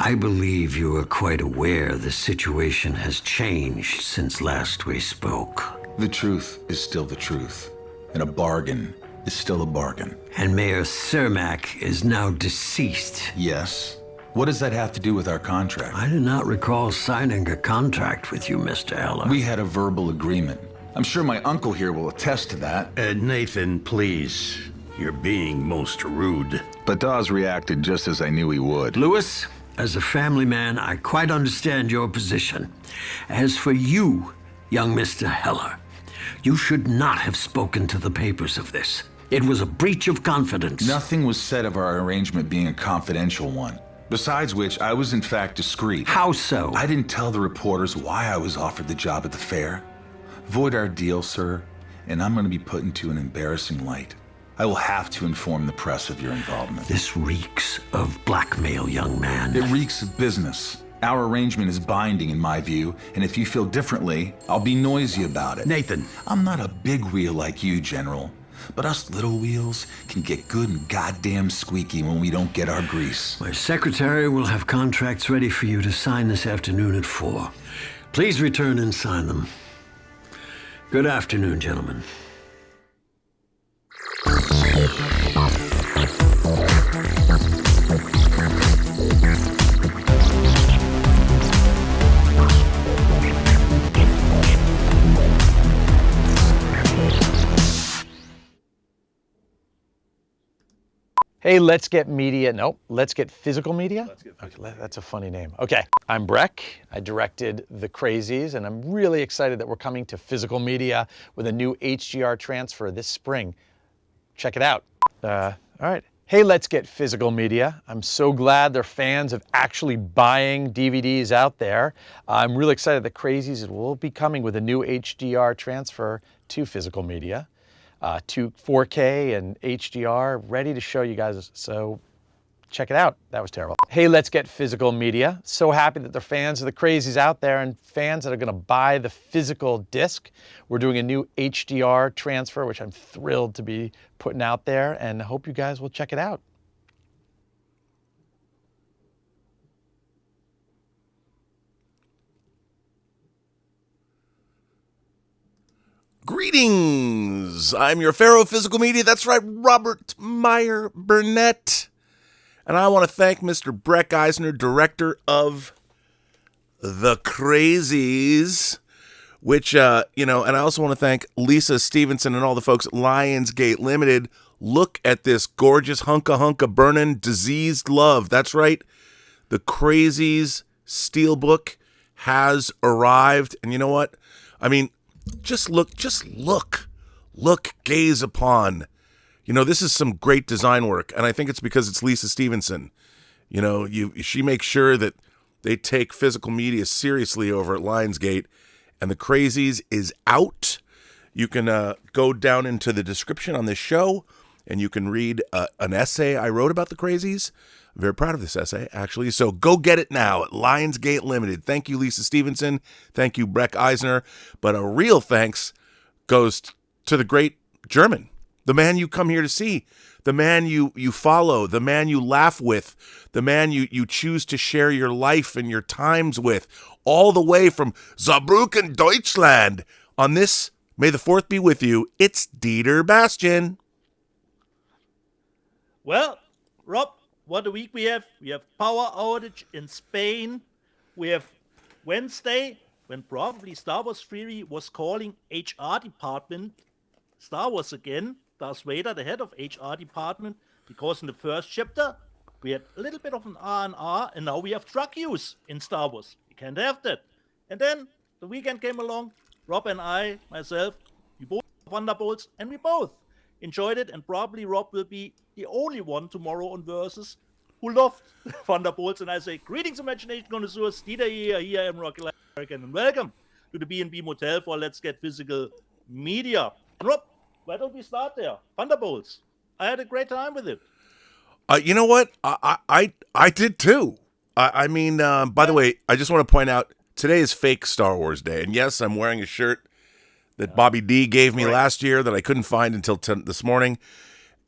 I believe you are quite aware the situation has changed since last we spoke. The truth is still the truth, and a bargain is still a bargain. And Mayor Cermak is now deceased. Yes. What does that have to do with our contract? I do not recall signing a contract with you, Mr. Heller. We had a verbal agreement. I'm sure my uncle here will attest to that. Nathan, please. You're being most rude. But Dawes reacted just as I knew he would. Lewis, as a family man, I quite understand your position. As for you, young Mr. Heller, you should not have spoken to the papers of this. It was a breach of confidence. Nothing was said of our arrangement being a confidential one. Besides which, I was in fact discreet. How so? I didn't tell the reporters why I was offered the job at the fair. Void our deal, sir, and I'm going to be put into an embarrassing light. I will have to inform the press of your involvement. This reeks of blackmail, young man. It reeks of business. Our arrangement is binding in my view, and if you feel differently, I'll be noisy about it. Nathan. I'm not a big wheel like you, General, but us little wheels can get good and goddamn squeaky when we don't get our grease. My secretary will have contracts ready for you to sign this afternoon at 4. Please return and sign them. Good afternoon, gentlemen. Hey, Let's Get Media. Nope, Let's Get Physical Media? Okay, that's a funny name. Okay, I'm Breck. I directed The Crazies, and I'm really excited that we're coming to physical media with a new HDR transfer this spring. Check it out. All right. Hey, Let's Get Physical Media. I'm so glad there are fans of actually buying DVDs out there. I'm really excited that Crazies will be coming with a new HDR transfer to physical media. To 4K and HDR, ready to show you guys, so check it out. That was terrible. Hey, Let's Get Physical Media. So happy that there are fans of the Crazies out there and fans that are gonna buy the physical disc. We're doing a new HDR transfer, which I'm thrilled to be putting out there, and I hope you guys will check it out. Greetings! I'm your Pharaoh of Physical Media. That's right, Robert Meyer Burnett. And I want to thank Mr. Breck Eisner, director of The Crazies, which, and I also want to thank Lisa Stevenson and all the folks at Lionsgate Limited. Look at this gorgeous hunka burnin' diseased love. That's right. The Crazies Steelbook has arrived. And you know what? I mean, just look, gaze upon. You know, this is some great design work, and I think it's because it's Lisa Stevenson. You know, she makes sure that they take physical media seriously over at Lionsgate, and The Crazies is out. You can go down into the description on this show, and you can read an essay I wrote about The Crazies. I'm very proud of this essay, actually. So go get it now at Lionsgate Limited. Thank you, Lisa Stevenson. Thank you, Breck Eisner. But a real thanks goes to the great German, the man you come here to see, the man you follow, the man you laugh with, the man you choose to share your life and your times with, all the way from Saarbrücken, Deutschland. On this, may the 4th be with you, it's Dieter Bastian. Well, Rob, what a week we have. We have power outage in Spain. We have Wednesday, when probably Star Wars Theory was calling HR department Star Wars again. Darth Vader, the head of HR department, because in the first chapter, we had a little bit of an R&R, and now we have drug use in Star Wars. We can't have that. And then the weekend came along. Rob and I, myself, we both Thunderbolts, and we both enjoyed it, and probably Rob will be the only one tomorrow on Versus who loved Thunderbolts. And I say, greetings, Imagination Connoisseurs. Dieter here I am, Rocky American, and welcome to the B&B Motel for Let's Get Physical Media. And Rob, why don't we start there? Thunderbolts. I had a great time with it. You know what? I did too. I mean, by the way, I just want to point out, today is fake Star Wars Day. And yes, I'm wearing a shirt that Bobby D gave me last year that I couldn't find until this morning.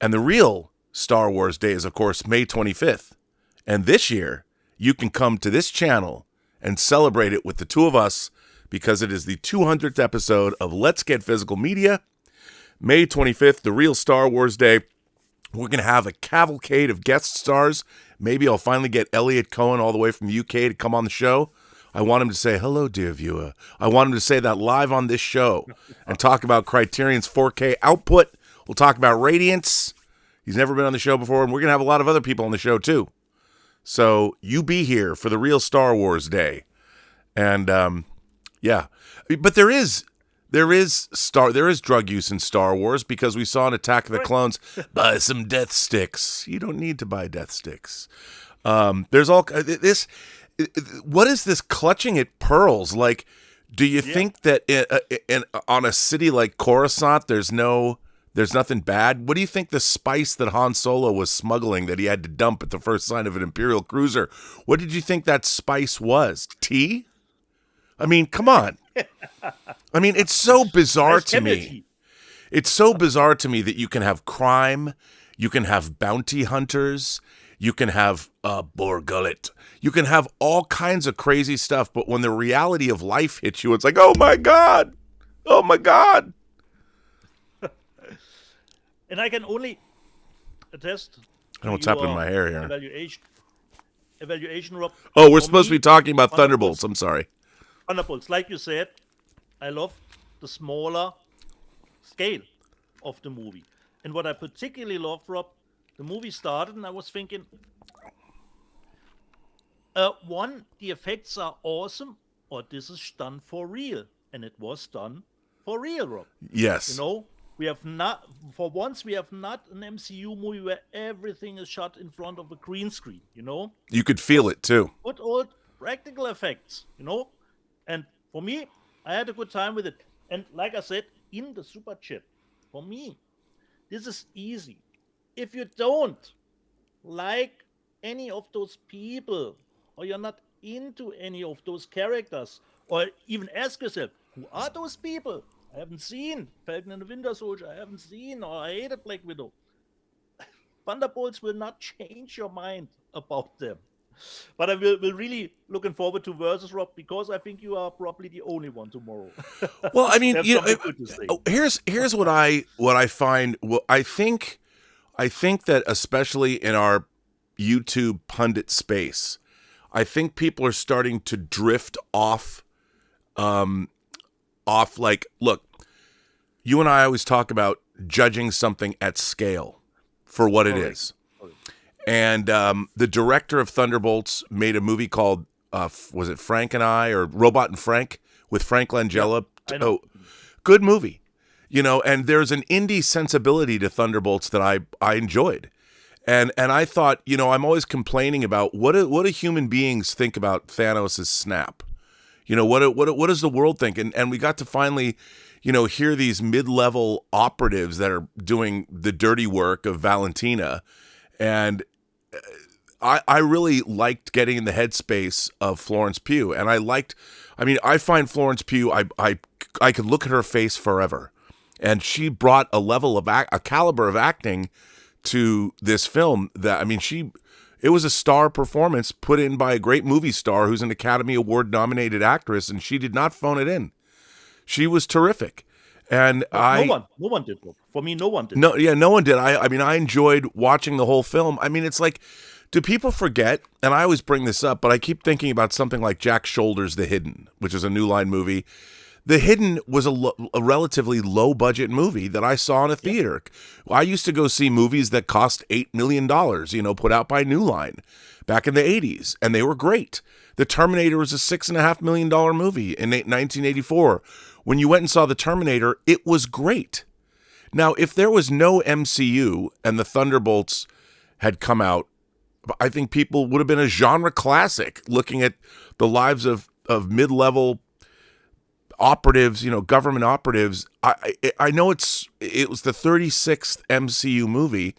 And the real Star Wars Day is, of course, May 25th. And this year, you can come to this channel and celebrate it with the two of us, because it is the 200th episode of Let's Get Physical Media. May 25th, the real Star Wars Day. We're going to have a cavalcade of guest stars. Maybe I'll finally get Elliot Cohen all the way from the UK to come on the show. I want him to say, hello, dear viewer. I want him to say that live on this show and talk about Criterion's 4K output. We'll talk about Radiance. He's never been on the show before, and we're going to have a lot of other people on the show, too. So you be here for the real Star Wars Day. And, yeah. But there is drug use in Star Wars, because we saw in Attack of the Clones, buy some death sticks. You don't need to buy death sticks. There's all this. What is this clutching at pearls? Like, do you think that on a city like Coruscant, there's nothing bad? What do you think the spice that Han Solo was smuggling that he had to dump at the first sign of an Imperial cruiser? What did you think that spice was? Tea? I mean, come on. I mean, it's so bizarre to me. It's so bizarre to me that you can have crime, you can have bounty hunters, you can have Borgullet, you can have all kinds of crazy stuff, but when the reality of life hits you, it's like, oh my God. Oh my God. And I can only attest. I don't know what's happening in my hair here. Evaluation, Rob. Oh, we're supposed to be talking about Thunderbolts. I'm sorry. Thunderbolts, like you said, I love the smaller scale of the movie. And what I particularly loved, Rob, the movie started and I was thinking, one, the effects are awesome, or this is done for real. And it was done for real, Rob. Yes. You know, we have not an MCU movie where everything is shot in front of a green screen, you know? You could feel it too. Good old practical effects, you know? And for me, I had a good time with it. And like I said, in the super chat, for me, this is easy. If you don't like any of those people, or you're not into any of those characters, or even ask yourself, who are those people? I haven't seen Falcon and the Winter Soldier. I haven't seen, or I hated Black Widow. Thunderbolts will not change your mind about them. But I will really looking forward to Versus, Rob, because I think you are probably the only one tomorrow. Well, I mean, here's what I find. Well, I think that especially in our YouTube pundit space, I think people are starting to drift off. Like, look, you and I always talk about judging something at scale for what it is. And the director of Thunderbolts made a movie called, was it Frank and I, or Robot and Frank, with Frank Langella? Yeah, oh, good movie. You know, and there's an indie sensibility to Thunderbolts that I enjoyed. And I thought, you know, I'm always complaining about what do human beings think about Thanos' snap? You know, what does the world think? And we got to finally, you know, hear these mid-level operatives that are doing the dirty work of Valentina. And I really liked getting in the headspace of Florence Pugh. And I find Florence Pugh, I could look at her face forever. And she brought a level of a caliber of acting to this film that, I mean, it was a star performance put in by a great movie star who's an Academy Award nominated actress, and she did not phone it in. She was terrific. And no one did. For me, no one did. No one did. I mean, I enjoyed watching the whole film. I mean, it's like, do people forget? And I always bring this up, but I keep thinking about something like Jack Shoulder's The Hidden, which is a New Line movie. The Hidden was a relatively low-budget movie that I saw in a theater. I used to go see movies that cost $8 million, you know, put out by New Line back in the 80s, and they were great. The Terminator was a $6.5 million movie in 1984. When you went and saw The Terminator, it was great. Now, if there was no MCU and the Thunderbolts had come out, I think people would have been a genre classic looking at the lives of mid-level operatives, you know, government operatives. I know it was the 36th MCU movie,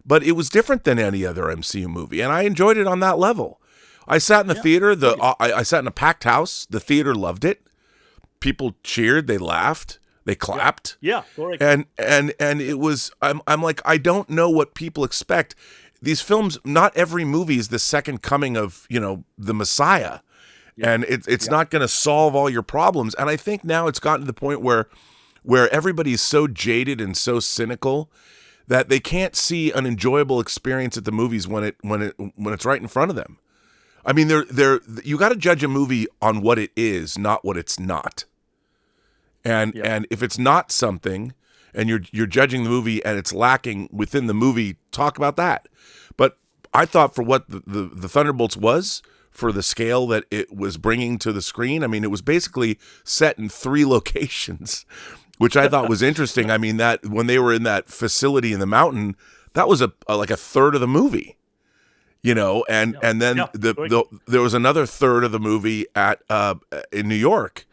but it was different than any other MCU movie, and I enjoyed it on that level. I sat in the theater. I sat in a packed house. The theater loved it. People cheered. They laughed. They clapped. Yeah, correct. And it was. I'm like, I don't know what people expect. these films, not every movie is the second coming of, the Messiah. And it's not going to solve all your problems. And I think now it's gotten to the point where everybody's so jaded and so cynical that they can't see an enjoyable experience at the movies when it's right in front of them. I mean, you got to judge a movie on what it is, not what it's not. And if it's not something, and you're judging the movie and it's lacking within the movie, talk about that. But I thought for what the Thunderbolts was, for the scale that it was bringing to the screen, I mean, it was basically set in 3 locations, which I thought was interesting. I mean, that when they were in that facility in the mountain, that was like a third of the movie, and then there was another third of the movie in New York,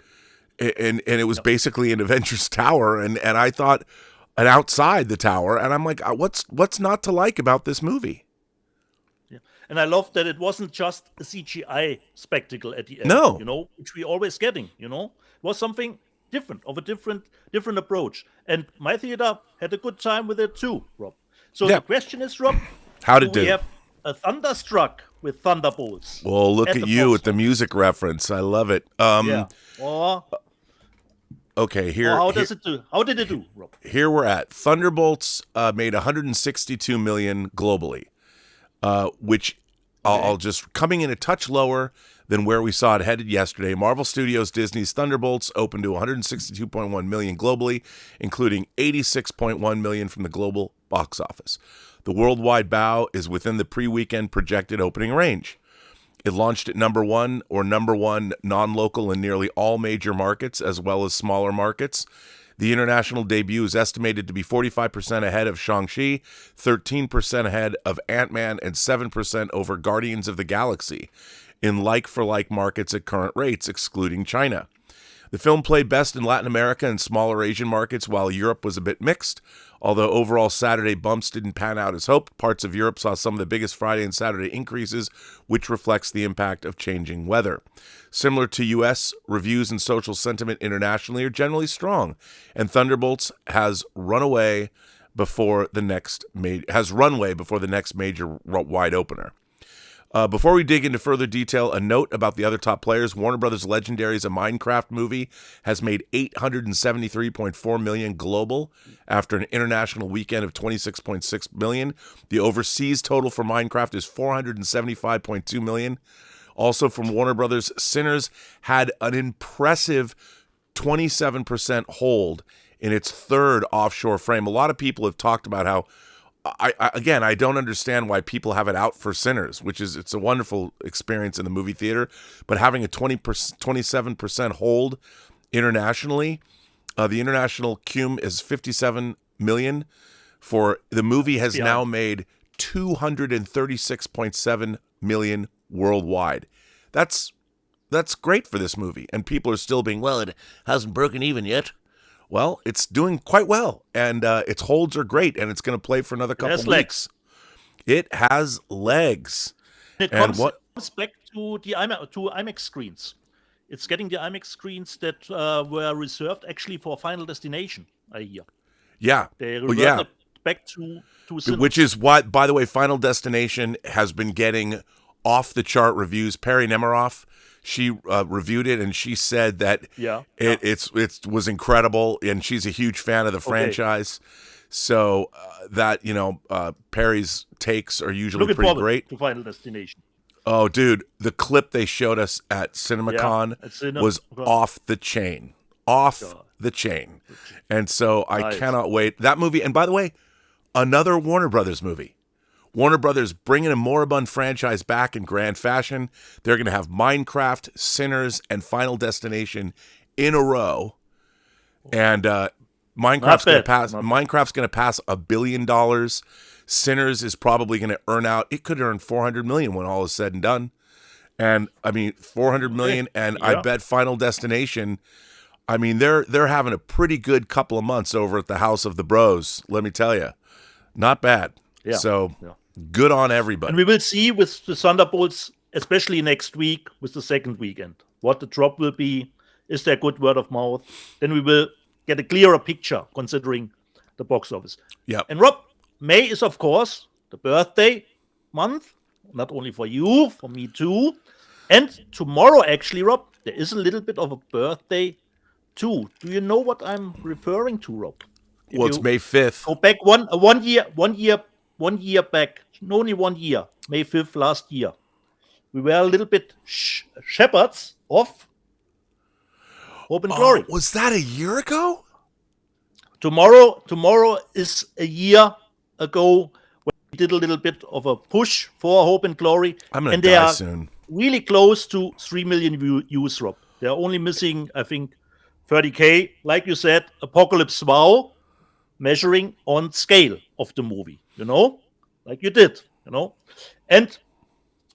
and it was basically an Avengers Tower, and I thought, and outside the tower, and I'm like, what's not to like about this movie? And I love that it wasn't just a CGI spectacle at the end. No. Which we always getting, It was something different, of a different approach. And my theater had a good time with it too, Rob. So the question is, Rob, how do we have a Thunderstruck with Thunderbolts? Well, look at you with the music reference. I love it. Okay, here. How did it do, Rob? Here we're at. Thunderbolts made $162 million globally. Which I'll just coming in a touch lower than where we saw it headed yesterday. Marvel Studios' Disney's Thunderbolts opened to $162.1 million globally, including $86.1 million from the global box office. The worldwide bow is within the pre-weekend projected opening range. It launched at number one non-local in nearly all major markets, as well as smaller markets. The international debut is estimated to be 45% ahead of Shang-Chi, 13% ahead of Ant-Man, and 7% over Guardians of the Galaxy in like-for-like markets at current rates, excluding China. The film played best in Latin America and smaller Asian markets, while Europe was a bit mixed. Although overall Saturday bumps didn't pan out as hoped, parts of Europe saw some of the biggest Friday and Saturday increases, which reflects the impact of changing weather. Similar to U.S., reviews and social sentiment internationally are generally strong, and Thunderbolts has runway before the next major wide opener. Before we dig into further detail, a note about the other top players. Warner Brothers' Legendary's A Minecraft Movie has made $873.4 million global after an international weekend of $26.6 million. The overseas total for Minecraft is $475.2 million. Also from Warner Brothers, Sinners had an impressive 27% hold in its third offshore frame. A lot of people have talked about how I don't understand why people have it out for Sinners, it's a wonderful experience in the movie theater, but having a 27% hold internationally, the international cum is $57 million. For the movie has now made $236.7 million worldwide. That's great for this movie, and people are still being, well, it hasn't broken even yet. Well, it's doing quite well, and its holds are great, and it's going to play for another couple of weeks. It has legs. It comes back to the IMAX screens. It's getting the IMAX screens that were reserved actually for Final Destination, I hear. Yeah. They reverted back to cinema. Which is why, by the way, Final Destination has been getting off-the-chart reviews. Perry Nemiroff, she reviewed it, and she said that it was incredible, and she's a huge fan of the franchise. So Perry's takes are usually pretty great. To Final Destination. Oh, dude, the clip they showed us at CinemaCon was off the chain. The chain. And so I cannot wait. That movie, and by the way, another Warner Brothers movie. Warner Brothers bringing a moribund franchise back in grand fashion. They're going to have Minecraft, Sinners, and Final Destination in a row. And Minecraft's going to pass $1 billion. Sinners is probably going to earn out. It could earn $400 million when all is said and done. And I mean, $400 million, and I bet Final Destination. I mean, they're having a pretty good couple of months over at the House of the Bros. Let me tell you, not bad. Yeah. So good on everybody. And we will see with the Thunderbolts, especially next week with the second weekend, what the drop will be. Is there good word of mouth? Then we will get a clearer picture considering the box office. Yeah. And Rob, May is, of course, the birthday month. Not only for you, for me too. And tomorrow, actually, Rob, there is a little bit of a birthday too. Do you know what I'm referring to, Rob? Well, it's May 5th. Go back one year back. Only 1 year. May 5th last year. We were a little bit shepherds of Hope and Glory. Was that a year ago? Tomorrow is a year ago when we did a little bit of a push for Hope and Glory. I'm going and to they die are soon. really close to 3 million views, Rob. They're only missing, I think, 30K. Like you said, Apocalypse Now, measuring on scale of the movie, like you did, And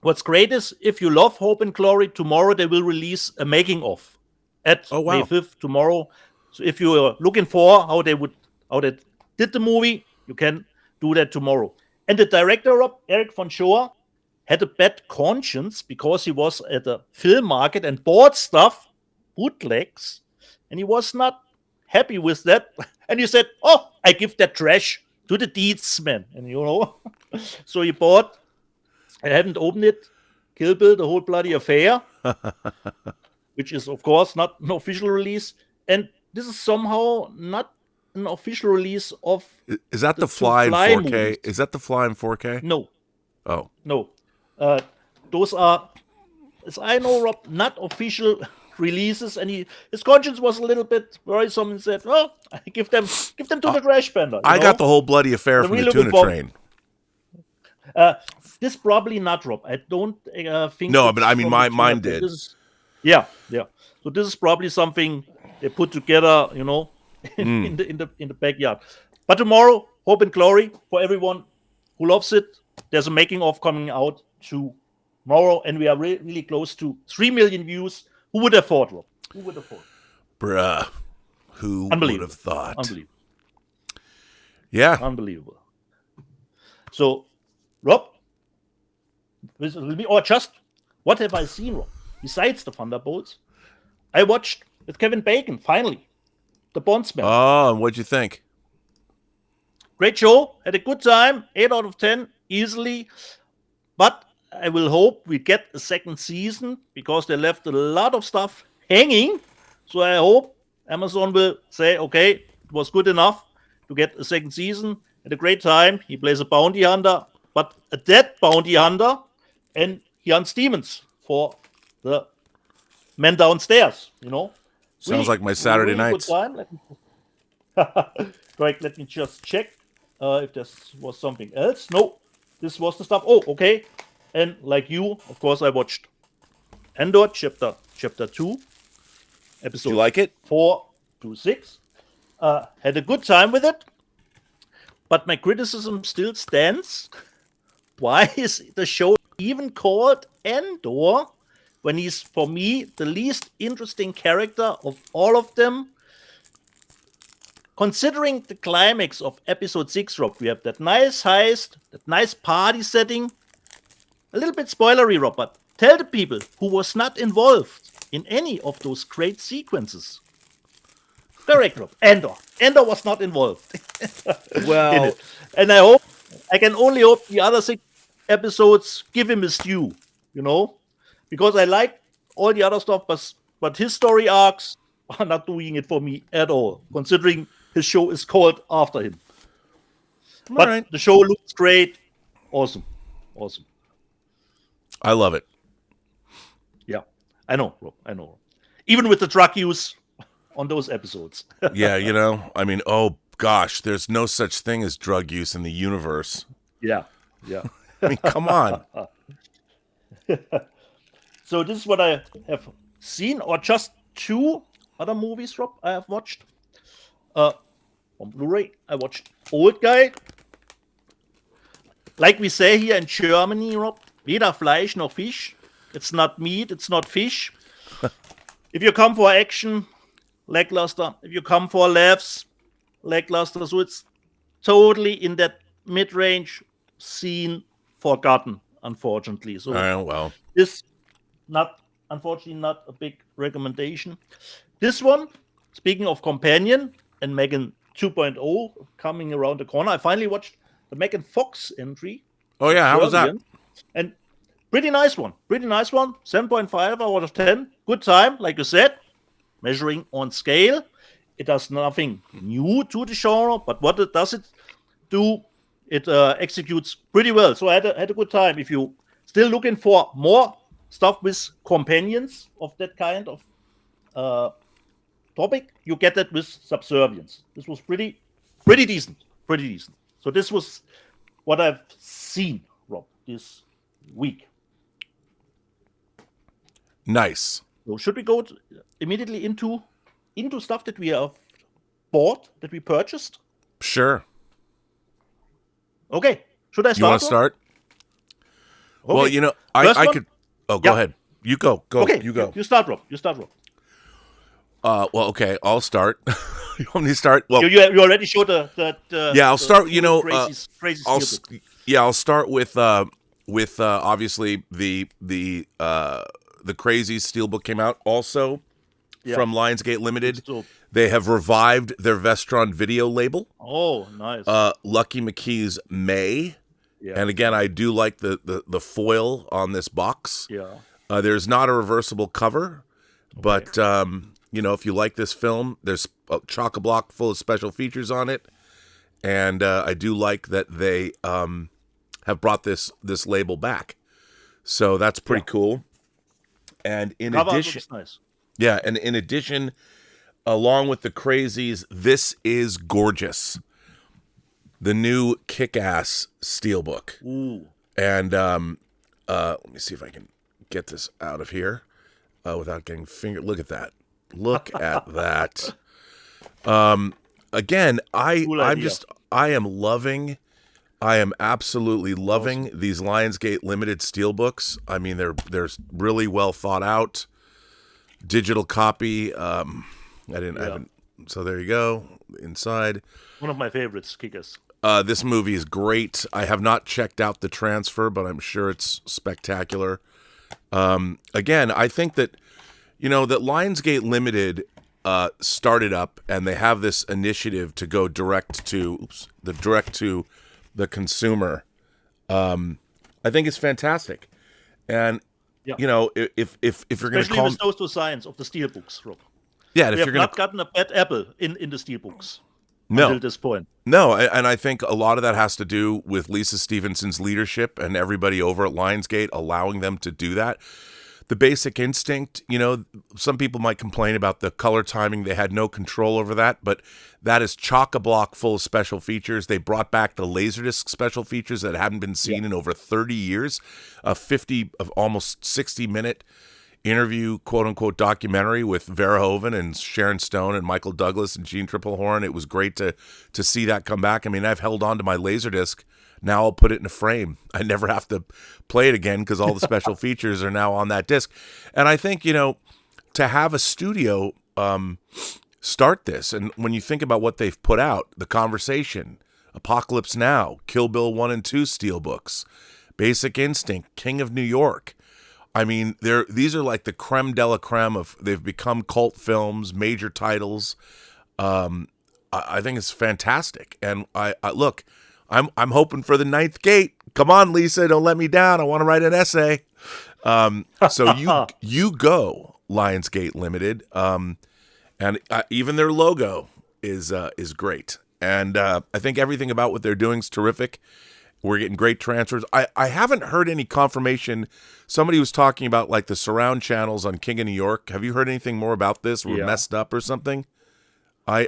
what's great is if you love Hope and Glory, tomorrow they will release a making of at May 5th tomorrow. So if you are looking for how they did the movie, you can do that tomorrow. And the director, Eric von Schoor, had a bad conscience because he was at the film market and bought stuff, bootlegs, and he was not happy with that. And he said, "Oh, I give that trash to the deeds, man." And so he bought. I haven't opened it. Kill Bill, the whole bloody affair, which is of course not an official release. And this is somehow not an official release of. Is that the Fly in 4K? Movies. Is that the Fly in 4K? No. Oh. No. Those are, as I know, Rob, not official releases. And his conscience was a little bit worrisome and said, "Oh, I give them to the trash bender." I got the whole bloody affair from the tuna train. This probably not, Rob. I don't think. No, but I mean, mine did. Yeah. So this is probably something they put together, in the backyard. But tomorrow, Hope and Glory for everyone who loves it. There's a making of coming out tomorrow, and we are really close to 3 million views. Who would have thought, Rob? Who would have thought? Bruh, who would have thought? Unbelievable. Yeah. Unbelievable. So, Rob, or just what have I seen, Rob? Besides the Thunderbolts, I watched with Kevin Bacon, finally, The Bondsman. Oh, and what'd you think? Great show. Had a good time. 8 out of 10, easily. But I will hope we get a second season because they left a lot of stuff hanging. So I hope Amazon will say, okay, it was good enough to get a second season. Had a great time. He plays a bounty hunter, but a dead bounty hunter. And he hunts demons for the men downstairs, Sounds really, like my Saturday nights. Good time. Let me just check if there was something else. No, this was the stuff. Oh, okay. And like you, of course, I watched Andor chapter 2, episode. You like it? 4 to 6. Had a good time with it, but my criticism still stands. Why is the show even called Andor when he's, for me, the least interesting character of all of them? Considering the climax of episode 6, Rob, we have that nice heist, that nice party setting. A little bit spoilery, Rob, but tell the people who was not involved in any of those great sequences. Correct, Rob. Andor was not involved. Well, in it. And I can only hope the other 6 episodes give him his due, because I like all the other stuff, but his story arcs are not doing it for me at all, considering his show is called after him. But the show looks great. Awesome. I love it. Yeah, I know, Rob. I know. Even with the drug use on those episodes. Yeah, I mean, oh gosh, there's no such thing as drug use in the universe. Yeah. I mean, come on. So this is what I have seen, or just 2 other movies, Rob, I have watched. On Blu-ray, I watched Old Guy. Like we say here in Germany, Rob, weder Fleisch noch Fisch. It's not meat, it's not fish. If you come for action, lackluster. If you come for laughs, lackluster. So it's totally in that mid-range scene, forgotten, unfortunately. So well, this unfortunately not a big recommendation. This one, speaking of companion and Megan 2.0 coming around the corner, I finally watched the Megan Fox entry Oh yeah, how was that? Subservient. And pretty nice one. 7.5 out of 10. Good time, like you said. Measuring on scale. It does nothing new to the genre, but what it does it do, it executes pretty well. So I had a good time. If you still looking for more stuff with companions of that kind of topic, you get that with Subservience. This was pretty decent. So this was what I've seen, Rob, this week. Nice. So should we go immediately into stuff that we have bought, that we purchased? Sure. Okay. Should I start? You want to start? Okay. Well, you know, First I one? could. Oh, go ahead. You go. Okay. You go. You start, Rob. Well, okay. I'll start. You want me to start? Well, You already showed the yeah. I'll start. You know, crazy I'll start with obviously the Crazies Steelbook came out also from Lionsgate Limited. They have revived their Vestron video label. Oh, nice. Lucky McKee's May. Yeah. And again, I do like the foil on this box. Yeah. There's not a reversible cover, but you know, if you like this film, there's a chock-a-block full of special features on it, and I do like that they have brought this label back. So that's pretty cool. And in Cover addition, looks nice. yeah, and in addition, along with the Crazies, this is gorgeous. The new Kick-Ass Steelbook. Ooh. And let me see if I can get this out of here without getting fingered. Look at that. Look at that. Again, Cool idea. I am absolutely loving these Lionsgate Limited Steelbooks. I mean, they're really well thought out. Digital copy. I haven't. So there you go. Inside. One of my favorites, Kickers. This movie is great. I have not checked out the transfer, but I'm sure it's spectacular. Again, I think that, you know, that Lionsgate Limited started up, and they have this initiative to go direct to the consumer. I think it's fantastic, and you know, if you're going to Especially call with those two signs of the steelbooks, Rob. yeah, We if have you're going not to gotten a bad apple in the steelbooks no. until this point. No, and I think a lot of that has to do with Lisa Stevenson's leadership and everybody over at Lionsgate allowing them to do that. The Basic Instinct, you know, some people might complain about the color timing. They had no control over that, but that is chock-a-block full of special features. They brought back the Laserdisc special features that hadn't been seen in over 30 years. A almost 60-minute interview, quote-unquote, documentary with Vera Hoven and Sharon Stone and Michael Douglas and Gene Triplehorn. It was great to see that come back. I mean, I've held on to my Laserdisc. Now I'll put it in a frame. I never have to play it again because all the special features are now on that disc. And I think, you know, to have a studio start this, and when you think about what they've put out, The Conversation, Apocalypse Now, Kill Bill 1 and 2 Steelbooks, Basic Instinct, King of New York. I mean, these are like the creme de la creme of, they've become cult films, major titles. I think it's fantastic. And I look, I'm hoping for the ninth gate. Come on, Lisa, don't let me down. I want to write an essay. So you go, Lionsgate Limited. And even their logo is great. And I think everything about what they're doing is terrific. We're getting great transfers. I haven't heard any confirmation. Somebody was talking about like the surround channels on King of New York. Have you heard anything more about this? We're messed up or something? I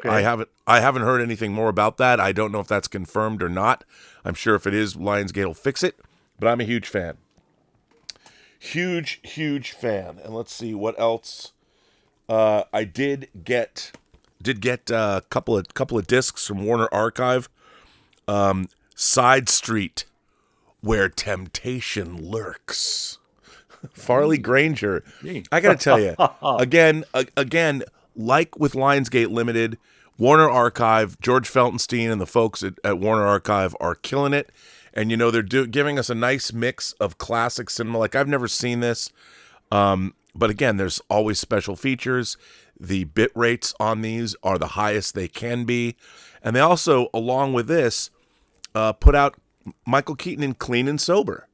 haven't heard anything more about that. I don't know if that's confirmed or not. I'm sure if it is, Lionsgate will fix it. But I'm a huge fan. Huge fan. And let's see what else. I did get a couple of discs from Warner Archive. Side Street, Where Temptation Lurks. Farley Granger. I got to tell you, again, like with Lionsgate Limited, Warner Archive, George Feltenstein and the folks at Warner Archive are killing it. And, you know, they're giving us a nice mix of classic cinema. Like, I've never seen this. But again, there's always special features. The bit rates on these are the highest they can be. And they also, along with this, put out Michael Keaton in Clean and Sober.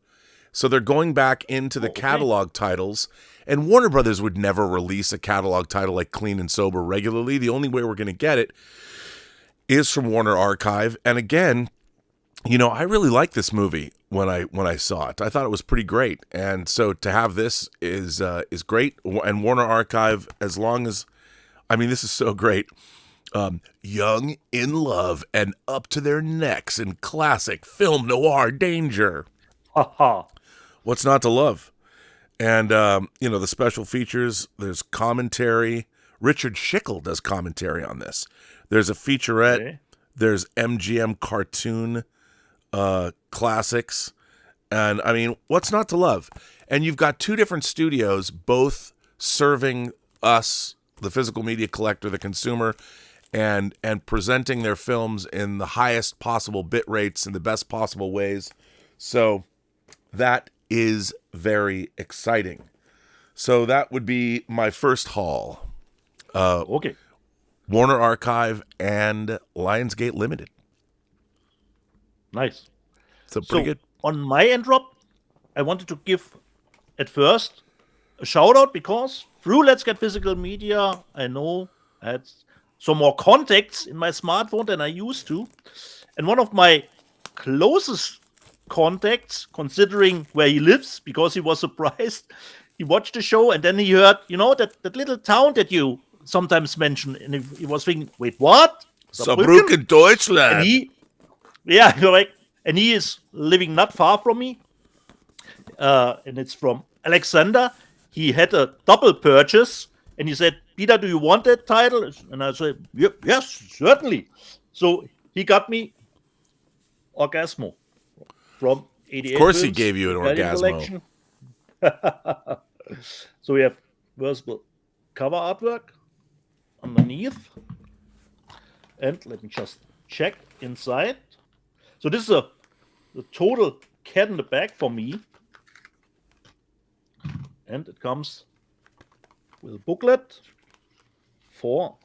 So they're going back into the catalog titles, and Warner Brothers would never release a catalog title like Clean and Sober regularly. The only way we're going to get it is from Warner Archive. And again, I really liked this movie when I saw it. I thought it was pretty great. And so to have this is great. And Warner Archive, as long as, this is so great. Young, in love, and up to their necks in classic film noir danger. Haha. What's not to love? And, the special features, there's commentary. Richard Schickel does commentary on this. There's a featurette. Okay. There's MGM cartoon classics. And, what's not to love? And you've got two different studios, both serving us, the physical media collector, the consumer, and presenting their films in the highest possible bit rates in the best possible ways. So that is very exciting. So that would be my first haul. Okay. Warner Archive and Lionsgate Limited. Nice. So pretty good. On my end, Rob, I wanted to give at first a shout out because through Let's Get Physical Media, I know I had some more contacts in my smartphone than I used to. And one of my closest contacts, considering where he lives, because he was surprised, he watched the show and then he heard, that little town that you sometimes mention, and he was thinking, wait, what? Saarbrücken, Deutschland. And correct. And he is living not far from me, and it's from Alexander. He had a double purchase, and he said, Peter, do you want that title? And I said, yes, certainly. So he got me Orgasmo from 88. Of course he Films, gave you an Italian Orgasmo. So we have versatile cover artwork underneath. And let me just check inside. So this is the total cat in the bag for me. And it comes with a booklet for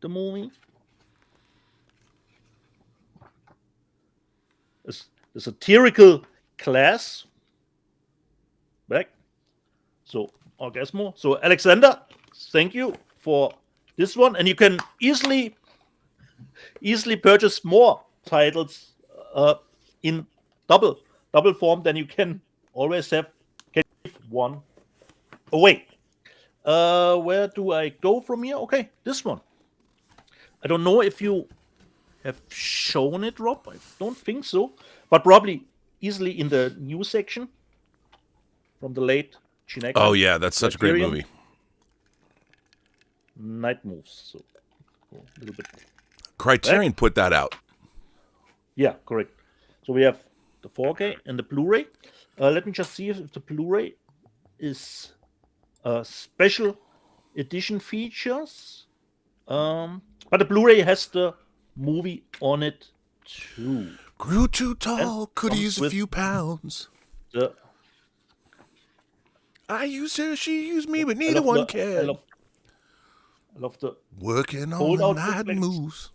the movie. The satirical class back. So Orgasmo. So Alexander, thank you for this one. And you can easily purchase more titles in double form than you can always have. Can give one away. Where do I go from here? Okay, this one. I don't know if you have shown it, Rob. I don't think so. But probably easily in the news section from the late Chineka. Oh, yeah, that's such a great movie. Night Moves. So a little bit. Criterion put that out. Yeah, correct. So we have the 4K and the Blu-ray. Let me just see if the Blu-ray is special edition features. But the Blu-ray has the movie on it too. Grew too tall, And could comes use a with few pounds. The, I used her, she used me, but neither one cared. I love the Working on Hold the out night booklets. moves.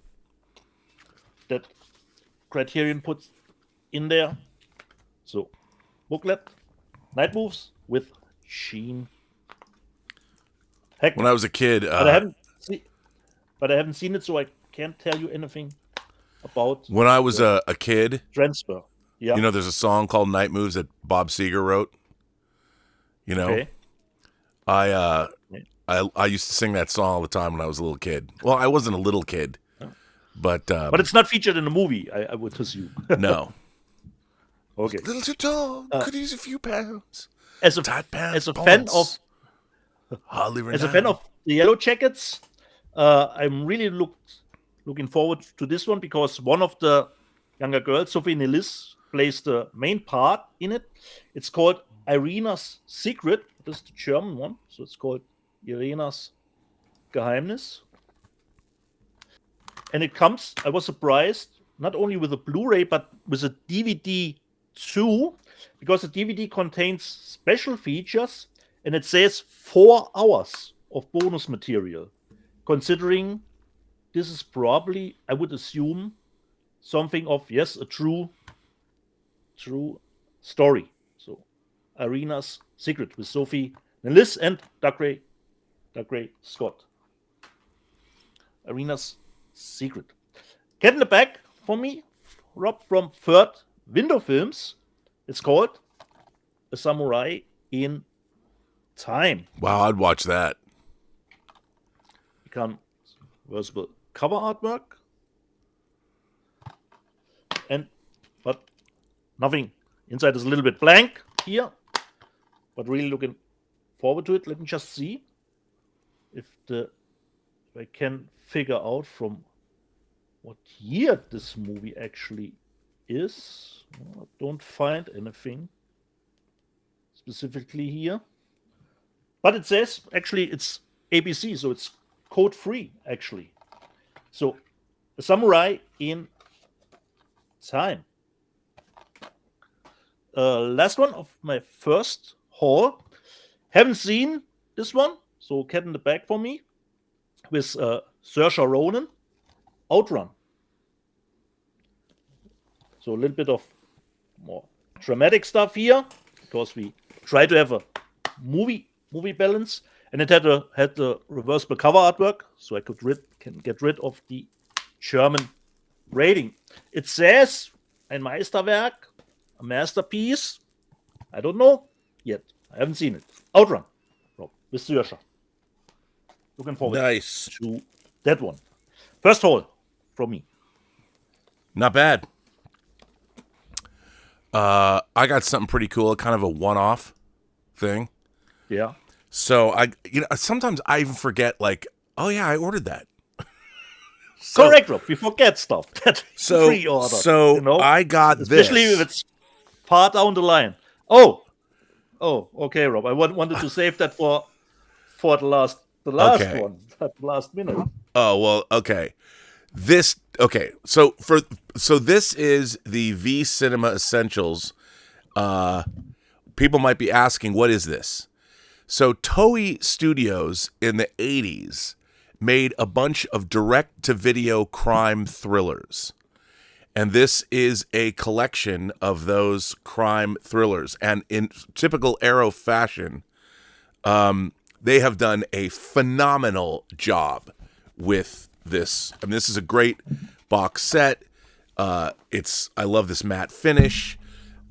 that Criterion puts in there. So, booklet, Night Moves with Sheen. Heck, When I was a kid, but I haven't seen it, so I can't tell you anything about when I was a kid, transfer. Yeah. there's a song called Night Moves that Bob Seger wrote. Okay. I used to sing that song all the time when I was a little kid. Well, I wasn't a little kid, but But it's not featured in the movie, I would assume. no. Okay. Little too tall, could use a few pounds. As a Tight pants, as a fan pants. of Hardly as a fan of the Yellow Jackets, I'm really looking forward to this one because one of the younger girls, Sophie Nilis, plays the main part in it. It's called Irina's Secret. This is the German one, so it's called Irina's Geheimnis. And it comes, I was surprised, not only with a Blu-ray, but with a DVD too, because the DVD contains special features and it says 4 hours of bonus material. Considering this is probably, I would assume, something of, yes, a true true story. So, Arena's Secret with Sophie Nellis and Dougray Scott. Arena's Secret. Cat in the Bag for me, Rob, from Third Window Films. It's called A Samurai in Time. Wow, I'd watch that. Become reversible cover artwork. But nothing. Inside is a little bit blank here. But really looking forward to it. Let me just see if I can figure out from what year this movie actually is. I don't find anything specifically here. But it says, actually, it's ABC, so it's code-free, actually. So, A Samurai in Time. Last one of my first haul. Haven't seen this one, so Cat in the Bag for me. With Saoirse Ronan, Outrun. So a little bit of more dramatic stuff here, because we try to have a movie balance, and it had the reversible cover artwork, so I can get rid of the German rating. It says ein Meisterwerk, a masterpiece. I don't know yet. I haven't seen it. Outrun, with Saoirse. Looking forward to that one. First haul from me. Not bad. I got something pretty cool, kind of a one-off thing. Yeah. So sometimes I even forget, like, oh yeah, I ordered that. Correct, Rob. We forget stuff that pre-ordered. So I got especially this. if it's far down the line. Oh, okay, Rob. I wanted to save that for the last Okay. one, at the last minute. Oh, well, okay. So this is the V Cinema Essentials. People might be asking, what is this? So Toei Studios in the 80s made a bunch of direct-to-video crime thrillers. And this is a collection of those crime thrillers. And in typical Arrow fashion, they have done a phenomenal job with this. I mean, this is a great box set. I love this matte finish.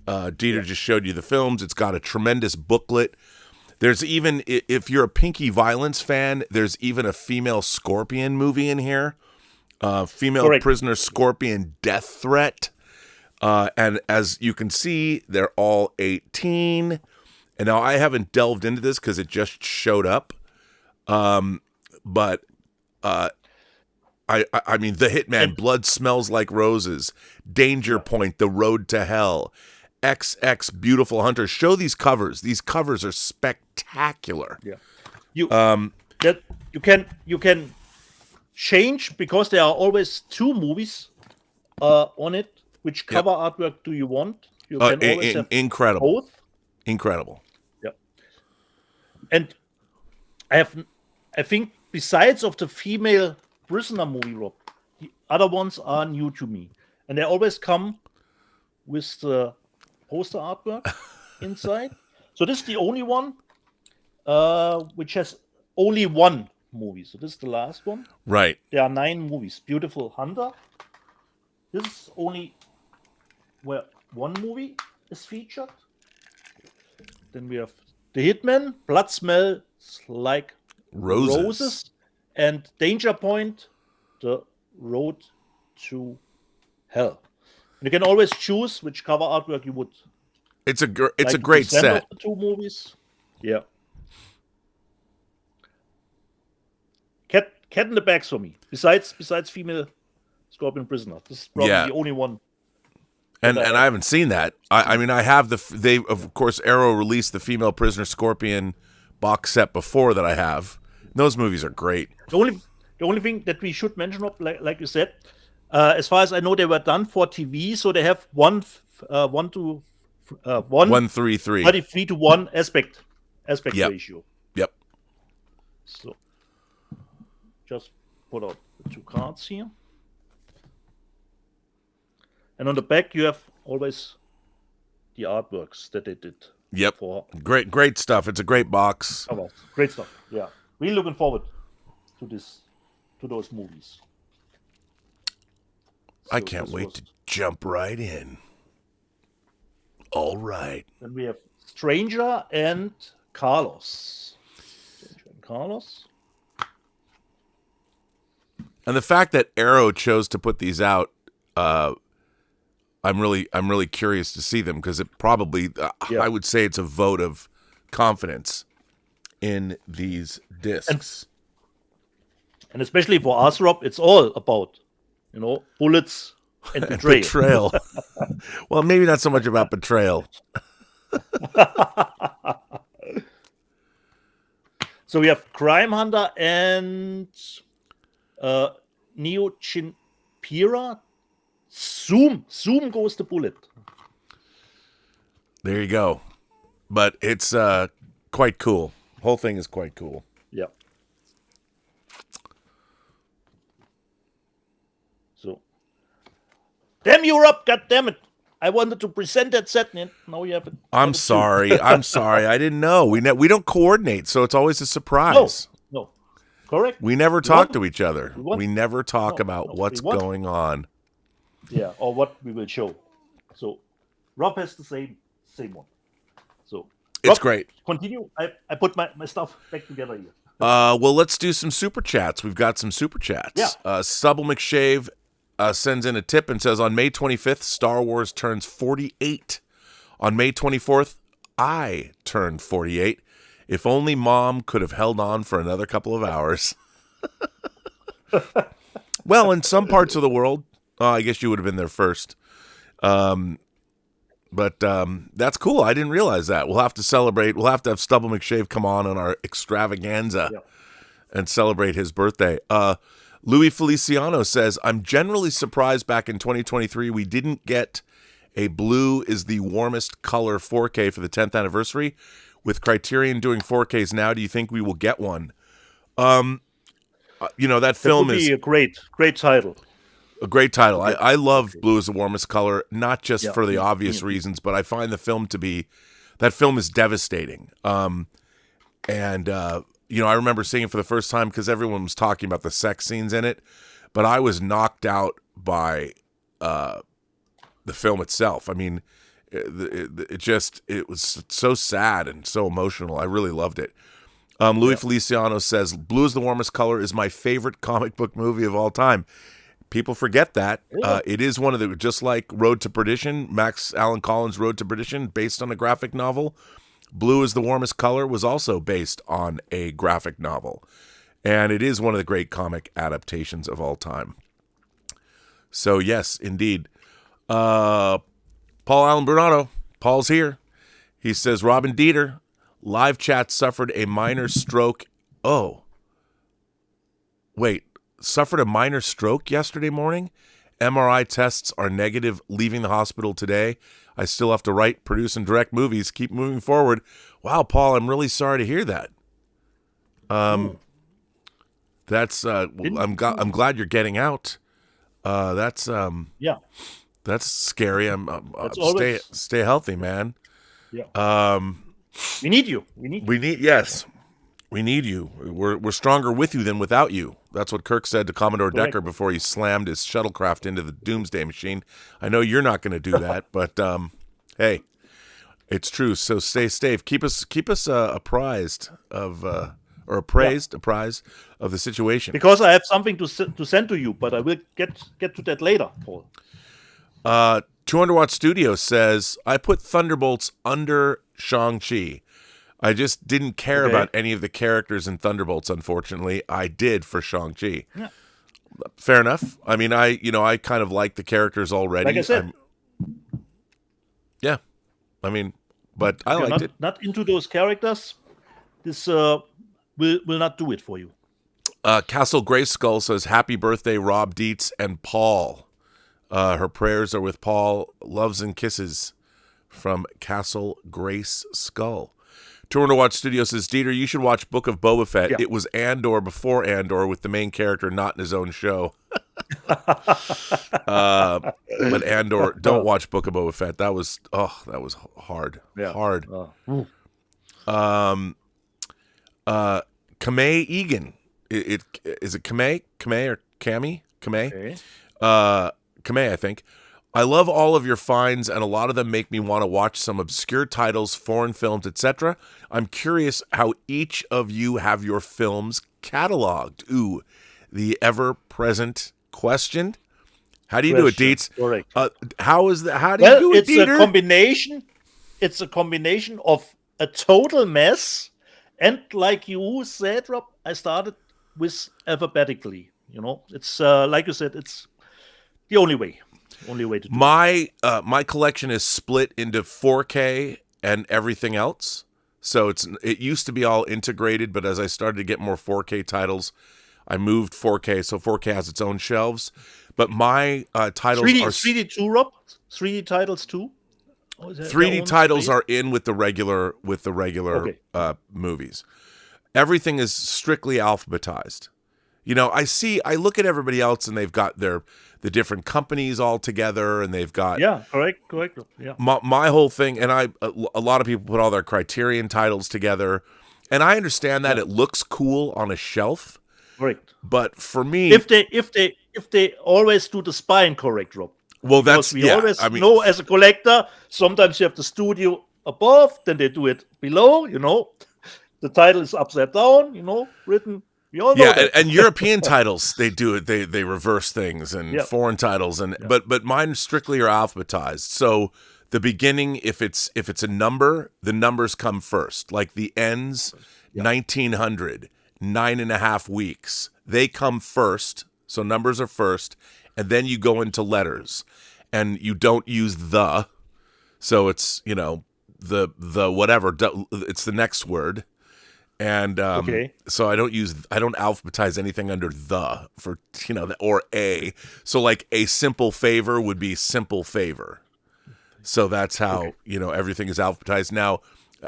Dieter just showed you the films. It's got a tremendous booklet. There's even, if you're a Pinky Violence fan, there's even a female Scorpion movie in here. Female Correct. prisoner Scorpion Death Threat. And as you can see, they're all 18. And now I haven't delved into this because it just showed up. But I mean, The Hitman, Blood Smells Like Roses, Danger Point, The Road to Hell, XX, Beautiful Hunter. Show these covers. These covers are spectacular. Yeah. You can change, because there are always two movies on it. Which cover artwork do you want? You can always have incredible. both. Incredible. Yeah. And I think besides of the female prisoner movie, Rob, the other ones are new to me. And they always come with the poster artwork inside. So this is the only one which has only one movie. So this is the last one. Right. There are 9 movies. Beautiful Hunter. This is only where one movie is featured. Then we have The Hitman, Blood Smells Like Roses, and Danger Point, The Road to Hell. And you can always choose which cover artwork you would. It's a great set. Of the 2 movies. Yeah. Cat in the Bags for me. Besides female Scorpion Prisoner, this is probably the only one. And I haven't seen that. I mean, I have they of course Arrow released the Female Prisoner Scorpion box set before that I have. Those movies are great. The only thing that we should mention, like you said, as far as I know, they were done for TV, so they have 1:33 to 1 aspect ratio. Yep. So just put out the 2 cards here. And on the back, you have always the artworks that they did. Yep. For Great stuff. It's a great box. covers. Great stuff. Yeah. Really looking forward to those movies. I So can't this wait was- to jump right in. All right. Then we have Stranger and Carlos. Stranger and Carlos. And the fact that Arrow chose to put these out, I'm really curious to see them because it probably, I would say it's a vote of confidence in these discs. And especially for us, Rob, it's all about, bullets and betrayal. Betrayal. Well, maybe not so much about betrayal. So we have Crime Hunter and Neo Chinpira. Zoom goes the bullet. There you go. But it's quite cool. Whole thing is quite cool. Yeah. So, damn you, Rob! God damn it! I wanted to present that set, and now you have it. I'm sorry. I'm sorry. I didn't know. We don't coordinate, so it's always a surprise. No, correct. We never talk to each other. want- We never talk about no, what's we want- going on. Yeah, or what we will show. So, Rob has the same one. So, It's Rob, great. Continue. I put my stuff back together here. Well, let's do some super chats. We've got some super chats. Yeah. Stubble McShave sends in a tip and says, on May 25th, Star Wars turns 48. On May 24th, I turned 48. If only Mom could have held on for another couple of hours. Well, in some parts of the world, I guess you would have been there first. But that's cool. I didn't realize that. We'll have to celebrate. We'll have to have Stubble McShave come on our extravaganza and celebrate his birthday. Louis Feliciano says, I'm generally surprised back in 2023 we didn't get a blue is the warmest color 4K for the 10th anniversary. With Criterion doing 4Ks now, do you think we will get one? That film Would is be a great title. a great title. I love Blue is the Warmest Color, not just Yeah. for the obvious reasons, but I find the film to be, that film is devastating. I remember seeing it for the first time because everyone was talking about the sex scenes in it, but I was knocked out by the film itself. I mean, it was so sad and so emotional. I really loved it. Louis Feliciano says, Blue is the Warmest Color is my favorite comic book movie of all time. People forget that. It is one of the, just like Road to Perdition, Max Allan Collins' Road to Perdition, based on a graphic novel. Blue is the Warmest Color was also based on a graphic novel. And it is one of the great comic adaptations of all time. So, yes, indeed. Paul Allen Bernardo, Paul's here. He says, Robin Dieter, live chat suffered a minor stroke. Oh, wait. Suffered a minor stroke yesterday morning. MRI tests are negative, leaving the hospital today. I still have to write, produce, and direct movies. Keep moving forward. Wow, Paul, I'm really sorry to hear that. That's I'm glad you're getting out. That's scary. That's always- Stay healthy, man. Yeah. We need you. We need you. We're stronger with you than without you. That's what Kirk said to Commodore Correct. Decker before he slammed his shuttlecraft into the Doomsday Machine. I know you're not going to do that, but hey, it's true. So stay safe. Keep us apprised of apprised of the situation. Because I have something to send to you, but I will get to that later, Paul. 200 Watt Studio says, I put Thunderbolts under Shang-Chi. I just didn't care about any of the characters in Thunderbolts, unfortunately. I did for Shang-Chi. Yeah. Fair enough. I mean, I kind of like the characters already. Like I said. Yeah. I mean, but I liked it. Not into those characters. This will not do it for you. Castle Grayskull says, happy birthday, Rob Dietz and Paul. Her prayers are with Paul. Loves and kisses from Castle Grayskull. 200 Watch Studio says, Dieter, you should watch Book of Boba Fett. Yeah. It was Andor before Andor with the main character not in his own show. But Andor, don't watch Book of Boba Fett. That was hard. Yeah. Hard. Ooh. Kamei Egan. Is it Kamei? Kamei or Cammy? Kamei? Okay. Kamei, I think. I love all of your finds, and a lot of them make me want to watch some obscure titles, foreign films, etc. I'm curious how each of you have your films cataloged. Ooh, the ever-present question. How do you do it, Dietz? Correct. How do you do it, it's Dieter? a combination. It's a combination of a total mess, and like you said, Rob, I started with alphabetically. It's like you said, it's the only way. Only way to do it. My collection is split into 4K and everything else. So it used to be all integrated, but as I started to get more 4K titles, I moved 4K. So 4K has its own shelves. But my titles 3D, are 3D too, Rob. 3D titles too. 3D titles are in with the regular Okay. Movies. Everything is strictly alphabetized. I look at everybody else and they've got the different companies all together, and they've got correct. Yeah. my whole thing. And a lot of people put all their Criterion titles together, and I understand that it looks cool on a shelf. Correct. But for me, If they always do the spine correct, Rob. well, that's Because we always know as a collector, sometimes you have the studio above, then they do it below. The title is upside down. Written. We all know that. and European titles, they do it. They reverse things, and foreign titles, but mine strictly are alphabetized. So the beginning, if it's a number, the numbers come first. Like the ends, 1900, 9.5 weeks. They come first. So numbers are first, and then you go into letters, and you don't use the. So it's the whatever. It's the next word. And so I don't alphabetize anything under the for or a. So like a simple favor would be simple favor. So that's how everything is alphabetized. Now,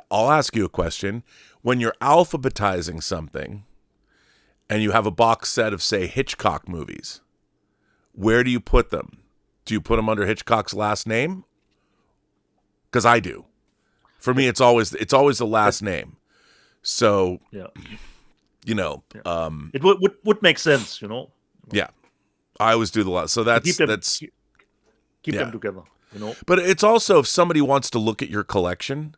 I'll ask you a question. When you're alphabetizing something, and you have a box set of, say, Hitchcock movies, where do you put them? Do you put them under Hitchcock's last name? Because I do. For me, it's always the last name. So, it would make sense, Yeah, I always do the last. So keep them yeah. together, But it's also if somebody wants to look at your collection,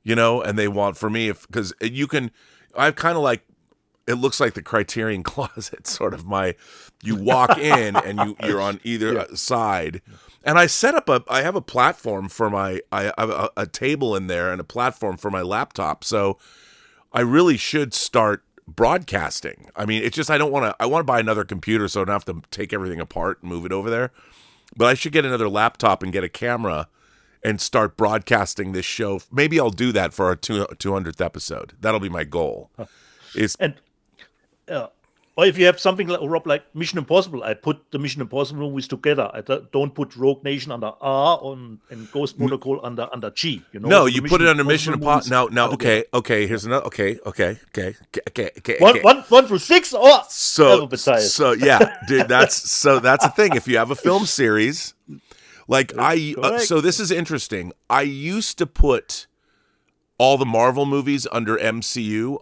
and they want because you can, I've kind of like, it looks like the Criterion Closet, sort of you walk in and you're on either side. And I I have a platform for I have a table in there and a platform for my laptop. So I really should start broadcasting. I mean, it's just, I want to buy another computer so I don't have to take everything apart and move it over there. But I should get another laptop and get a camera and start broadcasting this show. Maybe I'll do that for our 200th episode. That'll be my goal. Or if you have something like Rob, like Mission Impossible, I put the Mission Impossible movies together. I don't put Rogue Nation under R and Ghost Protocol under G. No, so you put it under Mission Impossible. Now, okay. Here's another. Okay. One through 6 or alphabetized. So yeah, dude, that's the thing. If you have a film series, like so this is interesting. I used to put all the Marvel movies under MCU.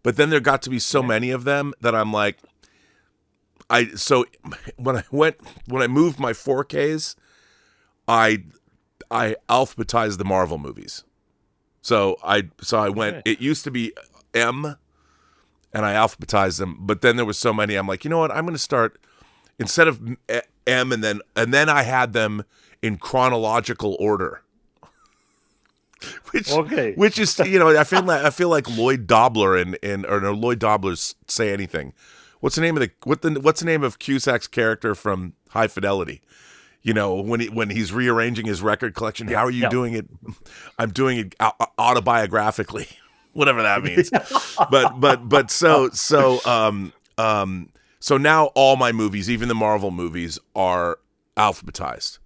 But then there got to be so many of them that I'm like, when I moved my 4Ks, I alphabetized the Marvel movies. So I went, it used to be M, and I alphabetized them. But then there was so many, I'm like, you know what? I'm going to start, instead of M, and then I had them in chronological order. Which is I feel like Lloyd Dobler or Lloyd Dobler's Say Anything. What's the name of what's the name of Cusack's character from High Fidelity? When he's rearranging his record collection. How are you doing it? I'm doing it autobiographically, whatever that means. So now all my movies, even the Marvel movies, are alphabetized.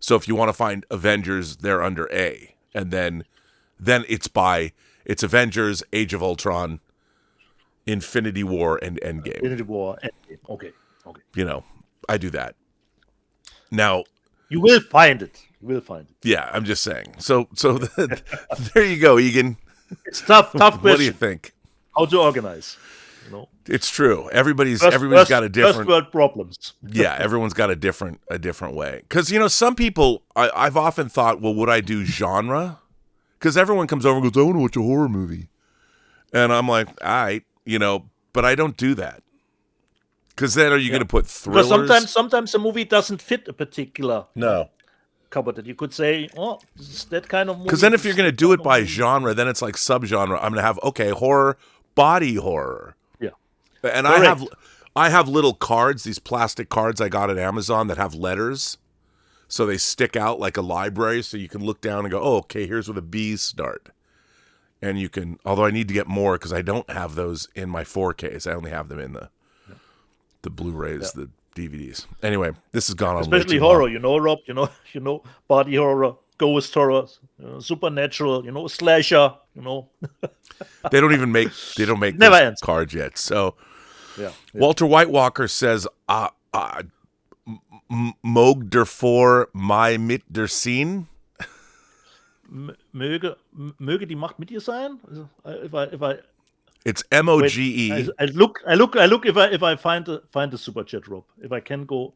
So if you want to find Avengers, they're under A. And then it's Avengers, Age of Ultron, Infinity War, and Endgame. Infinity War, Endgame. Okay. I do that. Now, You will find it. You will find it. yeah, I'm just saying. So there you go, Egan. It's tough question. What do you think? How to organize? You know, It's true. Everybody's got a first different. world problems. Yeah, everyone's got a different way. Because some people, I've often thought, well, would I do genre? Because everyone comes over and goes, I want to watch a horror movie, and I'm like, all right, but I don't do that. Because then, are you going to put thrillers? Because sometimes a movie doesn't fit a particular No. cupboard. You could say, oh, this is that kind of movie. Because then, if you're going to do it by genre, then it's like subgenre. I'm going to have horror, body horror. And I have little cards, these plastic cards I got at Amazon that have letters, so they stick out like a library, so you can look down and go, oh, okay, here's where the B's start. And you can, although I need to get more because I don't have those in my 4Ks. I only have them in the Blu-rays, the DVDs. Anyway, this has gone on way especially too horror, long. Rob. You know, body horror, ghost horror, supernatural. Slasher. They don't make Never those ends. cards yet. So Yeah. Walter White Walker says, Mog der vor my mit der Scene. Möge die Macht mit dir sein? If I It's MOGE. I look if I find the super chat, Rob. If I can go.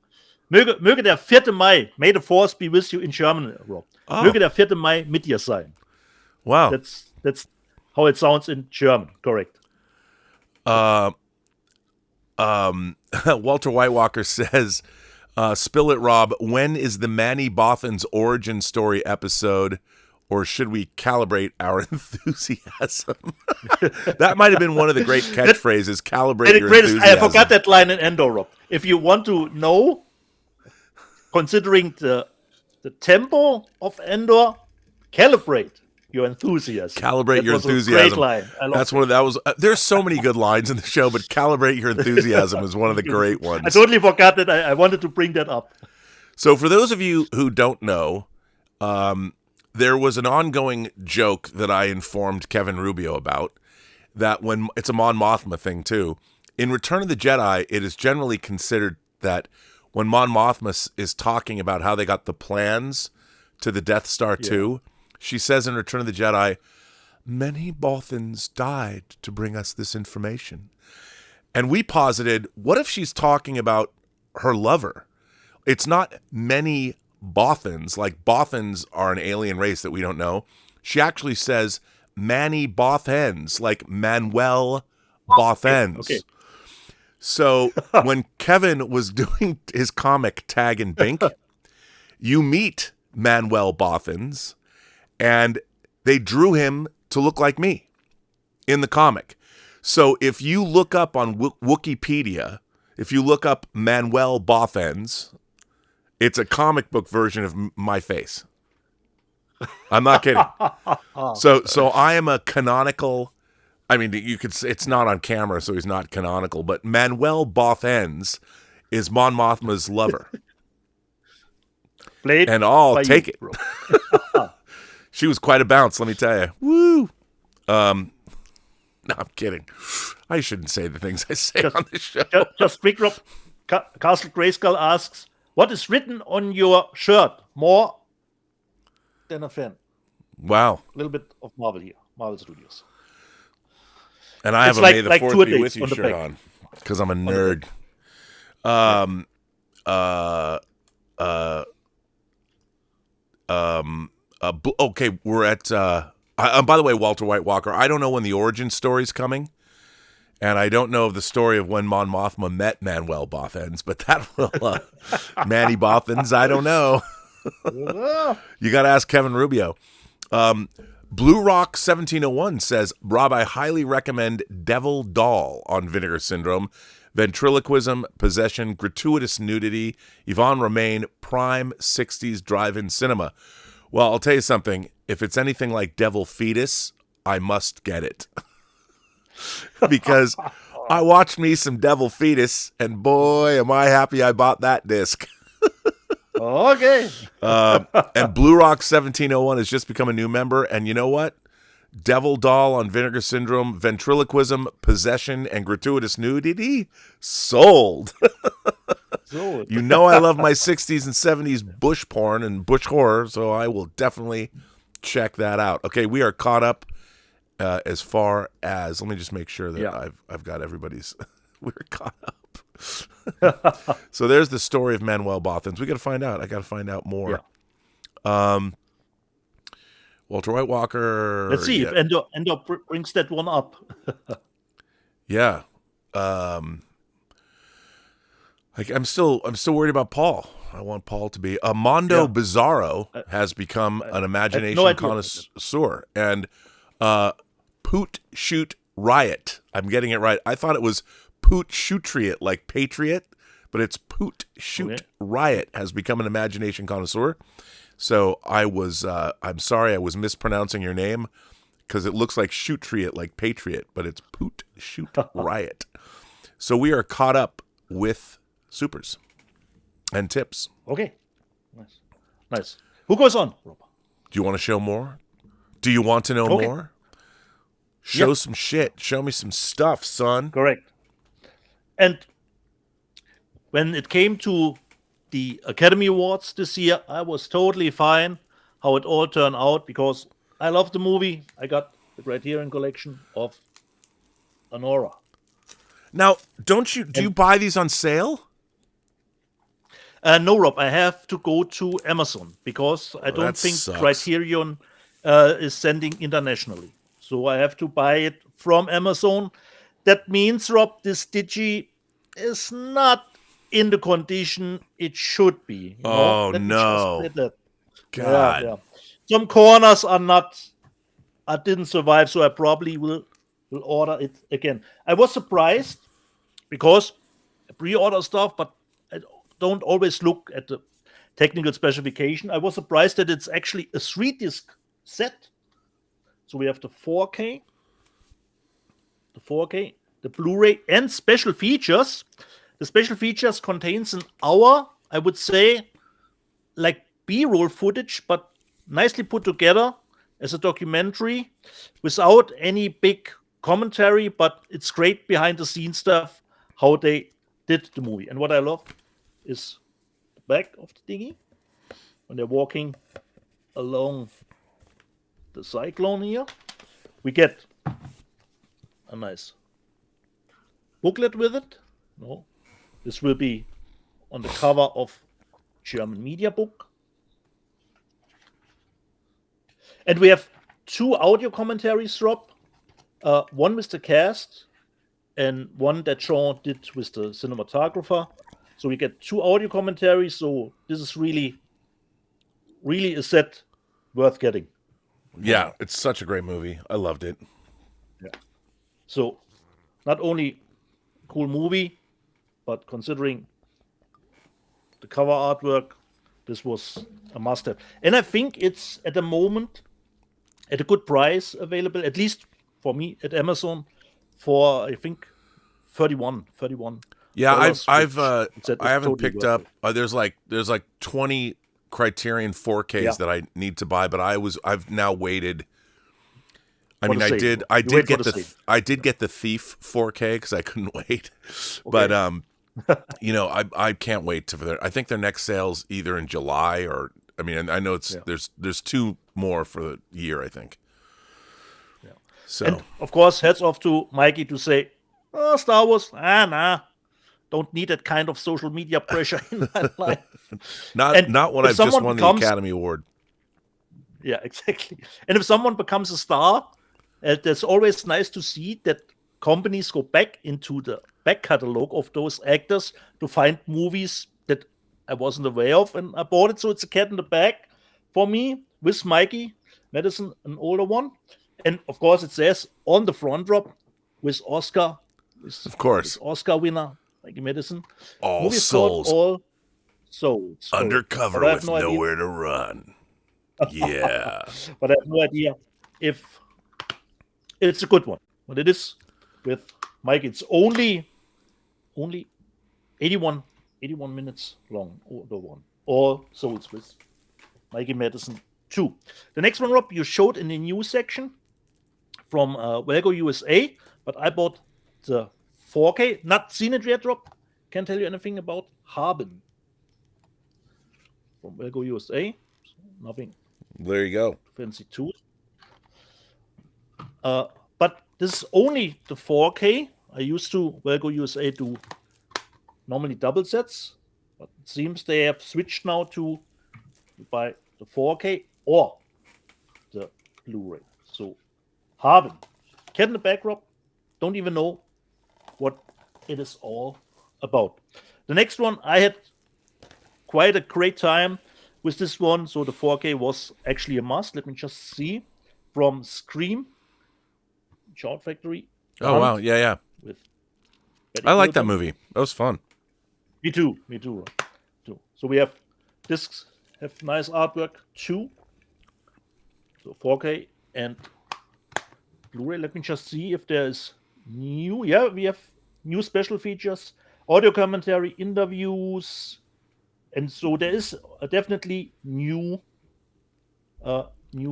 Möge der 4. Mai, May the Force be with you in German, Rob. Oh. Möge der 4. Mai mit dir sein. Wow. That's how it sounds in German. Correct. Walter White Walker says, spill it, Rob. When is the Manny Bothan's origin story episode, or should we calibrate our enthusiasm? That might have been one of the great catchphrases, calibrate your enthusiasm. I forgot that line in Endor, Rob. If you want to know, considering the tempo of Endor, calibrate your enthusiasm. Calibrate That your was enthusiasm. A great line. I love That's one of that was. There's so many good lines in the show, but calibrate your enthusiasm is one of the great ones. I totally forgot that. I wanted to bring that up. So for those of you who don't know, there was an ongoing joke that I informed Kevin Rubio about, that when it's a Mon Mothma thing too. In Return of the Jedi, it is generally considered that when Mon Mothma is talking about how they got the plans to the Death Star 2, she says in Return of the Jedi, many Bothans died to bring us this information. And we posited, what if she's talking about her lover? It's not many Bothans, like Bothans are an alien race that we don't know. She actually says Manny Bothans, like Manuel Bothans. Okay. So when Kevin was doing his comic Tag and Bink, you meet Manuel Bothans, and they drew him to look like me in the comic. So if you look up on Wikipedia, if you look up Manuel Bothans, it's a comic book version of my face. I'm not kidding. So I am a canonical. I mean, you could. It's not on camera, so he's not canonical. But Manuel Bothans is Mon Mothma's lover, Played and I'll by take you, it. bro. She was quite a bounce, let me tell you. Woo! No, I'm kidding. I shouldn't say the things I say on this show. Just quick, Rob. Castle Grayskull asks, what is written on your shirt? More than a fan. Wow. A little bit of Marvel here. Marvel Studios. And I have It's a like- May the like 4th tour be dates with you on the shirt back. on because I'm a the nerd. Okay, we're at. By the way, Walter White Walker, I don't know when the origin story's coming, and I don't know of the story of when Mon Mothma met Manuel Bothans, but that will Manny Bothans. I don't know. You got to ask Kevin Rubio. Blue Rock 1701 says, Rob, I highly recommend Devil Doll on Vinegar Syndrome. Ventriloquism, possession, gratuitous nudity, Yvonne Romaine, prime 60s drive-in cinema. Well, I'll tell you something. If it's anything like Devil Fetus, I must get it. Because I watched me some Devil Fetus, and boy, am I happy I bought that disc. Okay. And Blue Rock 1701 has just become a new member. And you know what? Devil Doll on Vinegar Syndrome, ventriloquism, possession, and gratuitous nudity sold. So, You know I love my 60s and 70s bush porn and bush horror, so I will definitely check that out. Okay, we are caught up as far as, let me just make sure that I've got everybody's, we're caught up. So there's the story of Manuel Bothans. We got to find out. I got to find out more. Yeah. Walter White Walker. Let's see if Endo brings that one up. Yeah. I'm still worried about Paul. I want Paul to be Mondo Bizarro has become an imagination connoisseur, and Poot Shoot Riot. I'm getting it right. I thought it was Poot Shootriot, like Patriot, but it's Poot Shoot Riot has become an imagination connoisseur. So I'm sorry I was mispronouncing your name because it looks like Shootriot, like Patriot, but it's Poot Shoot Riot. So we are caught up with supers and tips. Okay. Nice. Who goes on, Robert? Do you want to show more? Do you want to know more? Show some shit. Show me some stuff, son. Correct. And when it came to the Academy Awards this year, I was totally fine how it all turned out because I love the movie. I got the Criterion Collection of Anora. Now, do you buy these on sale? No, Rob, I have to go to Amazon because I don't think sucks. Criterion is sending internationally. So I have to buy it from Amazon. That means, Rob, this Digi is not in the condition it should be. Oh, no. God. Yeah. Some corners I didn't survive, so I probably will order it again. I was surprised because I pre-order stuff, but I don't always look at the technical specification. I was surprised that it's actually a 3-disc set. So we have the 4K, the Blu-ray, and special features. The special features contains an hour, I would say, like B-roll footage, but nicely put together as a documentary without any big commentary, but it's great behind-the-scenes stuff, how they did the movie. And what I love is the back of the dinghy when they're walking along the cyclone here. We get a nice booklet with it. No, this will be on the cover of German Media Book. And we have 2 audio commentaries, Rob. One with the cast and one that Sean did with the cinematographer. So we get 2 audio commentaries. So this is really a set worth getting. Yeah, it's such a great movie. I loved it. Yeah. So not only cool movie, but considering the cover artwork, this was a must-have. And I think it's at the moment at a good price available, at least for me at Amazon, for I think 31. Yeah, I haven't totally picked up. There's like 20 Criterion 4Ks that I need to buy, but I've now waited. I mean, I did get the Thief 4K because I couldn't wait, but I can't wait I think their next sale's either in July or I know there's 2 more for the year, I think. Yeah. So and of course, hats off to Mikey to say, Star Wars, don't need that kind of social media pressure in my life. Not when I've just won the Academy Award. Yeah, exactly. And if someone becomes a star, it's always nice to see that companies go back into the back catalog of those actors to find movies that I wasn't aware of, and I bought it, so it's a cat in the bag for me with Mikey Madison, an older one. And of course, it says on the front drop with Oscar. Of course. Oscar winner, Mikey Madison. All Souls. All Souls. Undercover with nowhere to run. Yeah. But I have no idea if it's a good one. But it is with Mike. It's only 81 minutes long. The one. All Souls with Mikey Madison 2. The next one, Rob, you showed in the news section from Welgo USA, but I bought the 4K. Not seen it yet, Rob. can't tell you anything about Haben from Elgo USA. So nothing There you go. fancy to it. But this is only the 4K. I used to Velgo USA do normally double sets, but it seems they have switched now to buy the 4K or the Blu-ray. So Haben, cat in the backdrop, don't even know what it is all about. The next one, I had quite a great time with this one. So the 4K was actually a must. Let me just see. From Scream, Shout Factory. Oh, wow. Yeah. With I like that movie. That was fun. Me too. So we have discs, have nice artwork too. So 4K and Blu-ray. Let me just see if there is new. Yeah, we have new special features, audio commentary, interviews, and so there is definitely new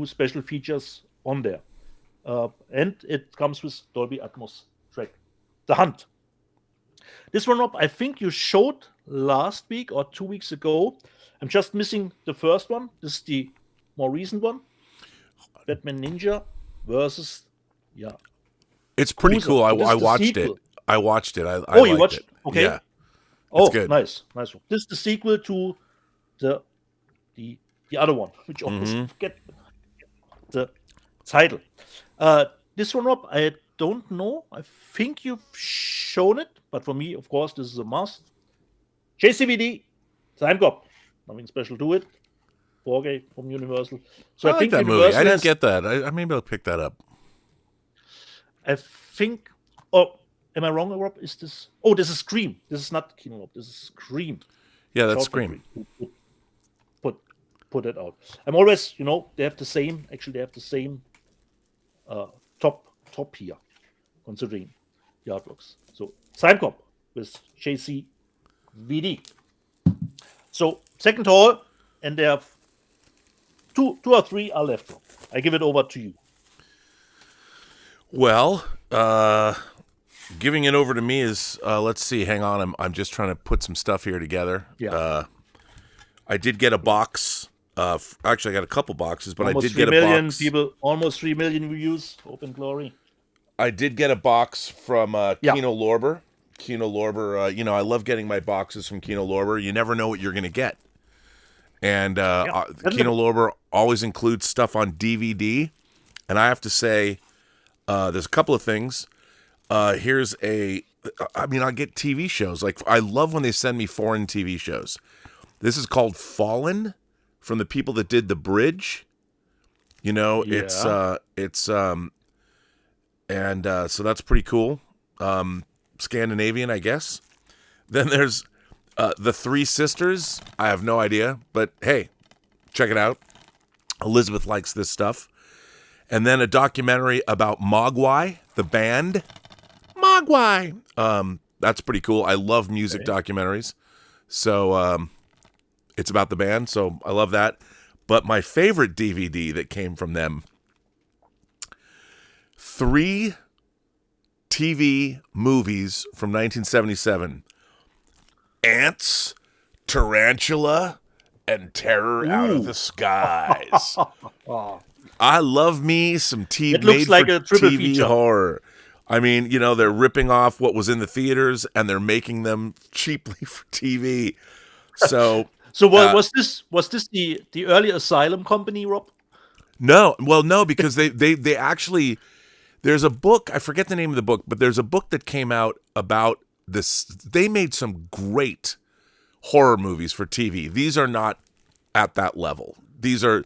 special features on there. And it comes with Dolby Atmos track. The Hunt. This one, Rob, I think you showed last week or 2 weeks ago. I'm just missing the first one. This is the more recent one. Batman Ninja versus, yeah. It's pretty Cruiser. cool. I This is the watched it. sequel. I watched it. I Oh, you liked watched it. it? Okay. Yeah. Oh, good. nice. This is the sequel to the other one, which always forget the title. This one, Rob, I don't know. I think you've shown it, but for me, of course, this is a must. JCVD, Time Cop. Nothing special to it. 4K from Universal. So I like think that movie. Universal I didn't has- get that. I maybe I'll pick that up. I think. Oh, am I wrong, Rob? Is this? Oh, this is Scream. This is not Kino, Rob. This is Scream. Yeah, that's Shout Scream. Factory who put it out. I'm always, they have the same. Actually, they have the same top here, considering the artworks. So Time Cop with JCVD. So second haul, and there have two or three are left. I give it over to you. Well, giving it over to me is let's see. Hang on, I'm just trying to put some stuff here together. Yeah. I did get a box. Actually, I got a couple boxes, but Almost I did 3 get a million box. people, almost 3 million views. Hope and glory. I did get a box from Yeah. Kino Lorber. Kino Lorber, I love getting my boxes from Kino Lorber. You never know what you're going to get. And Kino Lorber always includes stuff on DVD. And I have to say, there's a couple of things. I get TV shows. Like, I love when they send me foreign TV shows. This is called Fallen, from the people that did The Bridge. So that's pretty cool. Scandinavian, I guess. Then there's The Three Sisters. I have no idea, but hey, check it out. Elizabeth likes this stuff. And then a documentary about Mogwai, the band. Mogwai. That's pretty cool. I love music documentaries. So it's about the band, so I love that. But my favorite DVD that came from them, 3 TV movies from 1977. Ants, Tarantula, and Terror Out of the Skies. I love me some TV. It looks like a triple TV feature. horror. I mean, they're ripping off what was in the theaters and they're making them cheaply for TV. So, was this the early Asylum company, Rob? no, because they actually, there's a book, I forget the name of the book, but there's a book that came out about this. They made some great horror movies for TV. These are not at that level. These are,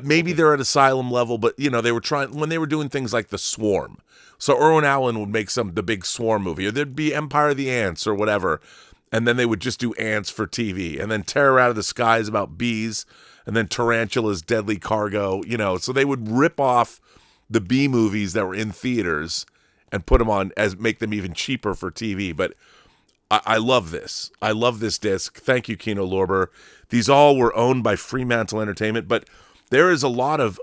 maybe they're at Asylum level, but they were trying, when they were doing things like The Swarm. So Irwin Allen would make the big Swarm movie, or there'd be Empire of the Ants or whatever. And then they would just do ants for TV. And then Terror Out of the Skies about bees. And then Tarantula's Deadly Cargo. So they would rip off the B movies that were in theaters and put them on, make them even cheaper for TV. But I love this. I love this disc. Thank you, Kino Lorber. These all were owned by Fremantle Entertainment. But there is a lot of,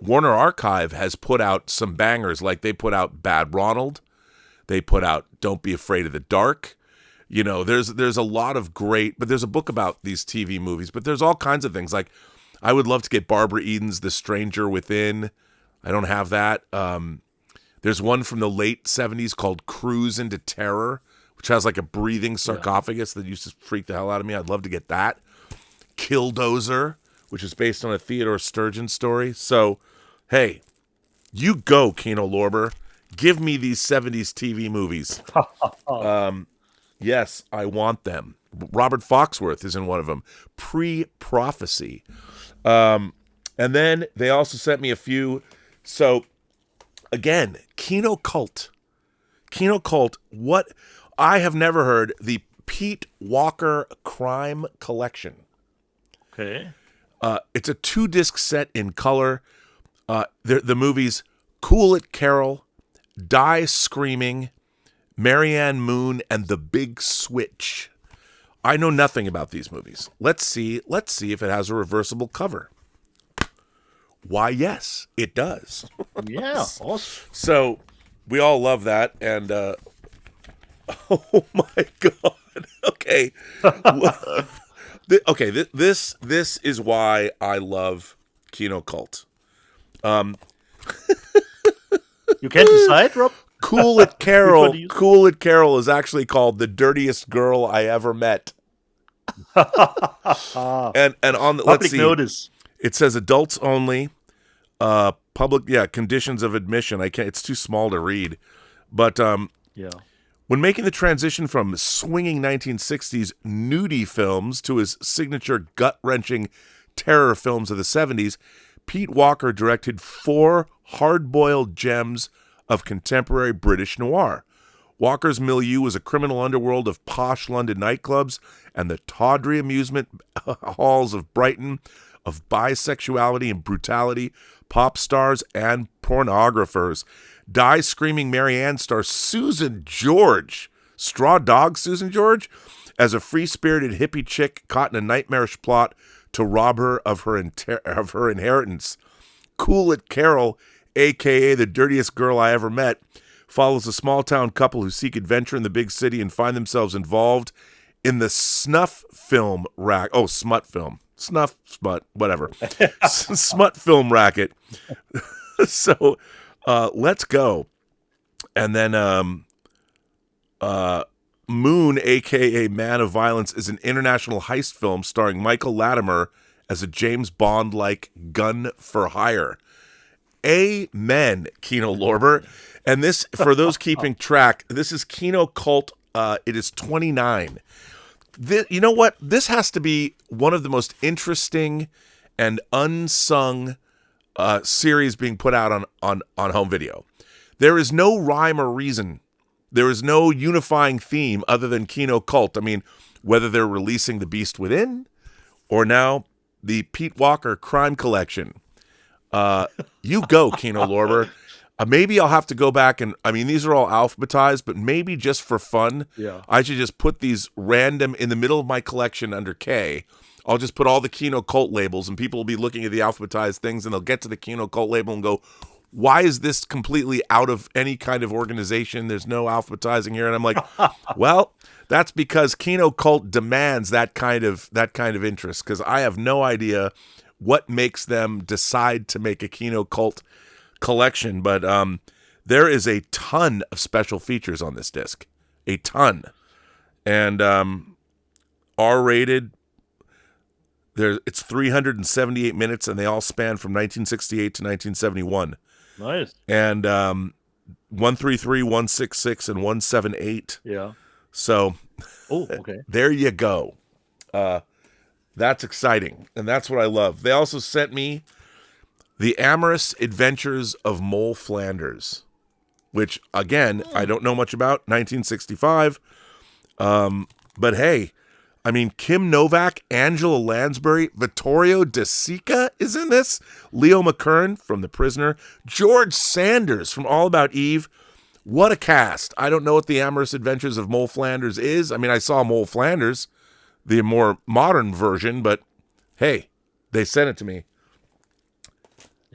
Warner Archive has put out some bangers. Like they put out Bad Ronald. They put out Don't Be Afraid of the Dark. You know, there's a lot of great, but there's a book about these TV movies, but there's all kinds of things. Like, I would love to get Barbara Eden's The Stranger Within. I don't have that. There's one from the late 70s called Cruise into Terror, which has like a breathing sarcophagus that used to freak the hell out of me. I'd love to get that. Killdozer, which is based on a Theodore Sturgeon story. So, hey, you go, Kino Lorber. Give me these 70s TV movies. Yes, I want them. Robert Foxworth is in one of them. Pre-Prophecy. And then they also sent me a few. So, again, Kino Cult. Kino Cult, what? I have never heard the Pete Walker Crime Collection. Okay. It's a 2-disc set in color. The movies Cool It Carol, Die Screaming, Marianne Moon, and The Big Switch. I know nothing about these movies. Let's see if it has a reversible cover. Why, yes, it does. Yeah, awesome. So we all love that, and oh my god. Okay. This is why I love Kino Cult. You can decide, Rob. Cool It Carol. Cool It Carol is actually called The Dirtiest Girl I Ever Met. and on the Public notice. It says adults only. Public, conditions of admission. I can't. It's too small to read. But when making the transition from swinging 1960s nudie films to his signature gut-wrenching terror films of the 70s, Pete Walker directed 4 hard-boiled gems of contemporary British noir. Walker's milieu was a criminal underworld of posh London nightclubs and the tawdry amusement halls of Brighton, of bisexuality and brutality, pop stars and pornographers. Die Screaming Marianne stars Susan George, Straw Dog Susan George, as a free-spirited hippie chick caught in a nightmarish plot to rob her of her inheritance. Cool It Carol, a.k.a. The Dirtiest Girl I Ever Met, follows a small-town couple who seek adventure in the big city and find themselves involved in the smut film, whatever. Smut film racket. So, let's go. And then Moon, a.k.a. Man of Violence, is an international heist film starring Michael Latimer as a James Bond-like gun for hire. Amen, Kino Lorber. And this, for those keeping track, this is Kino Cult. It is 29. You know what? This has to be one of the most interesting and unsung series being put out on home video. There is no rhyme or reason. There is no unifying theme other than Kino Cult. I mean, whether they're releasing The Beast Within or now the Pete Walker Crime Collection. You go, Kino Lorber. Maybe I'll have to go back and, I mean, these are all alphabetized, but maybe just for fun, I should just put these random in the middle of my collection under K. I'll just put all the Kino Cult labels, and people will be looking at the alphabetized things, and they'll get to the Kino Cult label and go, why is this completely out of any kind of organization? There's no alphabetizing here. And I'm like, well, that's because Kino Cult demands that kind of interest, because I have no idea what makes them decide to make a Kino Cult collection. But there is a ton of special features on this disc. A ton. And R-rated. It's 378 minutes, and they all span from 1968 to 1971. Nice. And 133, 166, and 178. Yeah. So, okay. There you go. That's exciting, and that's what I love. They also sent me The Amorous Adventures of Mole Flanders, which, again, I don't know much about, 1965. But hey, I mean, Kim Novak, Angela Lansbury, Vittorio De Sica is in this. Leo McKern from The Prisoner. George Sanders from All About Eve. What a cast. I don't know what The Amorous Adventures of Mole Flanders is. I mean, I saw Mole Flanders, the more modern version, but hey, they sent it to me.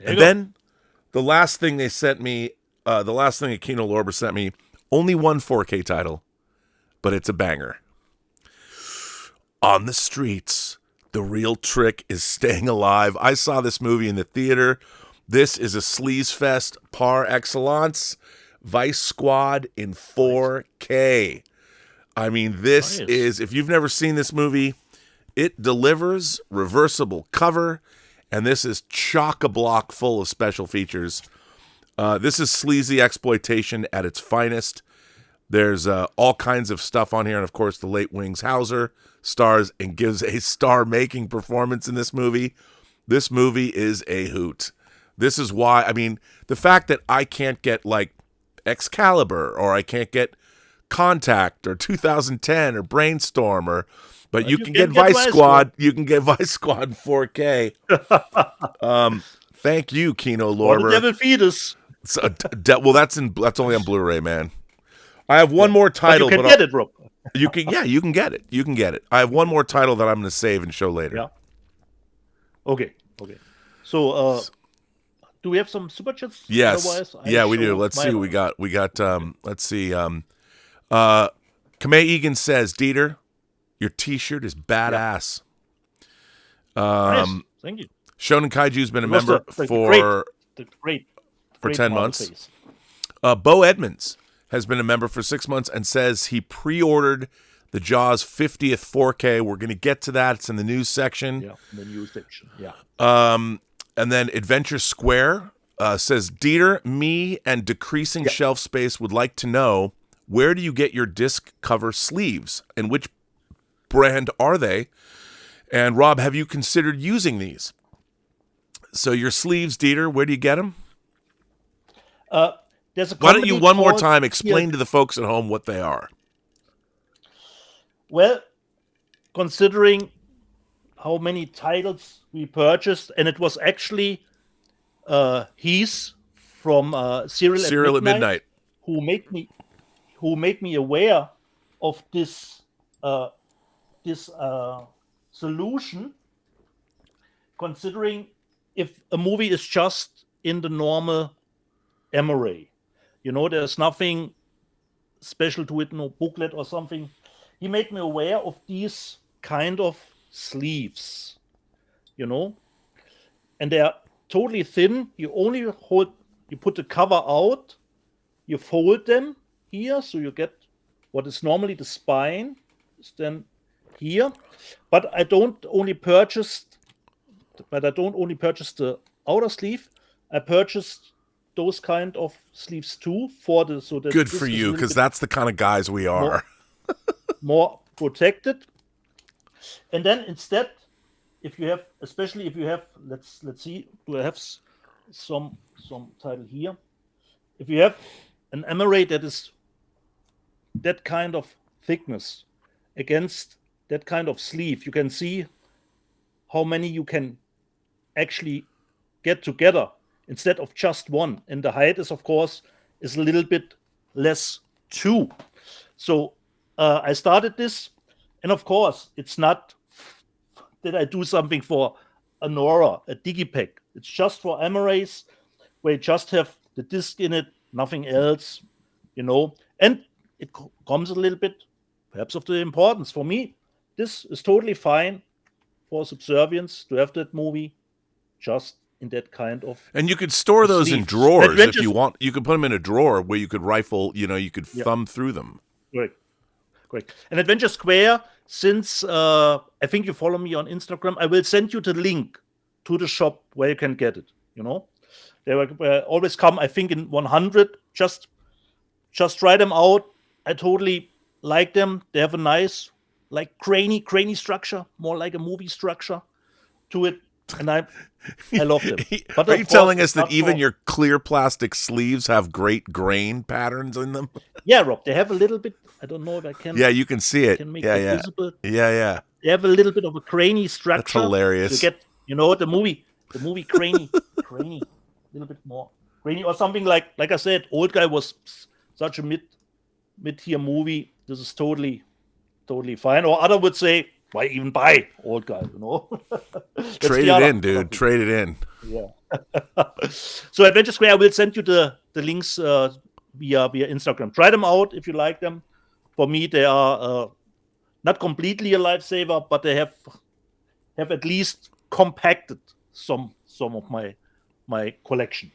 And then the last thing they sent me, the last thing that Kino Lorber sent me, only one 4K title, but it's a banger. on the streets. The real trick is staying alive. I saw this movie in the theater. This is a sleaze fest par excellence. Vice Squad in 4K. I mean, this is, if you've never seen this movie, it delivers. Reversible cover, and this is chock-a-block full of special features. This is sleazy exploitation at its finest. There's all kinds of stuff on here, and of course, the late Wings Hauser stars and gives a star-making performance in this movie. This movie is a hoot. This is why, I mean, the fact that I can't get, like, Excalibur, or I can't get Contact, or 2010, or Brainstorm, but you can get Vice Squad. You can get Vice Squad in 4K. Thank you, Kino Lorber. Or the Devil Fetus. Well, that's only on Blu-ray, man. I have one more title. But you can get it, Rob. You can get it. You can get it. I have one more title that I'm going to save and show later. Yeah. Okay. So, do we have some super chats? Yes. Otherwise, Yeah, we do. Let's see what we got. Let's see. Kamei Egan says, Dieter, your t-shirt is badass. Nice. Thank you. Shonen Kaiju's been a member for 10 months. Bo Edmonds has been a member for 6 months and says he pre-ordered the Jaws 50th 4K. We're going to get to that. It's in the news section. Yeah, the news section. Yeah. And then Adventure Square says, Dieter, me and decreasing shelf space would like to know, where do you get your disc cover sleeves and which brand are they? And Rob, have you considered using these? So your sleeves, Dieter, where do you get them? There's a Why don't you one more time explain to the folks at home what they are? Well, considering how many titles we purchased, and it was actually Heath from Serial at Midnight who made me aware of this solution. Considering if a movie is just in the normal MRA, there's nothing special to it, no booklet or something. He made me aware of these kind of sleeves, and they are totally thin. You put the cover out, you fold them here, so you get what is normally the spine is then here. But I don't only purchase the outer sleeve. I purchased those kind of sleeves too so that good for you, because that's the kind of guys we are. More protected. And then instead, especially if you have, let's see, do I have some title here? If you have an MRA that is that kind of thickness against that kind of sleeve, you can see how many you can actually get together instead of just one. And the height is a little bit less too. So I started this, and of course, it's not that I do something for a Nora, a Digipack. It's just for MRAs, where you just have the disc in it, nothing else, and it comes a little bit, perhaps, of the importance. For me, this is totally fine for subservience to have that movie just in that kind of. And you could store those in drawers if you want. You could put them in a drawer where you could rifle, you could thumb through them. Correct. And Adventure Square, since I think you follow me on Instagram, I will send you the link to the shop where you can get it. They always come, I think, in 100. Just try them out. I totally like them. They have a nice, like, grainy structure, more like a movie structure to it. And I love them. But are you telling us that even your clear plastic sleeves have great grain patterns in them? Yeah, Rob, they have a little bit. I don't know if I can. Yeah, you can see it. Can make it visible. Yeah. They have a little bit of a grainy structure. That's hilarious. You get, the movie grainy, a little bit more grainy, or something like I said, Old Guy was such a mid-tier movie. This is totally fine. Or other would say, why even buy Old Guy? Trade it in, dude. Trade it in. Yeah. So Adventure Square, I will send you the links via Instagram. Try them out if you like them. For me, they are not completely a lifesaver, but they have at least compacted some of my collection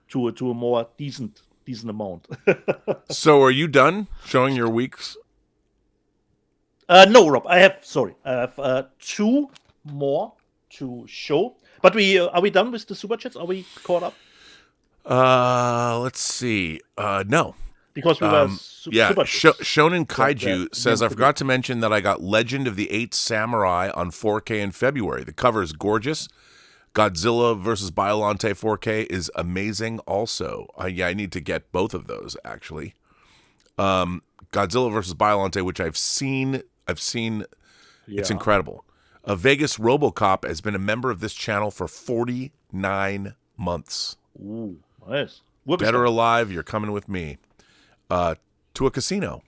to a more decent amount. So are you done showing your weeks? No, Rob, I have 2 more to show. But are we done with the super chats? Are we caught up? Let's see. No. Because we were super chats. Shonen Kaiju says, I to forgot to mention that I got Legend of the Eight Samurai on 4K in February. The cover is gorgeous. Godzilla vs. Biollante 4K is amazing also. I need to get both of those, actually. Godzilla vs. Biollante, which I've seen. It's incredible. Vegas RoboCop has been a member of this channel for 49 months. Ooh, nice. Better alive, you're coming with me to a casino.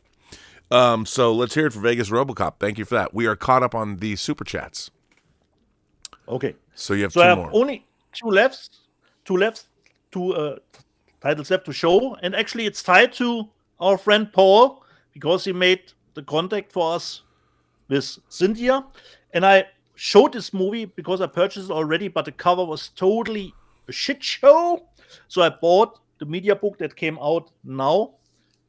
So let's hear it for Vegas RoboCop. Thank you for that. We are caught up on the super chats. Okay. So you have So two I have more. only two titles left to show, and actually it's tied to our friend Paul because he made the contact for us with Cynthia, and I showed this movie because I purchased it already, but the cover was totally a shit show. So I bought the media book that came out now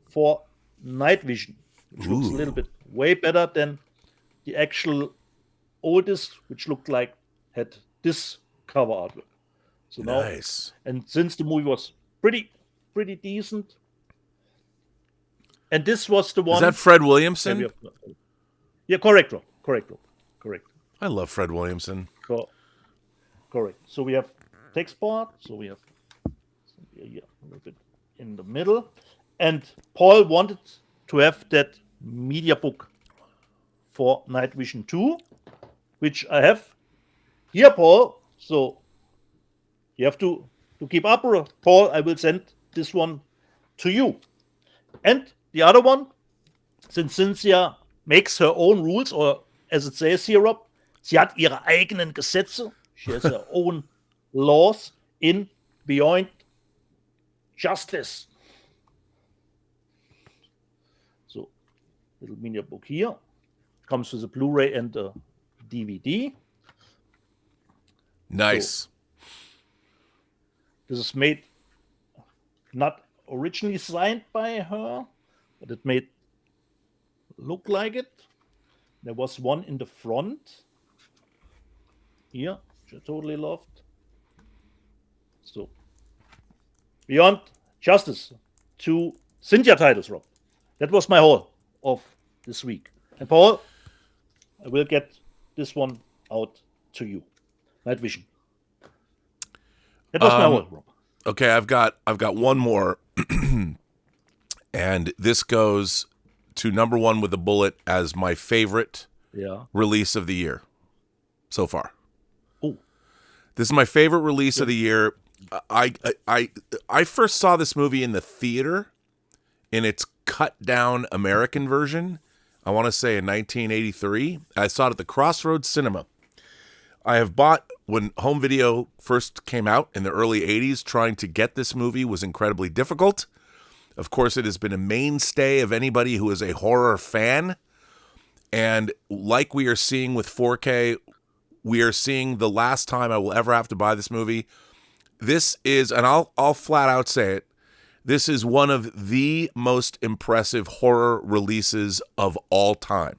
for Night Vision, which looks a little bit way better than the actual oldest, which looked like had this cover artwork. So now, Nice. and since the movie was pretty decent, and this was the one. Is that Fred Williamson? Yeah, correct, Rob. Correct. I love Fred Williamson. Correct. So we have text part. So we have a little bit in the middle, and Paul wanted to have that media book for Night Vision 2, which I have here, Paul. So you have to keep up, Paul. I will send this one to you. And the other one, since Cynthia makes her own rules, or as it says here, Rob, sie hat ihre eigenen Gesetze. She has her own laws in Beyond Justice. So, little media book here. Comes with a Blu-ray and a DVD. Nice. So, this is made not originally signed by her, but it made look like it. There was one in the front here, which I totally loved. So, Beyond Justice, 2 Cynthia titles, Rob. That was my haul of this week. And Paul, I will get this one out to you. Night Vision. That was my haul, Rob. Okay, I've got one more, and this goes to number 1 with a bullet as my favorite release of the year so far. Oh, this is my favorite release of the year. I first saw this movie in the theater in its cut down American version. I want to say in 1983. I saw it at the Crossroads Cinema. I have bought, when home video first came out in the early 80s, trying to get this movie was incredibly difficult. Of course, it has been a mainstay of anybody who is a horror fan. And like we are seeing with 4K, we are seeing the last time I will ever have to buy this movie. This is, and I'll flat out say it, this is one of the most impressive horror releases of all time.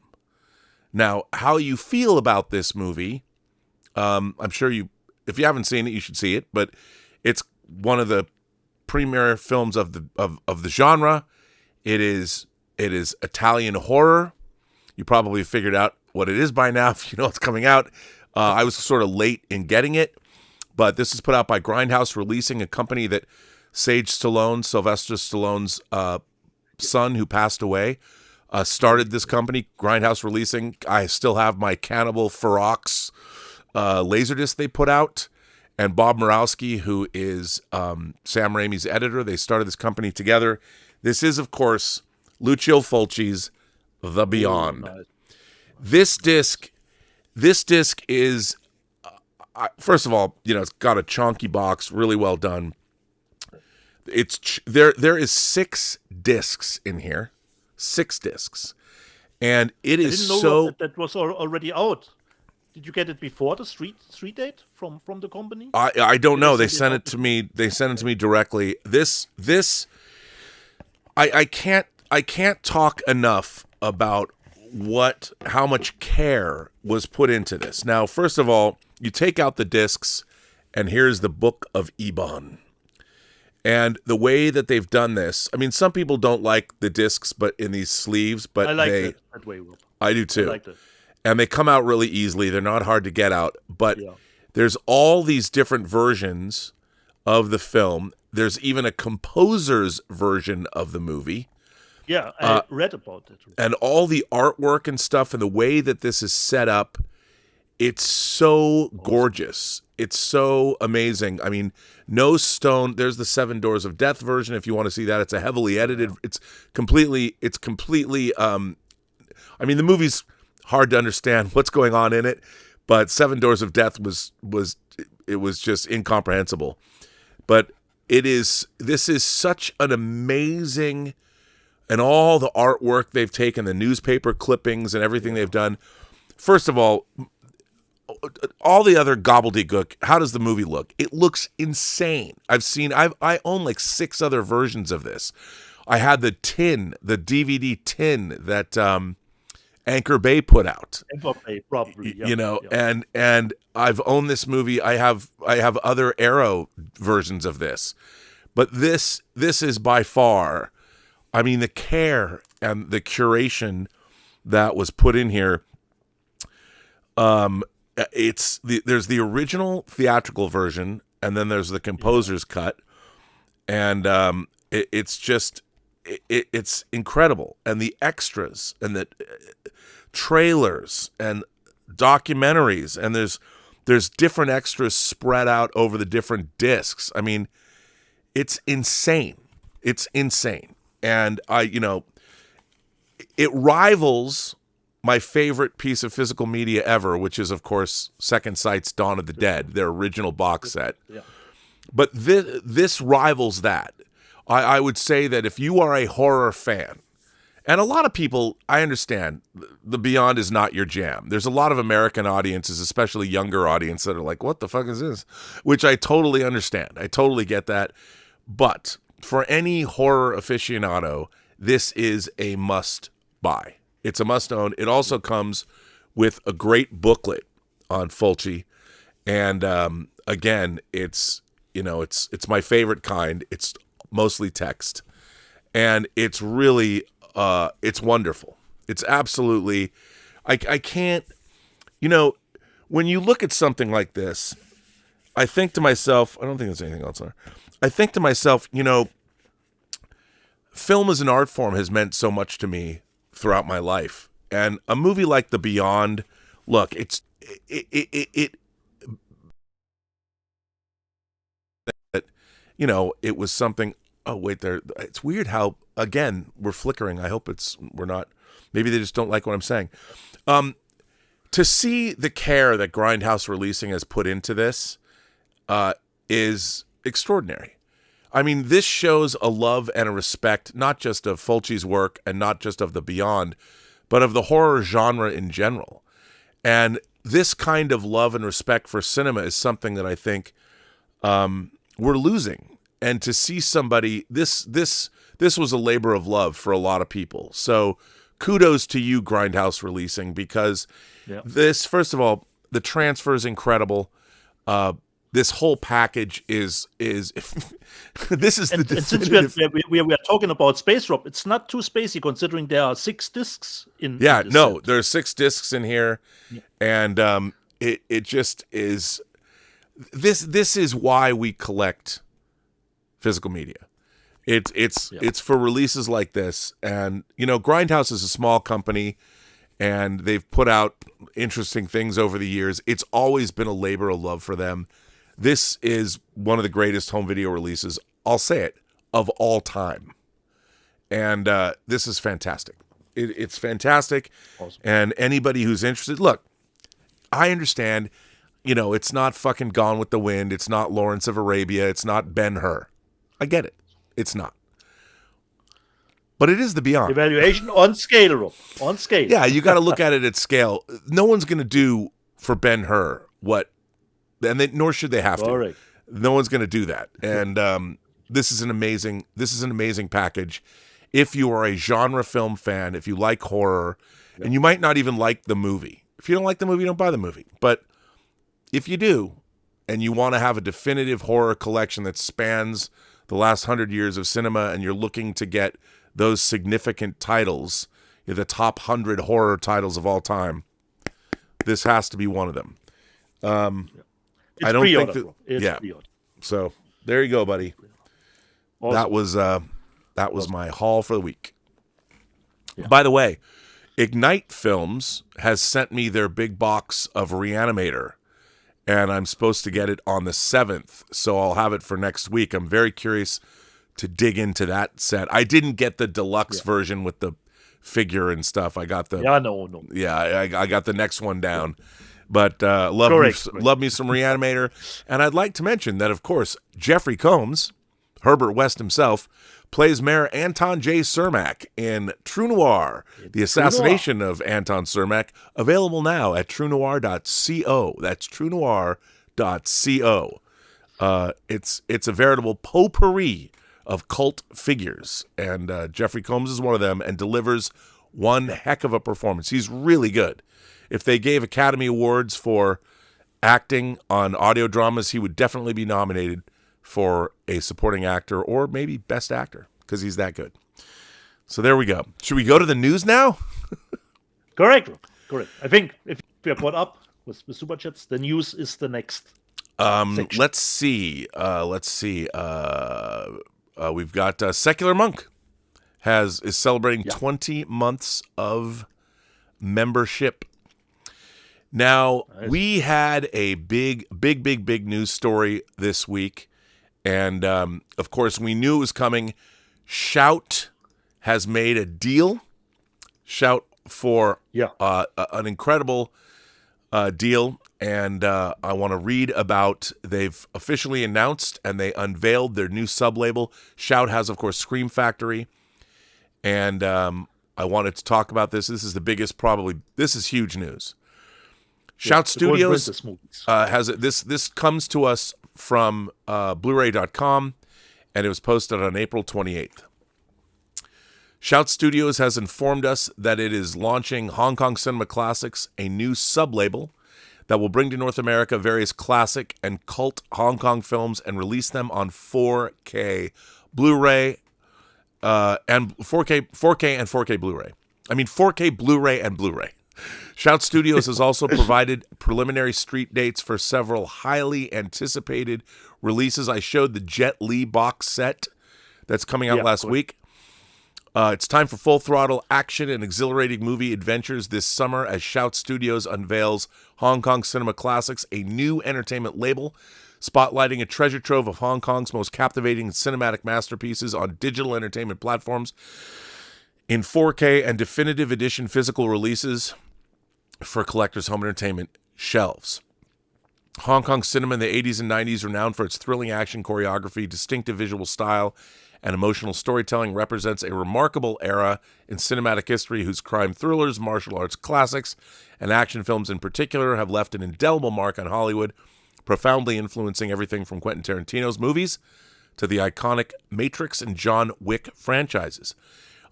Now, how you feel about this movie, I'm sure if you haven't seen it, you should see it, but it's one of the premier films of the genre. It is Italian horror. You probably figured out what it is by now if you know it's coming out. I was sort of late in getting it, but this is put out by Grindhouse Releasing, a company that Sylvester Stallone's son, who passed away, started this company, Grindhouse Releasing. I still have my Cannibal Ferox Laserdisc they put out. And Bob Murawski, who is Sam Raimi's editor, they started this company together. This is, of course, Lucio Fulci's The Beyond. nice. This disc is, first of all, it's got a chunky box, really well done. There is 6 discs in here, 6 discs, And it I is didn't know so. that was already out. Did you get it before the street date from the company? I don't know. They send sent it to me. They sent it to me directly. This I can't talk enough about how much care was put into this. Now, first of all, you take out the discs, and here's the Book of Ebon. And the way that they've done this, I mean, some people don't like the discs, but in these sleeves, but I like that way, Rob. I do too. I liked it. And they come out really easily. They're not hard to get out, but there's all these different versions of the film. There's even a composer's version of the movie. Yeah, I read about it. And all the artwork and stuff and the way that this is set up, it's so gorgeous. It's so amazing. I mean, no stone. There's the 7 Doors of Death version if you want to see that. It's a heavily edited. It's completely I mean, the movie's hard to understand what's going on in it, but 7 Doors of Death was just incomprehensible. But this is such an amazing, and all the artwork they've taken, the newspaper clippings and everything they've done. First of all the other gobbledygook, how does the movie look? It looks insane. I own like 6 other versions of this. I had the DVD tin that Anchor Bay put out. Anchor Bay, probably. Yeah. You know, and I've owned this movie. I have other Arrow versions of this. But this is by far, I mean, the care and the curation that was put in here. There's the original theatrical version, and then there's the composer's cut, and it's incredible. And the extras and the trailers and documentaries, and there's different extras spread out over the different discs. I mean, it's insane. It's insane. And it rivals my favorite piece of physical media ever, which is, of course, Second Sight's Dawn of the Dead, their original box set. Yeah. But this rivals that. I would say that if you are a horror fan, and a lot of people, I understand, the Beyond is not your jam. There's a lot of American audiences, especially younger audience, that are like, what the fuck is this? Which I totally understand. I totally get that. But for any horror aficionado, this is a must-buy. It's a must-own. It also comes with a great booklet on Fulci, and again, it's my favorite kind. It's mostly text, and it's really it's wonderful. It's absolutely. I can't. When you look at something like this, I think to myself. I don't think there's anything else there. I think to myself, film as an art form has meant so much to me throughout my life, and a movie like The Beyond, look, it was something. Oh wait, it's weird how again we're flickering. I hope we're not. Maybe they just don't like what I'm saying. To see the care that Grindhouse Releasing has put into this is extraordinary. I mean, this shows a love and a respect, not just of Fulci's work and not just of The Beyond, but of the horror genre in general. And this kind of love and respect for cinema is something that I think we're losing. And to see somebody, this was a labor of love for a lot of people. So kudos to you, Grindhouse Releasing, because this, first of all, the transfer is incredible. This whole package is this is the definitive. And since we are talking about space, Rob, it's not too spacey considering there are 6 discs in. Yeah, in this no, set. there's 6 discs in here, and it just is. This is why we collect physical media. It's for releases like this, and Grindhouse is a small company, and they've put out interesting things over the years. It's always been a labor of love for them. This is one of the greatest home video releases, I'll say it, of all time. And this is fantastic. It's fantastic. Awesome. And anybody who's interested, look, I understand, it's not fucking Gone with the Wind. It's not Lawrence of Arabia. It's not Ben-Hur. I get it. It's not. But it is the beyond. Evaluation on scale, Rob. On scale. Yeah, you got to look at it at scale. No one's going to do for Ben-Hur nor should they have to. All right. No one's going to do that. And this is an amazing package. If you are a genre film fan, if you like horror, and you might not even like the movie. If you don't like the movie, don't buy the movie. But if you do, and you want to have a definitive horror collection that spans the last 100 years of cinema, and you're looking to get those significant titles, the top 100 horror titles of all time, this has to be one of them. It's I don't think pre-order, It's pre-order. So there you go, buddy. Awesome. That was my haul for the week. Yeah. By the way, Ignite Films has sent me their big box of Reanimator, and I'm supposed to get it on the 7th, so I'll have it for next week. I'm very curious to dig into that set. I didn't get the deluxe version with the figure and stuff. I got the I got the next one down. But love me some Reanimator. And I'd like to mention that, of course, Jeffrey Combs, Herbert West himself, plays Mayor Anton J. Cermak in True Noir, The Assassination of Anton Cermak, available now at truenoir.co. That's truenoir.co. It's a veritable potpourri of cult figures, and Jeffrey Combs is one of them and delivers one heck of a performance. He's really good. If they gave Academy Awards for acting on audio dramas, he would definitely be nominated for a supporting actor or maybe best actor because he's that good. So there we go. Should we go to the news now? Correct. I think if we are caught up with Super Chats, the news is the next section. Let's see. We've got Secular Monk is celebrating 20 months of membership. Now, we had a big news story this week, and of course, we knew it was coming. Shout has made a deal. Shout for an incredible deal, and I want to read about. They've officially announced and they unveiled their new sub-label. Shout has, of course, Scream Factory, and I wanted to talk about this. This is the biggest, this is huge news. Shout Studios has it. This comes to us from Blu-ray.com, and it was posted on April 28th. Shout Studios has informed us that it is launching Hong Kong Cinema Classics, a new sub-label that will bring to North America various classic and cult Hong Kong films and release them on 4K Blu-ray and 4K and 4K Blu-ray. I mean 4K Blu-ray and Blu-ray. Shout Studios has also provided preliminary street dates for several highly anticipated releases. I showed the Jet Li box set that's coming out last week. It's time for full throttle action and exhilarating movie adventures this summer as Shout Studios unveils Hong Kong Cinema Classics, a new entertainment label spotlighting a treasure trove of Hong Kong's most captivating cinematic masterpieces on digital entertainment platforms in 4K and definitive edition physical releases for collectors' home entertainment shelves. Hong Kong cinema in the 80s and 90s, renowned for its thrilling action choreography, distinctive visual style, and emotional storytelling, represents a remarkable era in cinematic history whose crime thrillers, martial arts classics, and action films in particular have left an indelible mark on Hollywood, profoundly influencing everything from Quentin Tarantino's movies to the iconic Matrix and John Wick franchises.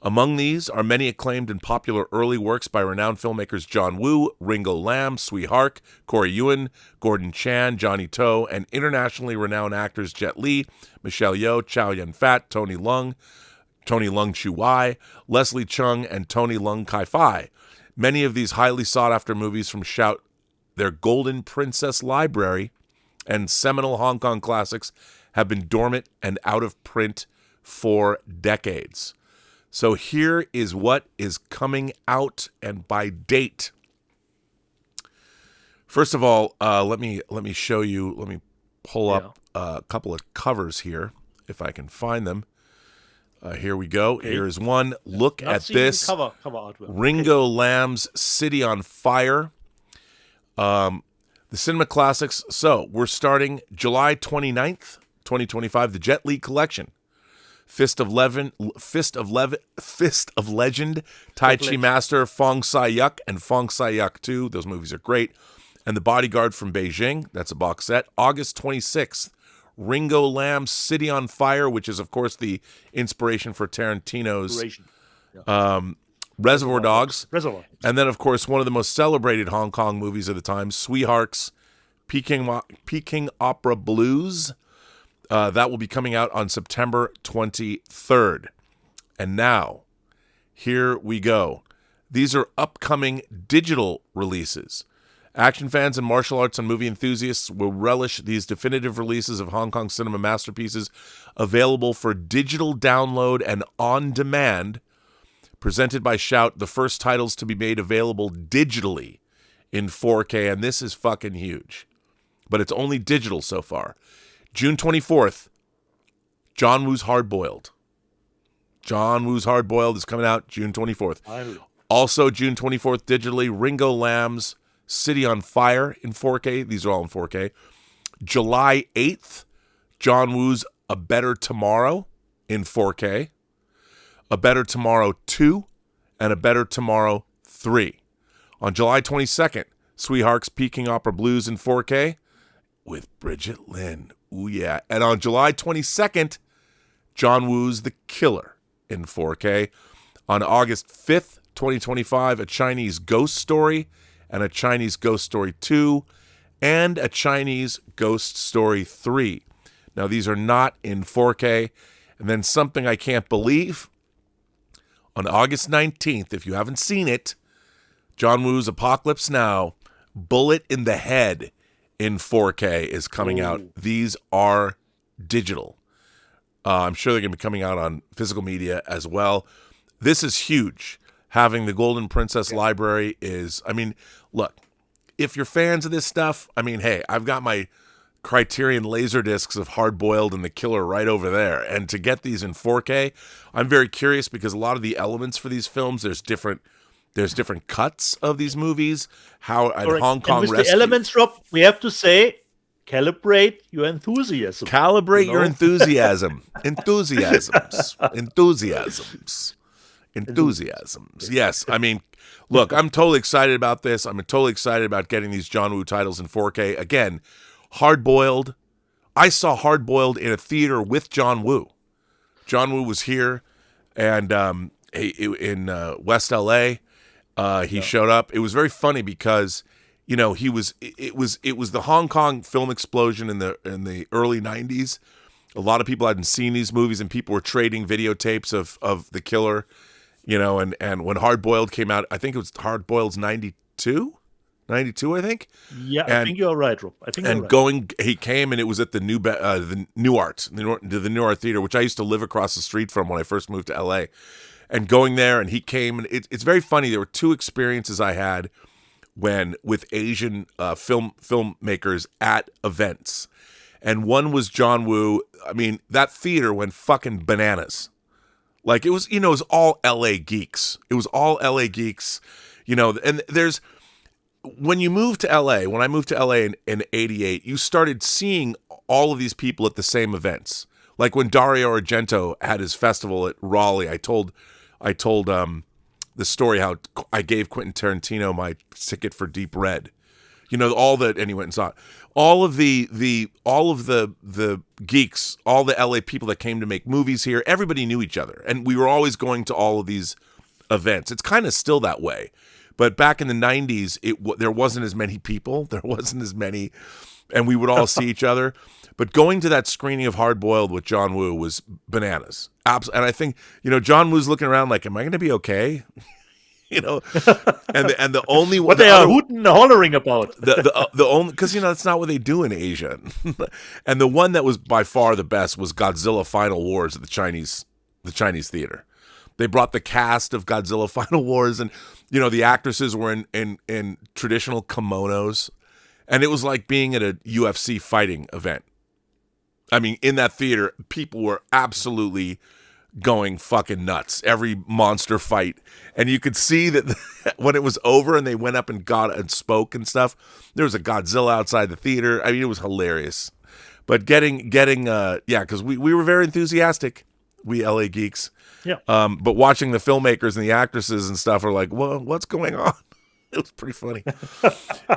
Among these are many acclaimed and popular early works by renowned filmmakers John Woo, Ringo Lam, Sui Hark, Corey Yuen, Gordon Chan, Johnny To, and internationally renowned actors Jet Li, Michelle Yeoh, Chow Yun-fat, Tony Leung Chu-wai, Leslie Chung, and Tony Leung Kai-fai. Many of these highly sought-after movies from Shout, their Golden Princess library, and seminal Hong Kong classics have been dormant and out of print for decades. So here is what is coming out and by date. First of all, let me show you. Let me pull up a couple of covers here if I can find them. Here we go. Okay. Here is one. Look at this. Cover artwork. Ringo Lam's City on Fire. The Cinema Classics. So we're starting July 29th, 2025, the Jet Li Collection. Fist of Legend, Tai Chi Master, Fong Sai-yuk, and Fong Sai-yuk 2. Those movies are great. And The Bodyguard from Beijing. That's a box set. August 26th, Ringo Lam's City on Fire, which is, of course, the inspiration for Tarantino's Reservoir Dogs. And then, of course, one of the most celebrated Hong Kong movies of the time, Sweethearts, Peking Opera Blues. That will be coming out on September 23rd. And now, here we go. These are upcoming digital releases. Action fans and martial arts and movie enthusiasts will relish these definitive releases of Hong Kong cinema masterpieces available for digital download and on demand. Presented by Shout, the first titles to be made available digitally in 4K, and this is fucking huge. But it's only digital so far. June 24th, John Woo's Hard-Boiled. John Woo's Hard-Boiled is coming out June 24th. Also June 24th, digitally, Ringo Lam's City on Fire in 4K. These are all in 4K. July 8th, John Woo's A Better Tomorrow in 4K. A Better Tomorrow 2 and A Better Tomorrow 3. On July 22nd, Sweethearts Peking Opera Blues in 4K with Bridget Lin. Ooh, yeah. And on July 22nd, John Woo's The Killer in 4K. On August 5th, 2025, A Chinese Ghost Story and A Chinese Ghost Story 2 and A Chinese Ghost Story 3. Now, these are not in 4K. And then something I can't believe, on August 19th, if you haven't seen it, John Woo's Apocalypse Now, Bullet in the Head in 4K is coming out. These are digital. I'm sure they're going to be coming out on physical media as well. This is huge. Having the Golden Princess library is, I mean, look, if you're fans of this stuff, I mean, hey, I've got my Criterion Laserdiscs of Hard-Boiled and The Killer right over there. And to get these in 4K, I'm very curious because a lot of the elements for these films, there's different cuts of these movies. How at Hong Kong and with the elements, Rob, we have to say, calibrate your enthusiasm. Calibrate your enthusiasm. Enthusiasms. Yes, I mean, look, I'm totally excited about this. I'm totally excited about getting these John Woo titles in 4K. Again, Hard-Boiled. I saw Hard-Boiled in a theater with John Woo. John Woo was here, and in West LA, he showed up. It was very funny because, you know, it was the Hong Kong film explosion in the early 90s. A lot of people hadn't seen these movies, and people were trading videotapes of The Killer, you know, and when Hard-Boiled came out, I think it was Hard-Boiled's 92, I think. Yeah, I think you're right, Rob. I think and you're right. He came, and it was at the New Art Theater, which I used to live across the street from when I first moved to LA. And going there, and he came, and it's very funny. There were two experiences I had with Asian filmmakers at events, and one was John Woo. I mean, that theater went fucking bananas. Like, it was, you know, it was all LA geeks. You know, and when you move to LA, when I moved to LA in 88, you started seeing all of these people at the same events. Like when Dario Argento had his festival at Raleigh, I told the story how I gave Quentin Tarantino my ticket for Deep Red. You know, and he went and saw it. All of the geeks, all the LA people that came to make movies here, everybody knew each other. And we were always going to all of these events. It's kind of still that way. But back in the 90s, there wasn't as many people. And we would all see each other. But going to that screening of Hard-Boiled with John Woo was bananas. And I think, you know, John Woo's looking around like, am I going to be okay? You know, and the only what they are hooting and hollering about. the only, because, you know, that's not what they do in Asia. And the one that was by far the best was Godzilla Final Wars at the Chinese theater. They brought the cast of Godzilla Final Wars, and, you know, the actresses were in traditional kimonos, and it was like being at a UFC fighting event. I mean, in that theater, people were absolutely going fucking nuts. Every monster fight. And you could see that when it was over and they went up and got and spoke and stuff, there was a Godzilla outside the theater. I mean, it was hilarious. But because we were very enthusiastic. we LA geeks. Yeah. But watching the filmmakers and the actresses and stuff are like, well, what's going on? It was pretty funny.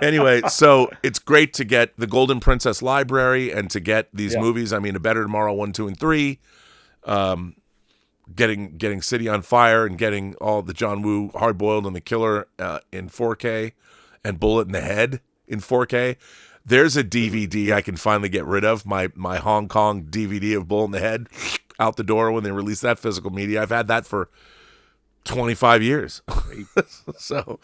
Anyway, so it's great to get the Golden Princess Library and to get these movies. I mean, A Better Tomorrow 1, 2, and 3. Getting City on Fire and getting all the John Woo Hard Boiled and The Killer in 4K and Bullet in the Head in 4K. There's a DVD I can finally get rid of, my Hong Kong DVD of Bullet in the Head, out the door when they release that physical media. I've had that for 25 years. So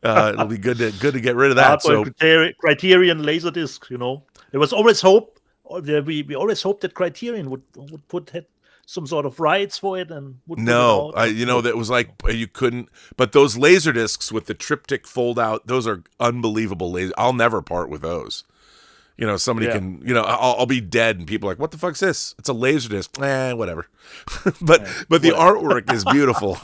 it'll be good to get rid of that. So Criterion Laserdisc, you know. There was always hope. We always hoped that Criterion would put some sort of rights for it and would no, that was like you couldn't. But those laser discs with the triptych fold out, those are unbelievable. I'll never part with those. You know, somebody can. You know, I'll be dead, and people are like, "What the fuck's this?" It's a laser disc. Whatever. but the artwork is beautiful.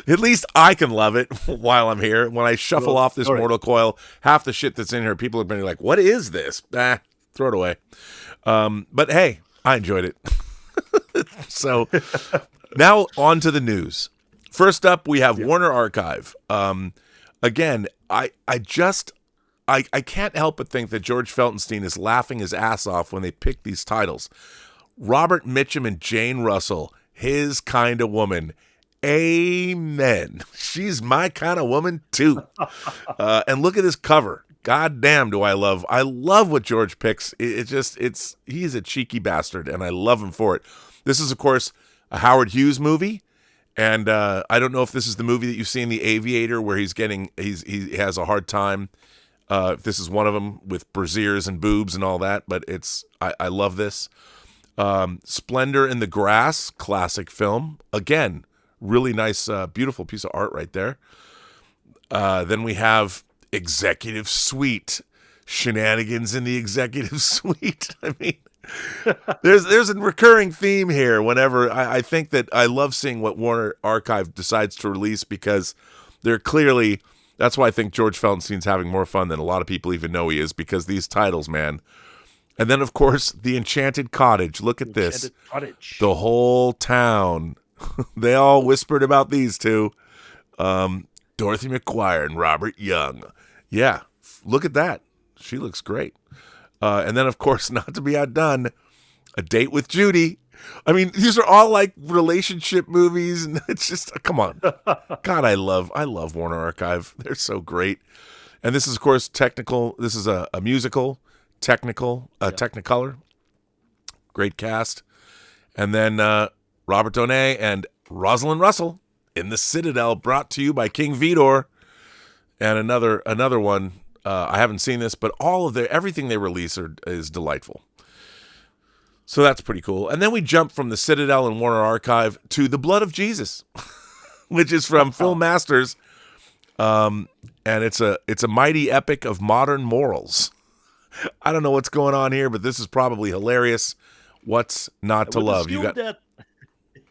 At least I can love it while I'm here. When I shuffle off this Mortal Coil, half the shit that's in here, people have been like, "What is this?" Throw it away. But hey, I enjoyed it. So now on to the news. First up, we have Warner Archive. Again, I can't help but think that George Feltenstein is laughing his ass off when they pick these titles. Robert Mitchum and Jane Russell, his kind of woman. Amen. She's my kind of woman too. And look at this cover. God damn, do I love what George picks. He's a cheeky bastard, and I love him for it. This is, of course, a Howard Hughes movie, and I don't know if this is the movie that you see in The Aviator where he has a hard time. If this is one of them with brassieres and boobs and all that, but I love this. Splendor in the Grass, classic film. Again, really nice, beautiful piece of art right there. Then we have Executive Suite, shenanigans in the Executive Suite. I mean, there's a recurring theme here. Whenever I think that I love seeing what Warner Archive decides to release, because they're clearly, that's why I think George Feltenstein's having more fun than a lot of people even know he is, because these titles, man. And then, of course, The Enchanted Cottage. Look at this. Cottage. The whole town. They all whispered about these two. Dorothy McGuire and Robert Young. Yeah, look at that. She looks great. And then, of course, not to be outdone, A Date with Judy. I mean, these are all like relationship movies, and it's just, come on. God, I love Warner Archive. They're so great. And this is, of course, technical. This is a musical, Technicolor. Great cast. And then Robert Donay and Rosalind Russell in The Citadel, brought to you by King Vidor. And another one. I haven't seen this, but everything they release is delightful. So that's pretty cool. And then we jump from The Citadel and Warner Archive to The Blood of Jesus, which is from Film Masters. And it's a mighty epic of modern morals. I don't know what's going on here, but this is probably hilarious. What's not to love? You got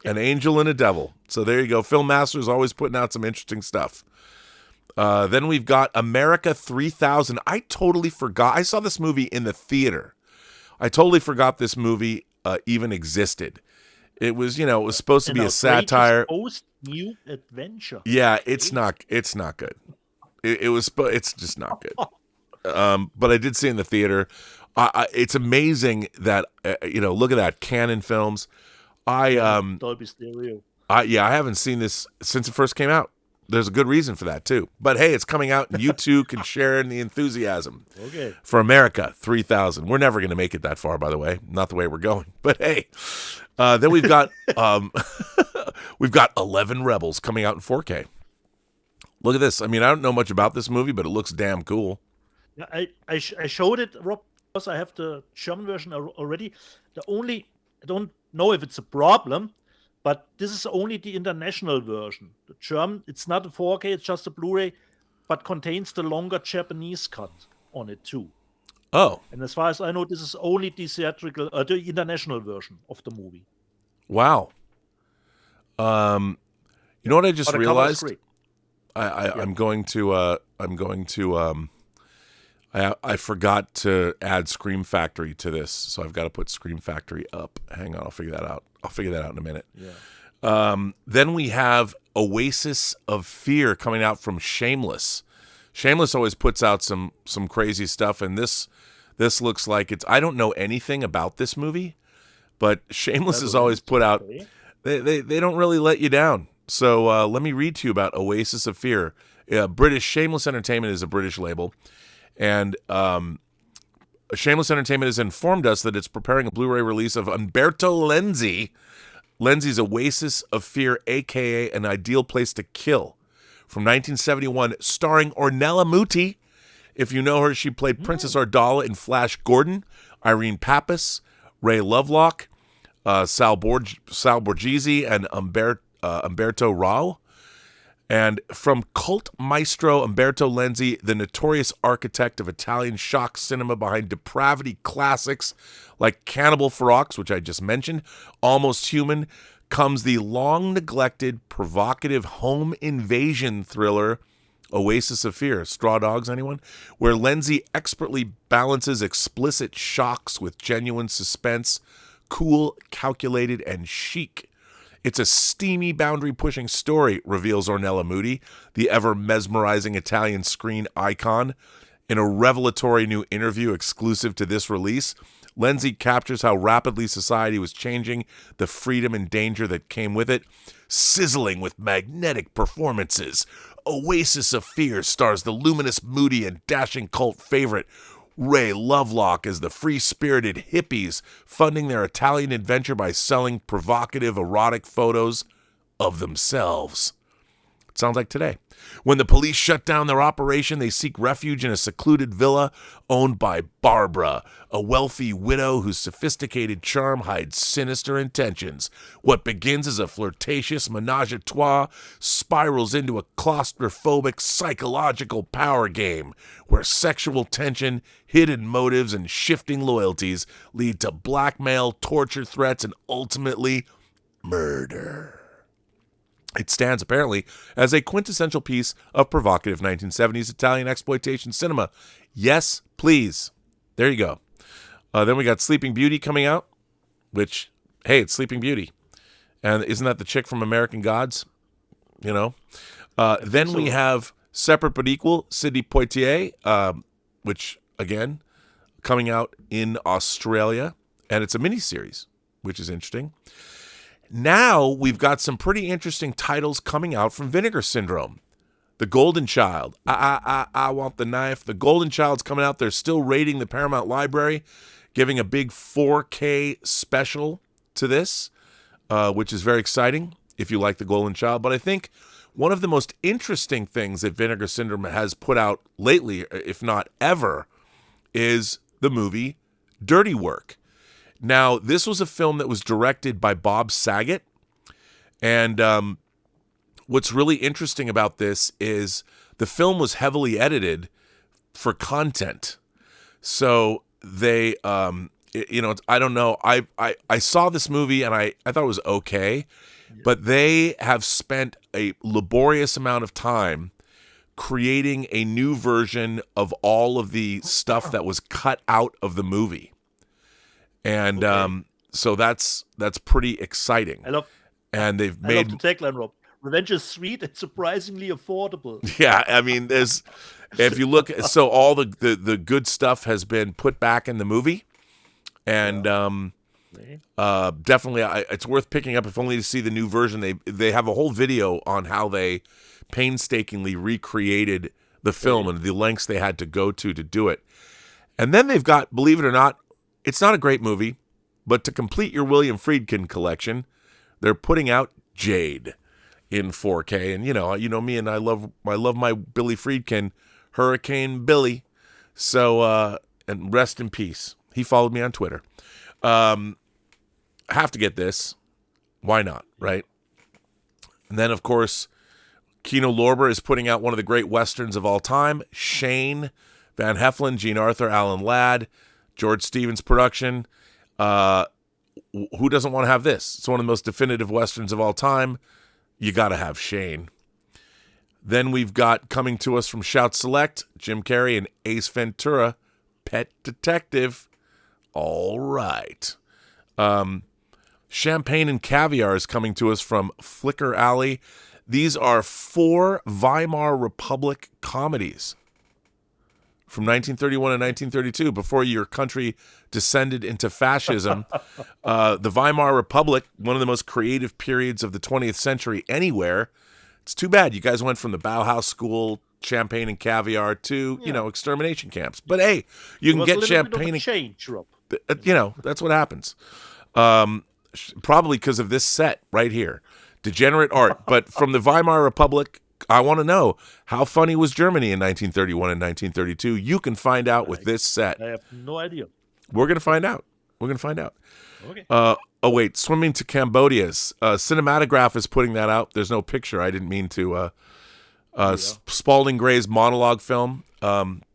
an angel and a devil. So there you go. Film Masters always putting out some interesting stuff. Then we've got America 3000. I totally forgot. I saw this movie in the theater. I totally forgot this movie even existed. It was, it was supposed to be a satire. Post-New adventure. Yeah, it's not good. It's just not good. But I did see it in the theater. It's amazing that look at that, Canon Films. Dolby Stereo. I haven't seen this since it first came out. There's a good reason for that too. But hey, it's coming out, and you too can share in the enthusiasm. Okay. For America 3000. We're never going to make it that far, by the way. Not the way we're going. But hey, then we've got 11 Rebels coming out in 4K. Look at this. I mean, I don't know much about this movie, but it looks damn cool. Yeah, I showed it, Rob, because I have the German version already. I don't know if it's a problem, but this is only the international version. The German, it's not a 4K, it's just a Blu-ray, but contains the longer Japanese cut on it too. Oh. And as far as I know, this is only the theatrical, the international version of the movie. Wow. You know what I just realized? Great. I'm going to I forgot to add Scream Factory to this, so I've got to put Scream Factory up. Hang on, I'll figure that out. I'll figure that out in a minute. Yeah. Then we have Oasis of Fear coming out from Shameless. Shameless always puts out some crazy stuff, and this looks like it's. I don't know anything about this movie, but Shameless has always put out. They don't really let you down. So let me read to you about Oasis of Fear. British Shameless Entertainment is a British label. And Shameless Entertainment has informed us that it's preparing a Blu-ray release of Umberto Lenzi's Oasis of Fear, a.k.a. An Ideal Place to Kill, from 1971, starring Ornella Muti. If you know her, she played Princess Ardala in Flash Gordon, Irene Pappas, Ray Lovelock, Sal Borghese, and Umberto Rao. And from cult maestro Umberto Lenzi, the notorious architect of Italian shock cinema behind depravity classics like Cannibal Ferox, which I just mentioned, Almost Human, comes the long-neglected, provocative home invasion thriller Oasis of Fear. Straw Dogs, anyone? Where Lenzi expertly balances explicit shocks with genuine suspense, cool, calculated, and chic. It's a steamy, boundary-pushing story, reveals Ornella Muti, the ever-mesmerizing Italian screen icon. In a revelatory new interview exclusive to this release, Lenzi captures how rapidly society was changing, the freedom and danger that came with it, sizzling with magnetic performances. Oasis of Fear stars the luminous, moody, and dashing cult favorite Ray Lovelock as the free-spirited hippies funding their Italian adventure by selling provocative, erotic photos of themselves. It sounds like today. When the police shut down their operation, they seek refuge in a secluded villa owned by Barbara, a wealthy widow whose sophisticated charm hides sinister intentions. What begins as a flirtatious menage-a-trois spirals into a claustrophobic psychological power game where sexual tension, hidden motives, and shifting loyalties lead to blackmail, torture threats, and ultimately murder. It stands, apparently, as a quintessential piece of provocative 1970s Italian exploitation cinema. Yes, please. There you go. Then we got Sleeping Beauty coming out, which, hey, it's Sleeping Beauty. And isn't that the chick from American Gods? You know? Then we have Separate But Equal, Sidney Poitier, which, again, coming out in Australia. And it's a miniseries, which is interesting. Now we've got some pretty interesting titles coming out from Vinegar Syndrome. The Golden Child. I want the knife. The Golden Child's coming out. They're still raiding the Paramount Library, giving a big 4K special to this, which is very exciting if you like The Golden Child. But I think one of the most interesting things that Vinegar Syndrome has put out lately, if not ever, is the movie Dirty Work. Now, this was a film that was directed by Bob Saget, and what's really interesting about this is the film was heavily edited for content. So they, I don't know. I saw this movie and I thought it was okay, but they have spent a laborious amount of time creating a new version of all of the stuff that was cut out of the movie. And so that's pretty exciting. And they've made. I love the tagline, Rob. Revenge is sweet and surprisingly affordable. Yeah, I mean, if you look, so all the good stuff has been put back in the movie, and definitely it's worth picking up if only to see the new version. They have a whole video on how they painstakingly recreated the film and the lengths they had to go to do it. And then they've got, believe it or not, it's not a great movie, but to complete your William Friedkin collection, they're putting out Jade in 4K. And you know me, and I love my Billy Friedkin, Hurricane Billy. So and rest in peace. He followed me on Twitter. Have to get this. Why not, right? And then of course, Kino Lorber is putting out one of the great westerns of all time, Shane, Van Heflin, Gene Arthur, Alan Ladd, George Stevens production. Who doesn't want to have this? It's one of the most definitive westerns of all time. You got to have Shane. Then we've got coming to us from Shout Select, Jim Carrey and Ace Ventura, Pet Detective. All right. Champagne and Caviar is coming to us from Flicker Alley. These are 4 Weimar Republic comedies from 1931 and 1932, before your country descended into fascism. The Weimar Republic, one of the most creative periods of the 20th century anywhere. It's too bad you guys went from the Bauhaus School, Champagne and Caviar, to, extermination camps. But hey, you can get champagne and change, Rob. That's what happens. Probably because of this set right here. Degenerate art. But from the Weimar Republic, I want to know, how funny was Germany in 1931 and 1932? You can find out with this set. I have no idea. We're going to find out. Okay. Wait. Swimming to Cambodia's. Cinematograph is putting that out. There's no picture. I didn't mean to. Spalding Gray's monologue film.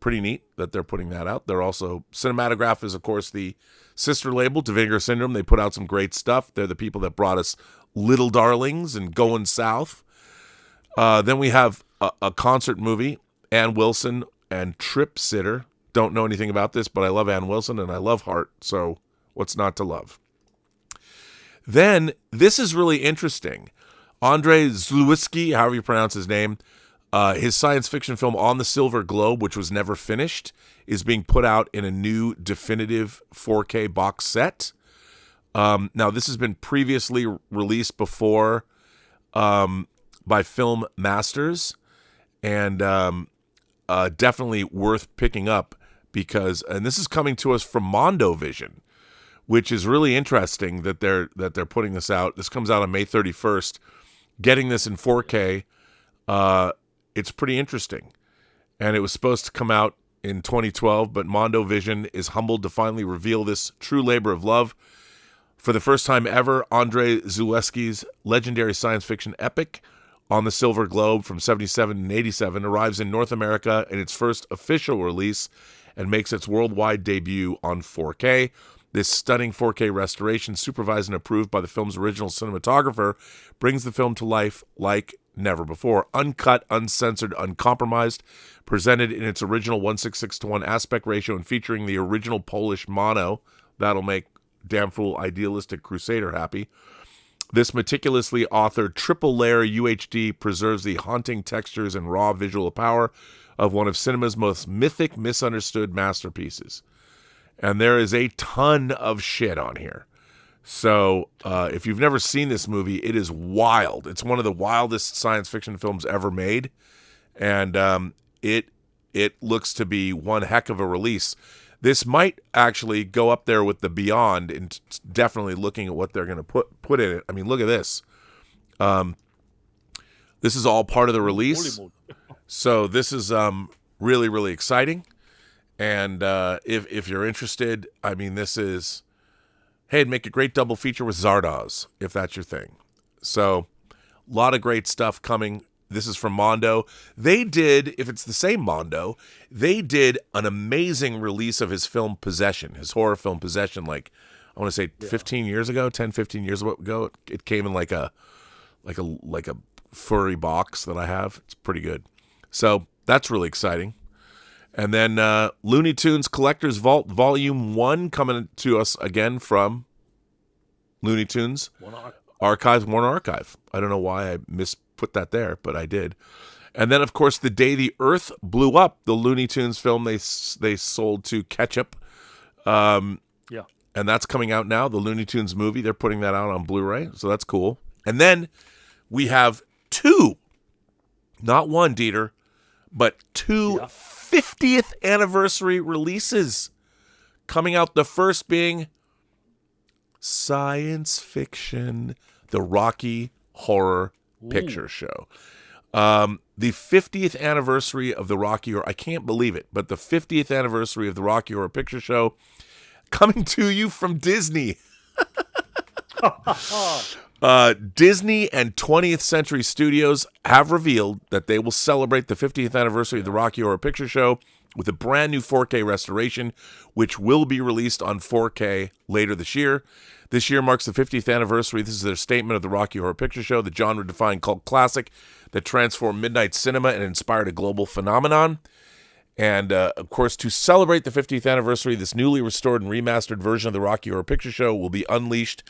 Pretty neat that they're putting that out. They're also, Cinematograph is, of course, the sister label to Vinegar Syndrome. They put out some great stuff. They're the people that brought us Little Darlings and Going South. Then we have a concert movie, Ann Wilson and Trip Sitter. Don't know anything about this, but I love Ann Wilson and I love Heart, so what's not to love? Then, this is really interesting. Andrei Zlewski, however you pronounce his name, his science fiction film On the Silver Globe, which was never finished, is being put out in a new definitive 4K box set. Now, this has been previously released before by Film Masters, and definitely worth picking up because, and this is coming to us from Mondo Vision, which is really interesting that they're putting this out. This comes out on May 31st. Getting this in 4K, it's pretty interesting. And it was supposed to come out in 2012, but Mondo Vision is humbled to finally reveal this true labor of love. For the first time ever, Andrei Zalewski's legendary science fiction epic, On the Silver Globe from 77 and 87, arrives in North America in its first official release and makes its worldwide debut on 4K. This stunning 4K restoration, supervised and approved by the film's original cinematographer, brings the film to life like never before. Uncut, uncensored, uncompromised, presented in its original 1:6:6 aspect ratio and featuring the original Polish mono. That'll make damn fool idealistic crusader happy. This meticulously authored triple-layer UHD preserves the haunting textures and raw visual power of one of cinema's most mythic, misunderstood masterpieces. And there is a ton of shit on here. So if you've never seen this movie, it is wild. It's one of the wildest science fiction films ever made. And it looks to be one heck of a release. This might actually go up there with The Beyond, and definitely looking at what they're going to put in it. I mean, look at this. This is all part of the release. So this is really, really exciting. And if you're interested, I mean, this is, hey, it'd make a great double feature with Zardoz, if that's your thing. So a lot of great stuff coming. This is from Mondo. They did, if it's the same Mondo, they did an amazing release of his film Possession, his horror film Possession, like, I want to say 15 years ago, 10, 15 years ago. It came in like a furry box that I have. It's pretty good. So that's really exciting. And then Looney Tunes Collector's Vault Volume 1 coming to us again from Looney Tunes Warner Archive. I don't know why I misput that there, but I did. And then, of course, The Day the Earth Blew Up, the Looney Tunes film they sold to Ketchup. Yeah. And that's coming out now, the Looney Tunes movie. They're putting that out on Blu-ray, so that's cool. And then we have 2, not one, Dieter, but 2 50th anniversary releases coming out. The first being science fiction, the Rocky Horror Picture Show. The 50th anniversary of the Rocky Horror, I can't believe it, but the 50th anniversary of the Rocky Horror Picture Show coming to you from Disney. Disney and 20th Century Studios have revealed that they will celebrate the 50th anniversary of the Rocky Horror Picture Show with a brand new 4K restoration, which will be released on 4K later this year. This year marks the 50th anniversary. This is their statement of the Rocky Horror Picture Show, the genre-defying cult classic that transformed midnight cinema and inspired a global phenomenon. And, of course, to celebrate the 50th anniversary, this newly restored and remastered version of the Rocky Horror Picture Show will be unleashed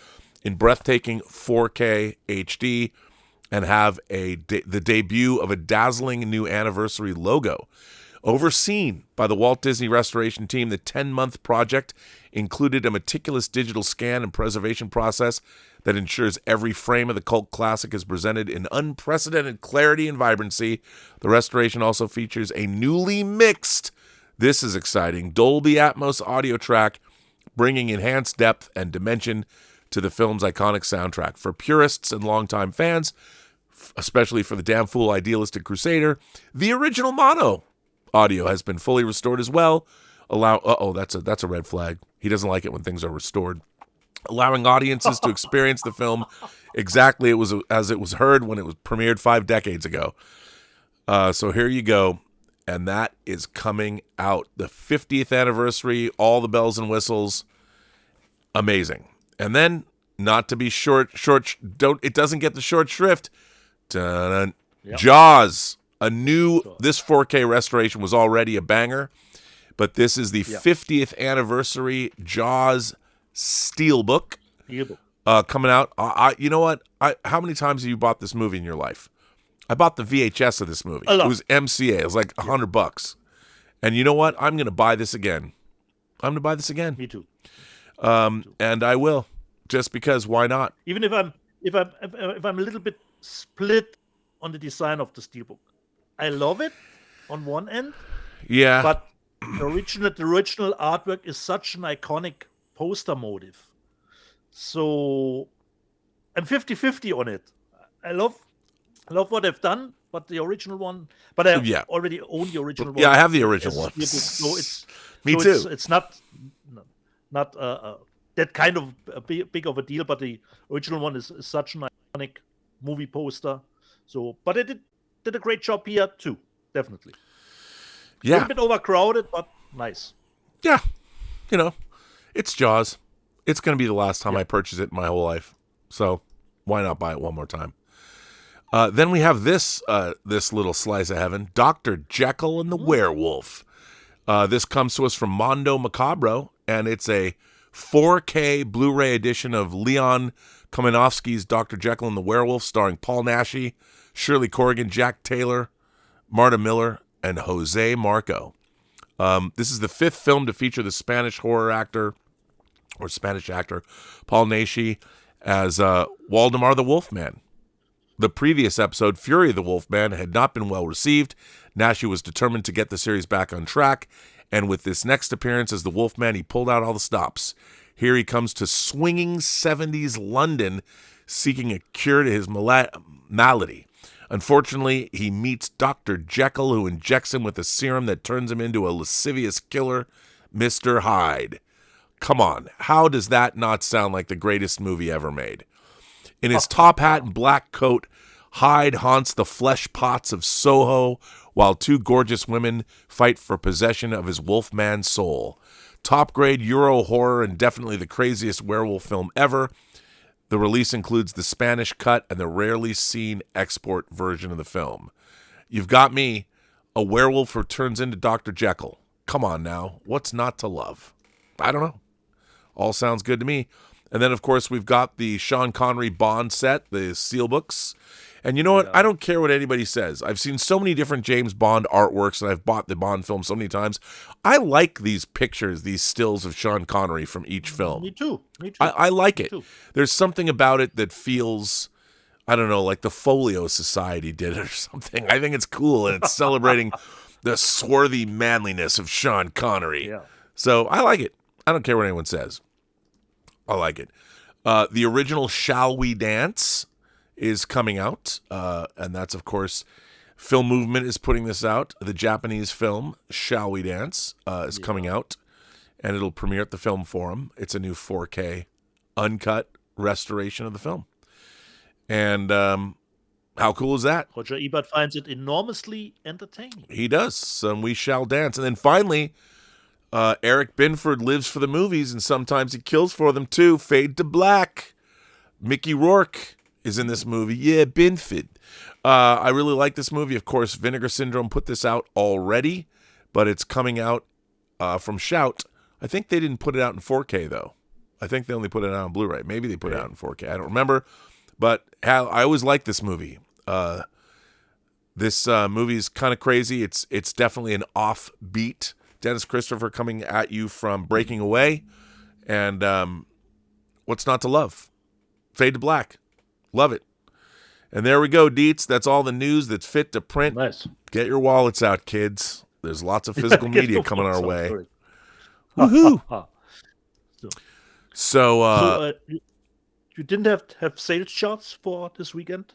in breathtaking 4K HD and have the debut of a dazzling new anniversary logo. Overseen by the Walt Disney Restoration Team, the 10-month project included a meticulous digital scan and preservation process that ensures every frame of the cult classic is presented in unprecedented clarity and vibrancy. The restoration also features a newly mixed, this is exciting, Dolby Atmos audio track, bringing enhanced depth and dimension to the film's iconic soundtrack. For purists and longtime fans, especially for the damn fool idealistic crusader, the original mono audio has been fully restored as well. That's a red flag. He doesn't like it when things are restored. Allowing audiences to experience the film exactly as it was heard when it was premiered 5 decades ago. So here you go. And that is coming out. The 50th anniversary, all the bells and whistles. Amazing. And then, not to be it doesn't get the short shrift. Yep. Jaws. This 4K restoration was already a banger, but this is the 50th anniversary Jaws Steelbook coming out. You know what? How many times have you bought this movie in your life? I bought the VHS of this movie. It was MCA. It was like $100. And you know what? I'm going to buy this again. Me too. And I will, just because. Why not? Even if I'm a little bit split on the design of the Steelbook. I love it on one end. Yeah. But the original artwork is such an iconic poster motive. So I'm 50-50 on it. I love what they've done, but the original one. But I already own the original one. Yeah, I have the original one. So it's Me too. It's not that kind of big of a deal, but the original one is such an iconic movie poster. So, but it did a great job here too, definitely. Yeah, a little bit overcrowded, but nice. Yeah, it's Jaws. It's going to be the last time I purchase it in my whole life. So why not buy it one more time? Then we have this little slice of heaven, Dr. Jekyll and the Werewolf. This comes to us from Mondo Macabro, and it's a 4K Blu-ray edition of Leon Kamenofsky's Dr. Jekyll and the Werewolf, starring Paul Naschy, Shirley Corrigan, Jack Taylor, Marta Miller, and Jose Marco. This is the 5th film to feature the Spanish actor Paul Naschy as Waldemar the Wolfman. The previous episode, Fury of the Wolfman, had not been well received. Naschy was determined to get the series back on track, and with this next appearance as the Wolfman, he pulled out all the stops. Here he comes to swinging 70s London, seeking a cure to his malady. Unfortunately, he meets Dr. Jekyll, who injects him with a serum that turns him into a lascivious killer, Mr. Hyde. Come on, how does that not sound like the greatest movie ever made? In his top hat and black coat, Hyde haunts the flesh pots of Soho, while 2 gorgeous women fight for possession of his Wolfman soul. Top-grade Euro horror and definitely the craziest werewolf film ever. The release includes the Spanish cut and the rarely seen export version of the film. You've got me, a werewolf who turns into Dr. Jekyll. Come on now, what's not to love? I don't know. All sounds good to me. And then, of course, we've got the Sean Connery Bond set, the Steelbooks. And you know what? I don't care what anybody says. I've seen so many different James Bond artworks, and I've bought the Bond film so many times. I like these pictures, these stills of Sean Connery from each film. Me too. I like it. There's something about it that feels, I don't know, like the Folio Society did it or something. I think it's cool, and it's celebrating the swarthy manliness of Sean Connery. Yeah. So I like it. I don't care what anyone says. I like it. The original Shall We Dance is coming out, and that's, of course, Film Movement is putting this out. The Japanese film Shall We Dance is coming out, and it'll premiere at the Film Forum. It's a new 4K uncut restoration of the film. And how cool is that? Roger Ebert finds it enormously entertaining. He does. We shall dance. And then finally, Eric Binford lives for the movies, and sometimes he kills for them too. Fade to Black. Mickey Rourke is in this movie. Yeah, Binford. I really like this movie. Of course, Vinegar Syndrome put this out already, but it's coming out from Shout. I think they didn't put it out in 4K, though. I think they only put it out on Blu-ray. Maybe they put it out in 4K. I don't remember. But I always like this movie. This movie is kind of crazy. It's definitely an offbeat. Dennis Christopher coming at you from Breaking Away. And what's not to love? Fade to Black. Love it. And there we go, Deets. That's all the news that's fit to print. Nice. Get your wallets out, kids. There's lots of physical media coming our way. Woohoo! So you didn't have sales charts for this weekend?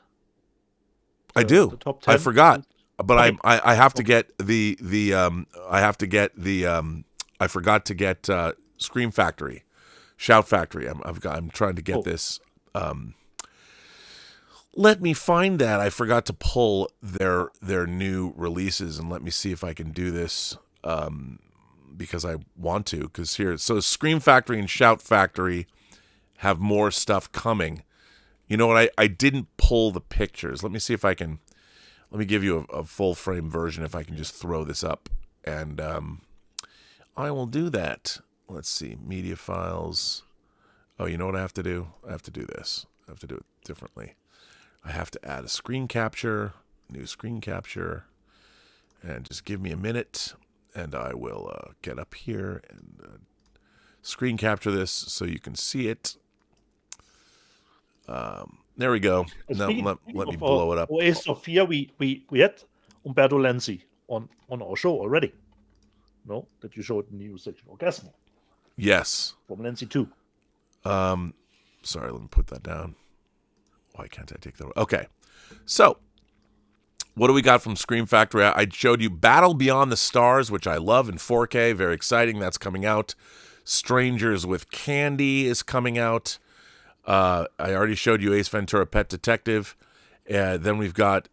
I do. The top 10? I forgot, but I have to get I forgot to get Scream Factory, Shout Factory. I'm trying to get this. Let me find that. I forgot to pull their new releases, and let me see if I can do this because I want to. Because so Scream Factory and Shout Factory have more stuff coming. You know what? I didn't pull the pictures. Let me see if I can. Let me give you a full frame version if I can just throw this up, and I will do that. Let's see, media files. Oh, you know what I have to do? I have to do this. I have to do it differently. I have to add a screen capture, new screen capture, and just give me a minute, and I will get up here and screen capture this so you can see it. There we go. Now let me blow it up. OS Sophia, we had Umberto Lenzi on our show already. No, that you showed in the new section. Orgasmo. Yes. From Lenzi 2. Sorry, let me put that down. Why can't I take that? Okay. So, what do we got from Scream Factory? I showed you Battle Beyond the Stars, which I love in 4K. Very exciting. That's coming out. Strangers with Candy is coming out. I already showed you Ace Ventura Pet Detective. Then we've got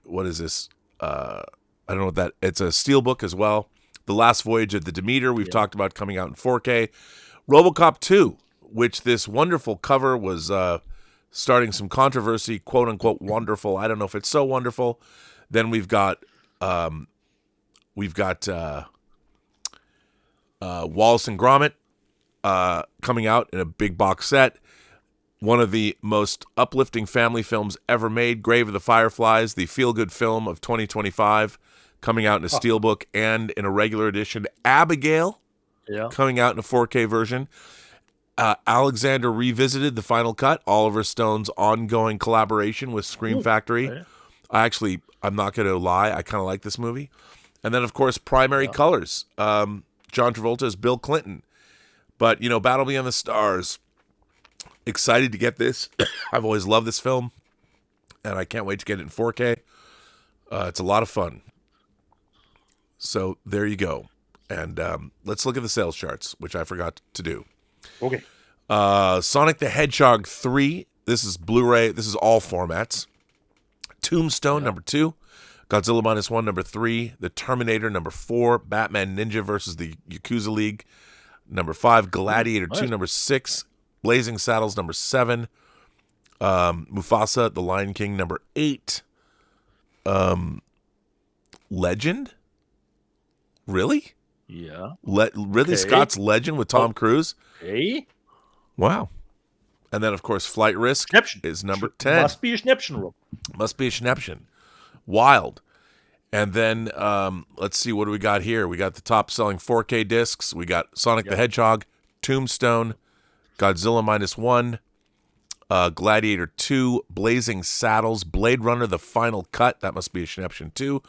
what is this? I don't know what that, it's a steelbook as well. The Last Voyage of the Demeter, we've talked about coming out in 4K. RoboCop 2, which this wonderful cover was starting some controversy, quote unquote wonderful. I don't know if it's so wonderful. Then we've got Wallace and Gromit coming out in a big box set. One of the most uplifting family films ever made, Grave of the Fireflies, the feel-good film of 2025, coming out in a steelbook and in a regular edition. Abigail, coming out in a 4K version. Alexander Revisited, the final cut, Oliver Stone's ongoing collaboration with Scream Factory. I'm not going to lie, I kind of like this movie. And then, of course, Primary Colors. John Travolta as Bill Clinton. But, Battle Beyond the Stars. Excited to get this. I've always loved this film, and I can't wait to get it in 4K. It's a lot of fun. So there you go. And let's look at the sales charts, which I forgot to do. Okay. Sonic the Hedgehog 3. This is Blu-ray. This is all formats. Tombstone, number 2. Godzilla Minus 1, number 3. The Terminator, number 4. Batman Ninja versus the Yakuza League, number 5. Gladiator 2, number 6. Blazing Saddles, number 7. Mufasa, The Lion King, number 8. Legend? Really? Yeah. Ridley Scott's Legend with Tom Cruise? Okay. Wow. And then, of course, Flight Risk is number 10. Must be a Schnäppchen, Rob. Must be a Schnäppchen. Wild. And then, let's see, what do we got here? We got the top-selling 4K discs. We got Sonic the Hedgehog, Tombstone, Godzilla Minus 1, Gladiator 2, Blazing Saddles, Blade Runner, The Final Cut. That must be a Schnäppchen too.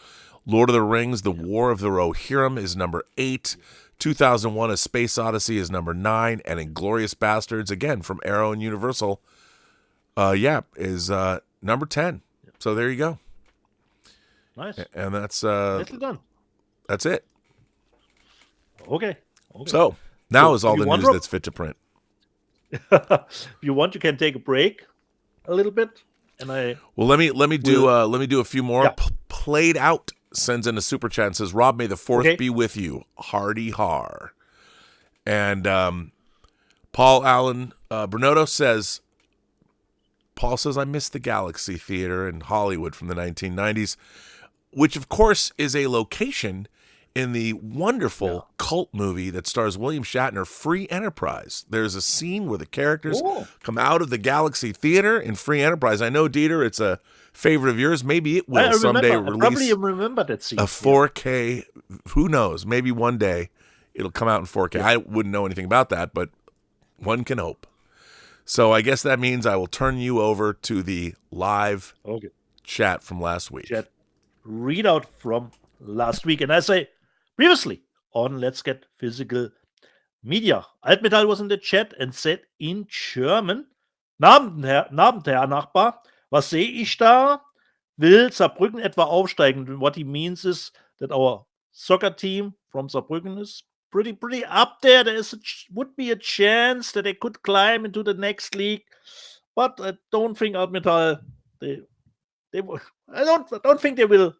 Lord of the Rings, The War of the Rohirrim is number 8. 2001, A Space Odyssey is number 9. And Inglourious Bastards, again, from Arrow and Universal, is number 10. So there you go. Nice. And that's Nicely done. That's it. Okay. So now is all the news that's fit to print. If you want, you can take a break a little bit. And I Well, let me do a few more. Yeah. Played Out sends in a super chat and says, "Rob, may the 4th Okay. be with you. Hardy har." And Paul Allen Bernardo says, Paul says, "I miss the Galaxy Theater in Hollywood from the 1990s, which of course is a location in the wonderful cult movie that stars William Shatner, Free Enterprise. There's a scene where the characters come out of the Galaxy Theater in Free Enterprise. I know, Dieter, it's a favorite of yours. Maybe it will someday I probably release remember that scene. a 4K. Who knows? Maybe one day it'll come out in 4K. I wouldn't know anything about that, but one can hope. So I guess that means I will turn you over to the live chat from last week. Chat readout from last week. And I say, previously on Let's Get Physical Media. Altmetall was in the chat and said in German, Abend, Herr Nachbar, was sehe ich da? Will Saarbrücken etwa aufsteigen? And what he means is that our soccer team from Saarbrücken is pretty up there. There would be a chance that they could climb into the next league, but I don't think Altmetall I don't think they will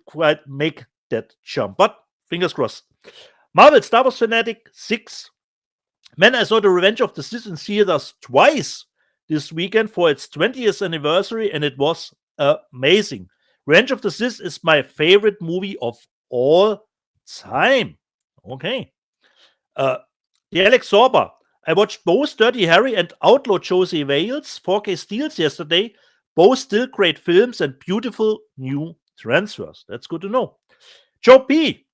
quite make that jump. But fingers crossed. Marvel Star Wars Fanatic 6. Man, I saw the Revenge of the Sith in theaters twice this weekend for its 20th anniversary, and it was amazing. Revenge of the Sith is my favorite movie of all time. Okay. The Alex Sorber. I watched both Dirty Harry and Outlaw Josie Wales 4K steals yesterday. Both still great films and beautiful new transfers. That's good to know. Joe P.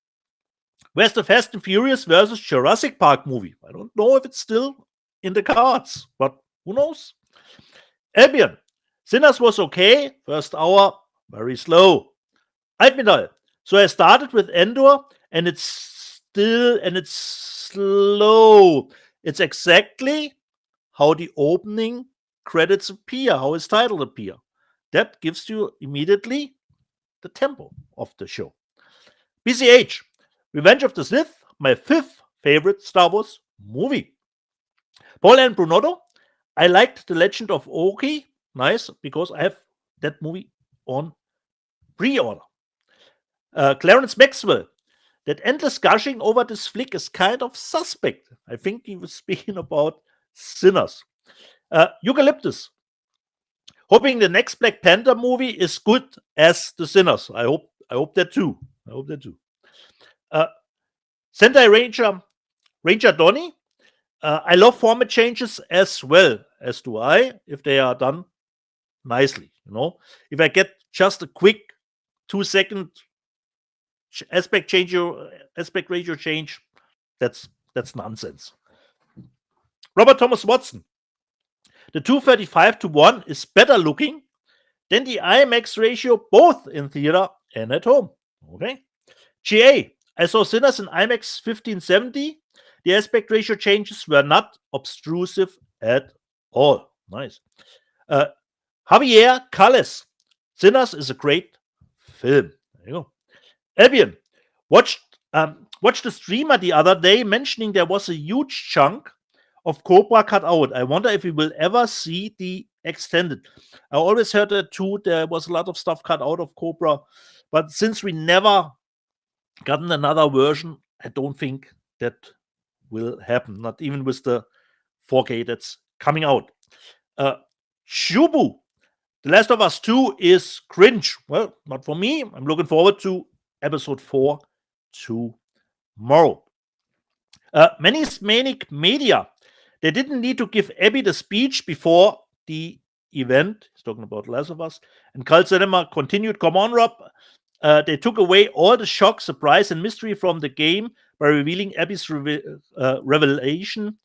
Where's the Fast and Furious versus Jurassic Park movie? I don't know if it's still in the cards, but who knows? Albion. Sinners was okay. First hour, very slow. Altmetall. So I started with Endor, and it's slow. It's exactly how the opening credits appear, how its title appear. That gives you immediately the tempo of the show. BCH. Revenge of the Sith, my 5th favorite Star Wars movie. Paul and Brunotto. I liked The Legend of Oki. Nice, because I have that movie on pre-order. Clarence Maxwell. That endless gushing over this flick is kind of suspect. I think he was speaking about Sinners. Eucalyptus. Hoping the next Black Panther movie is good as the Sinners. I hope that too. Sentai Ranger Donnie. I love format changes as well, as do I, if they are done nicely. If I get just a quick 2-second aspect ratio change, that's nonsense. Robert Thomas Watson. The 235:1 is better looking than the IMAX ratio, both in theater and at home. Okay. GA. I saw Sinners in IMAX 1570. The aspect ratio changes were not obtrusive at all. Nice. Javier Calles. Sinners is a great film. There you go. Albion. Watched the streamer the other day mentioning there was a huge chunk of Cobra cut out. I wonder if we will ever see the extended. I always heard that too. There was a lot of stuff cut out of Cobra. But since we never gotten another version, I don't think that will happen. Not even with the 4K that's coming out. Shubu. The Last of Us 2 is cringe. Well, not for me. I'm looking forward to episode 4 tomorrow. Manic Media. They didn't need to give Abby the speech before the event. He's talking about Last of Us. And Cult Cinema continued. Come on, Rob. They took away all the shock, surprise, and mystery from the game by revealing Abby's revelation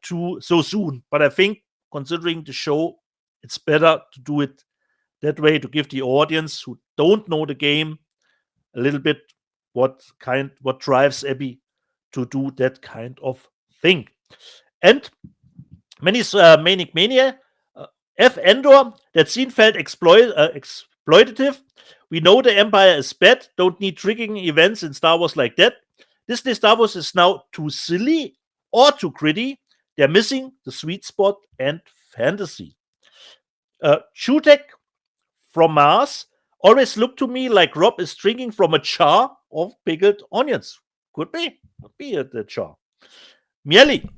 too so soon. But I think, considering the show, it's better to do it that way, to give the audience who don't know the game a little bit what drives Abby to do that kind of thing. And Manic Mania, F. Endor, that scene felt exploitative. We know the Empire is bad, don't need triggering events in Star Wars like that. Disney Star Wars is now too silly or too gritty. They're missing the sweet spot and fantasy. Shutek from Mars always looked to me like Rob is drinking from a jar of pickled onions. Could be the jar. Merely,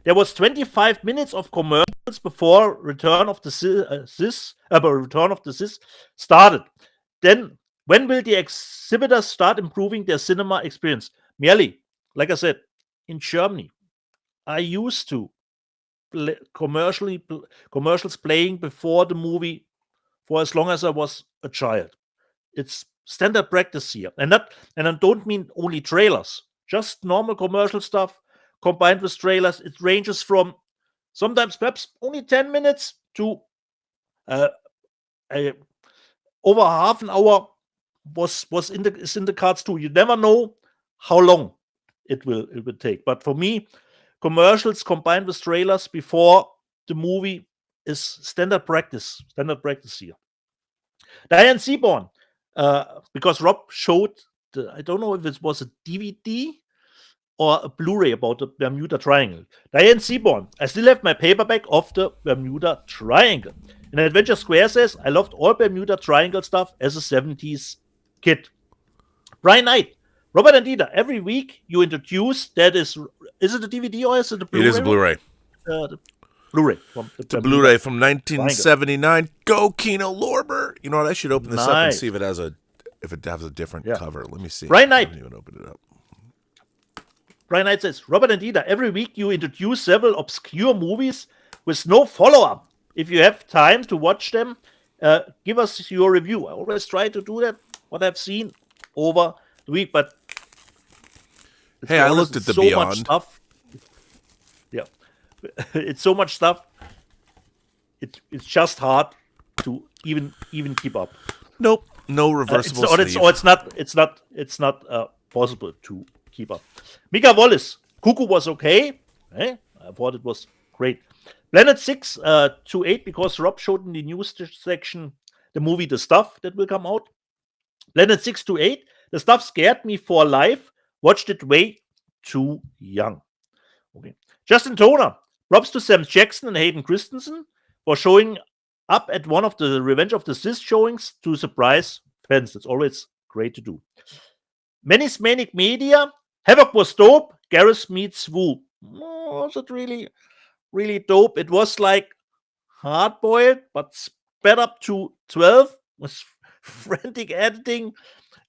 there was 25 minutes of commercials before Return of the Sis started. Then, when will the exhibitors start improving their cinema experience? Merely, like I said, in Germany, I used to commercials playing before the movie for as long as I was a child. It's standard practice here, and I don't mean only trailers, just normal commercial stuff combined with trailers. It ranges from sometimes perhaps only 10 minutes to over half an hour is in the cards too. You never know how long it will take. But for me, commercials combined with trailers before the movie is standard practice here. Diane Seaborn, because Rob showed I don't know if it was a DVD or a Blu-ray about the Bermuda Triangle. Diane Seaborn, I still have my paperback of the Bermuda Triangle. And Adventure Square says, I loved all Bermuda Triangle stuff as a 70s kid. Brian Knight, Robert and Dieter, every week you introduce is it a DVD or is it a Blu-ray? It is a Blu-ray. The Blu-ray. It's a Blu-ray from 1979. Go Kino Lorber. You know what? I should open this up and see if it has a different cover. Let me see. Brian Knight. I haven't even opened it up. Brian Knight says, Robert and Dieter, every week you introduce several obscure movies with no follow-up. If you have time to watch them, give us your review. I always try to do that, what I've seen over the week, but hey, I looked at the Beyond. Much stuff. Yeah. It's so much stuff. It's just hard to even keep up. Nope. No reversible it's not possible to keep up. Mika Wallace, Cuckoo was okay. I thought it was great. Planet 6 to 8, because Rob showed in the news section the movie The Stuff that will come out. Planet 6 to 8, The Stuff scared me for life. Watched it way too young. Okay. Justin Toner, props to Sam Jackson and Hayden Christensen for showing up at one of the Revenge of the Sith showings to surprise fans. It's always great to do. Menace Manic Media, Havoc was dope. Garrus meets Wu. Was it really dope? It was like hard-boiled, but sped up to 12 with frantic editing.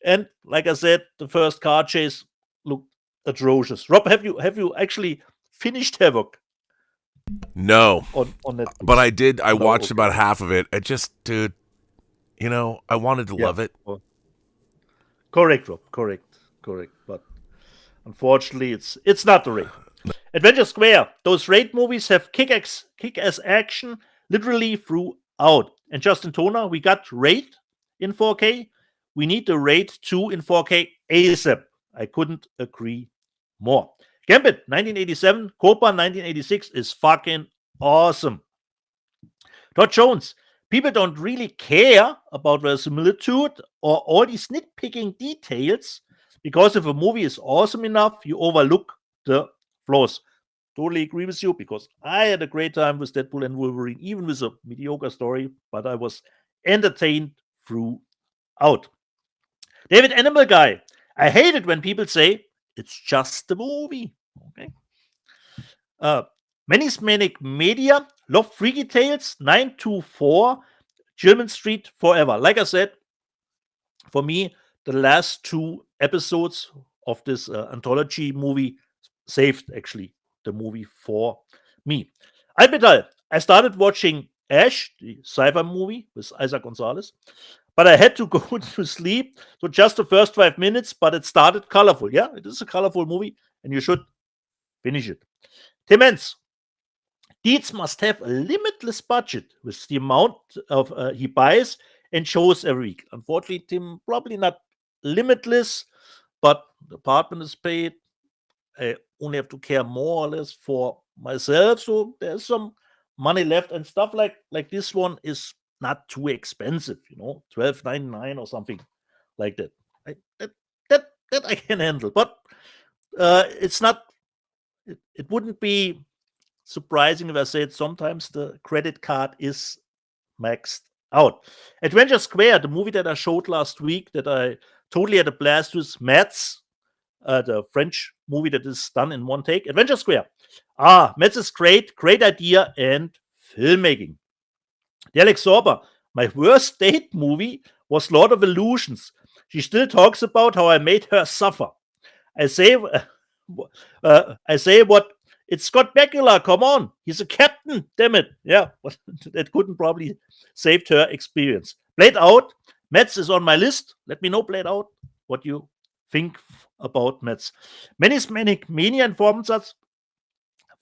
And like I said, the first car chase looked atrocious. Rob, have you actually finished Havoc? No. On Netflix? But I did. I watched about half of it. It just, dude, I wanted to love it. Correct, Rob. Correct. But unfortunately, it's not the raid. Adventure Square. Those raid movies have kick-ass action literally throughout. And Justin Toner, we got Raid in 4K. We need the Raid 2 in 4K ASAP. I couldn't agree more. Gambit, 1987. Copa, 1986 is fucking awesome. Todd Jones. People don't really care about verisimilitude or all these nitpicking details, because if a movie is awesome enough, you overlook the flaws. Totally agree with you, because I had a great time with Deadpool and Wolverine, even with a mediocre story, but I was entertained throughout. David Animal Guy. I hate it when people say it's just a movie. Okay. Menace Manic Media. Love Freaky Tales. 924. Gilman Street Forever. Like I said, for me, the last 2 episodes of this anthology movie saved actually the movie for me. Albetal, I started watching Ash, the sci-fi movie with Isaac Gonzalez, but I had to go to sleep. So just the first 5 minutes, but it started colorful. Yeah, it is a colorful movie, and you should finish it. Tim Hens, Dietz must have a limitless budget with the amount of he buys and shows every week. Unfortunately, Tim, probably not limitless, but the apartment is paid. I only have to care more or less for myself, so there's some money left, and stuff like this one is not too expensive, $12.99 or something like that. That I can handle, but it's not. It wouldn't be surprising if I said sometimes the credit card is maxed out. Adventure Square, the movie that I showed last week that I totally had a blast with, Mads, the French movie that is done in one take. Adventure Square. Mads is great idea and filmmaking. The Alex Sorber, my worst date movie was Lord of Illusions. She still talks about how I made her suffer. I say what? It's Scott Bakula. Come on, he's a captain. Damn it! Yeah, that couldn't probably saved her experience. Blade Out. Mads is on my list. Let me know, Blade Out, what you think about Mads. Manic Mania informs us.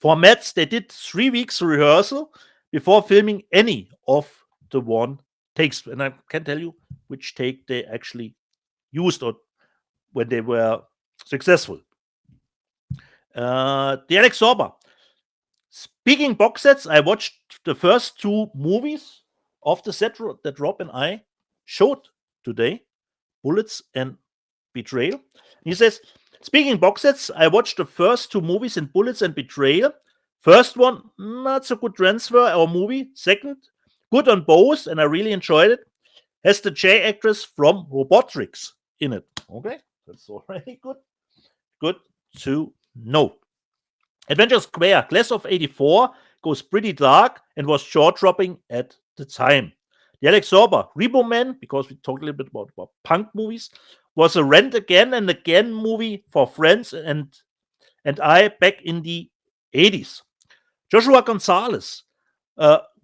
For Mads, they did 3 weeks rehearsal before filming any of the one takes, and I can't tell you which take they actually used or when they were successful. The Alex Sorber. Speaking box sets, I watched the first 2 movies of the set that Rob and I showed today, Bullets and Betrayal. He says, speaking box sets, I watched the first 2 movies in Bullets and Betrayal. First one, not so good transfer or movie. Second, good on both, and I really enjoyed it. Has the J actress from Robotics in it. Okay, that's already good. Good to know. Adventure Square, Class of 84, goes pretty dark and was jaw-dropping at the time. The Alex Sorber, Rebo Man, because we talked a little bit about punk movies, was a rent again and again movie for friends and I back in the 80s. Joshua Gonzalez,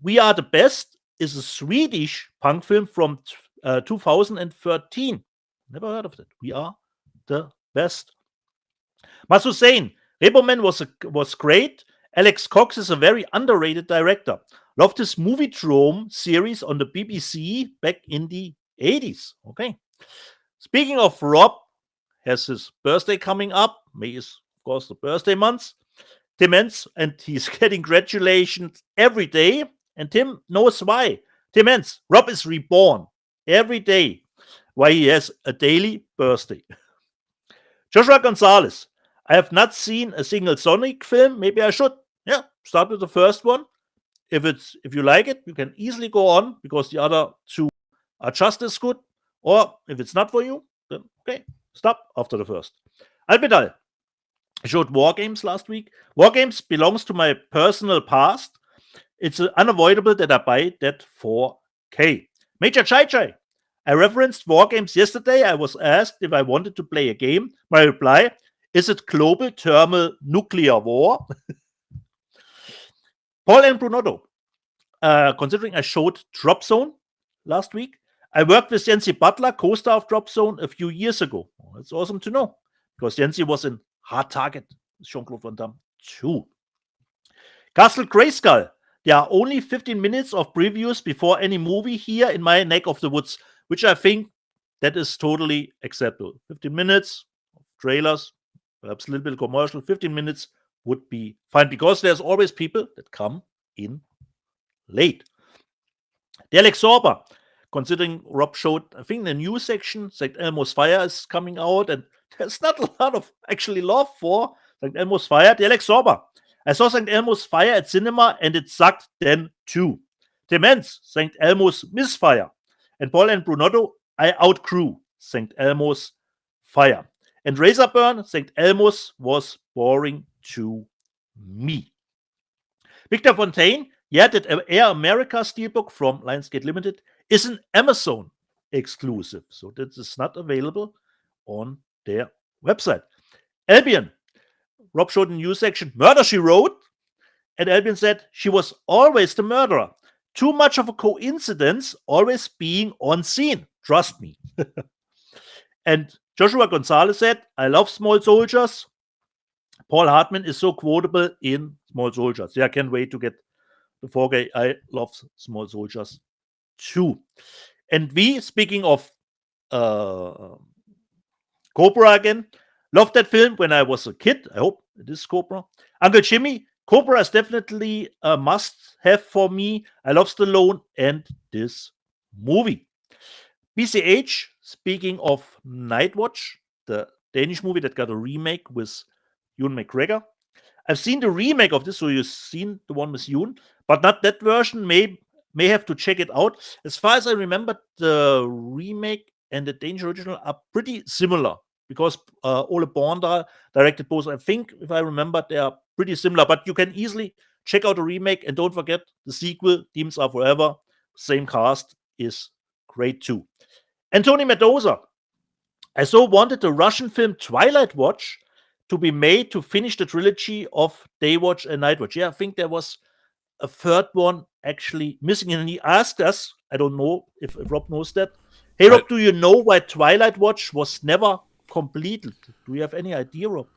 We Are the Best, is a Swedish punk film from 2013. Never heard of it. We Are the Best. Mas Hussein, Reboman was great. Alex Cox is a very underrated director. Loved his Movie-Trome series on the BBC back in the 80s. Okay. Speaking of Rob, has his birthday coming up. May is, of course, the birthday month. Tim Hens, and he's getting congratulations every day. And Tim knows why. Tim Hens, Rob is reborn every day. Why he has a daily birthday. Joshua Gonzalez, I have not seen a single Sonic film. Maybe I should. Yeah, start with the first one. If you like it, you can easily go on because the other 2 are just as good. Or if it's not for you, then okay, stop after the first. Albedal, I showed War Games last week. War Games belongs to my personal past. It's unavoidable that I buy that 4K. Major Chai Chai, I referenced War Games yesterday. I was asked if I wanted to play a game. My reply, is it global thermal nuclear war? Paul and Brunotto, considering I showed Drop Zone last week, I worked with Yancy Butler, co-star of Drop Zone, a few years ago. Oh, that's awesome to know, because Yancy was in Hard Target with Jean-Claude Van Damme too. Castle Grayskull, there are only 15 minutes of previews before any movie here in my neck of the woods, which I think that is totally acceptable. 15 minutes of trailers, perhaps a little bit of commercial, 15 minutes would be fine, because there's always people that come in late. The Alex Sorber, considering Rob showed, I think, the news section, St. Elmo's Fire is coming out, and there's not a lot of actually love for St. Elmo's Fire. The Alex Sorber, I saw St. Elmo's Fire at cinema, and it sucked then too. Demens, St. Elmo's Misfire. And Paul and Brunotto, I outgrew St. Elmo's Fire. And Razorburn, St. Elmo's was boring to me. Victor Fontaine, yeah, that Air America Steelbook from Lionsgate Limited is an Amazon exclusive. So that is not available on their website. Albion, Rob showed in the news section, Murder, She Wrote. And Albion said, she was always the murderer. Too much of a coincidence, always being on scene. Trust me. And Joshua Gonzalez said, I love Small Soldiers. Paul Hartman is so quotable in Small Soldiers. Yeah, I can't wait to get the 4K. I love Small Soldiers too. And we, speaking of Cobra again, loved that film when I was a kid. I hope it is Cobra. Uncle Jimmy, Cobra is definitely a must-have for me. I love Stallone and this movie. BCH, speaking of Nightwatch, the Danish movie that got a remake with Ewan McGregor. I've seen the remake of this, so you've seen the one with Ewan, but not that version. Maybe may have to check it out. As far as I remember, the remake and the Danish original are pretty similar because Ole Bondar directed both. I think, if I remember, they are pretty similar. But you can easily check out the remake, and don't forget the sequel, Demons Are Forever. Same cast is great too. Anthony Mendoza. I so wanted the Russian film Twilight Watch to be made to finish the trilogy of Daywatch and Nightwatch. Yeah, I think there was a third one actually missing. And he asked us, I don't know if Rob knows that. Hey, Rob, do you know why Twilight Watch was never completed? Do you have any idea, Rob?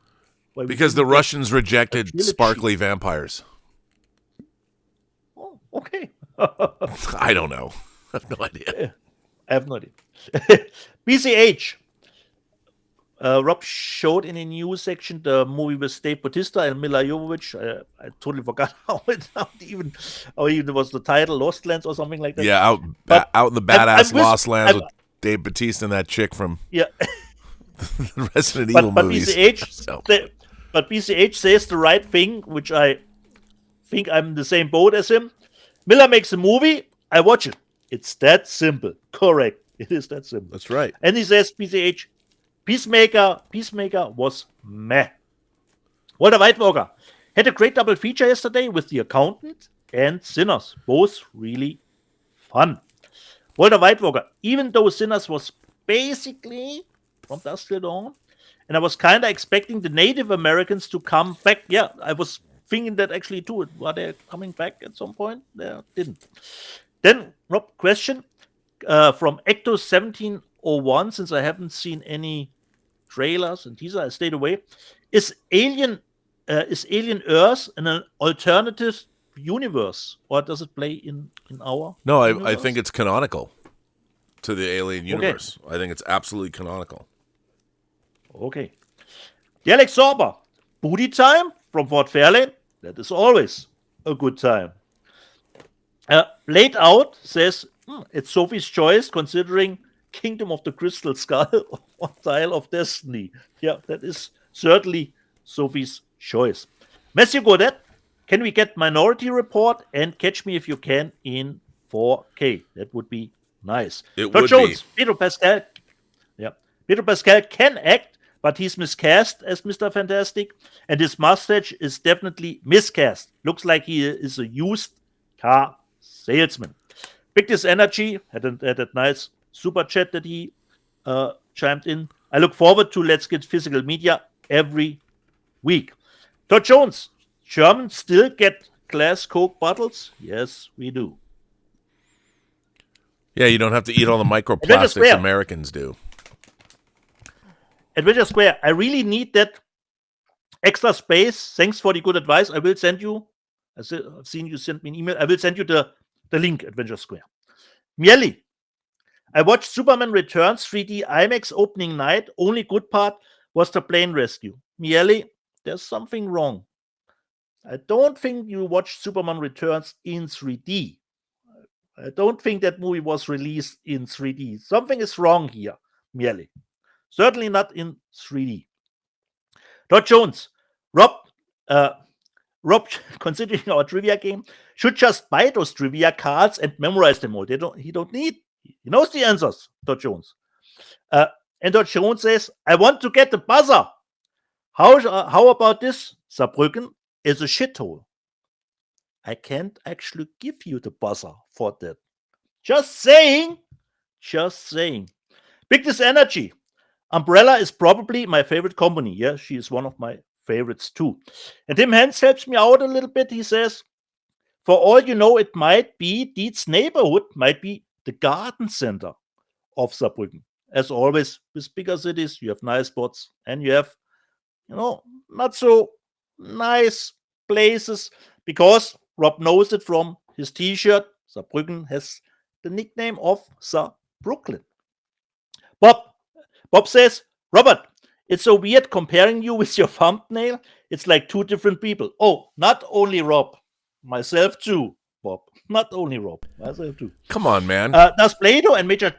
Because the Russians rejected sparkly vampires. Oh, okay. I don't know. I have no idea. I have no idea. BCH. Rob showed in the news section the movie with Dave Bautista and Mila Jovovich. I totally forgot how even was the title, Lost Lands or something like that. Yeah, out in the badass Lost Lands with Dave Bautista and that chick from the Resident Evil movies. But BCH says the right thing, which I think I'm in the same boat as him. Miller makes a movie, I watch it. It's that simple. Correct. It is that simple. That's right. And he says, BCH, Peacemaker was meh. Walter Whitewalker had a great double feature yesterday with The Accountant and Sinners. Both really fun. Walter Whitewalker, even though Sinners was basically from dusk till dawn, and I was kind of expecting the Native Americans to come back. Yeah, I was thinking that actually too. Were they coming back at some point? They didn't. Then, Rob, question from Ecto1701, since I haven't seen any trailers and teaser, I stayed away. Is Alien Earth an alternative universe, or does it play in our No, universe? I think it's canonical to the Alien universe. I think it's absolutely canonical. Okay. The Alex Sorber, booty time from Fort Fairlane. That is always a good time. Laid Out says it's Sophie's choice, considering Kingdom of the Crystal Skull or Dial of Destiny. Yeah, that is certainly Sophie's choice. Matthew Godet, can we get Minority Report and Catch Me If You Can in 4K? That would be nice. It Todd would Jones, be. Pedro Pascal can act, but he's miscast as Mr. Fantastic, and his mustache is definitely miscast. Looks like he is a used car salesman. Big This Energy had that nice super chat that he chimed in. I look forward to Let's Get Physical Media every week. Todd Jones, Germans still get glass Coke bottles? Yes, we do. Yeah, you don't have to eat all the microplastics Americans do. Adventure Square, I really need that extra space. Thanks for the good advice. I will send you, I've seen you send me an email. I will send you the link, Adventure Square. Miele, I watched Superman Returns 3D IMAX opening night. Only good part was the plane rescue. Miele, there's something wrong. I don't think you watched Superman Returns in 3D. I don't think that movie was released in 3D. Something is wrong here, Miele. Certainly not in 3D. Todd Jones, Rob, considering our trivia game, should just buy those trivia cards and memorize them all. He don't need. He knows the answers, Todd Jones. And Todd Jones says, I want to get the buzzer. How about this? Saarbrücken is a shithole. I can't actually give you the buzzer for that. Just saying. Big This Energy. Umbrella is probably my favorite company. Yeah, she is one of my favorites too. And Tim Hens helps me out a little bit. He says, for all you know, it might be Dietz neighborhood, might be the garden center of Saarbrücken. As always, with bigger cities, you have nice spots and you have, not so nice places, because Rob knows it from his t-shirt. Saarbrücken has the nickname of Saarbrooklyn. Bob says, Robert, it's so weird comparing you with your thumbnail. It's like two different people. Oh, not only Rob, myself too, Bob. Not only Rob, myself too. Come on, man. Does Plato and Major...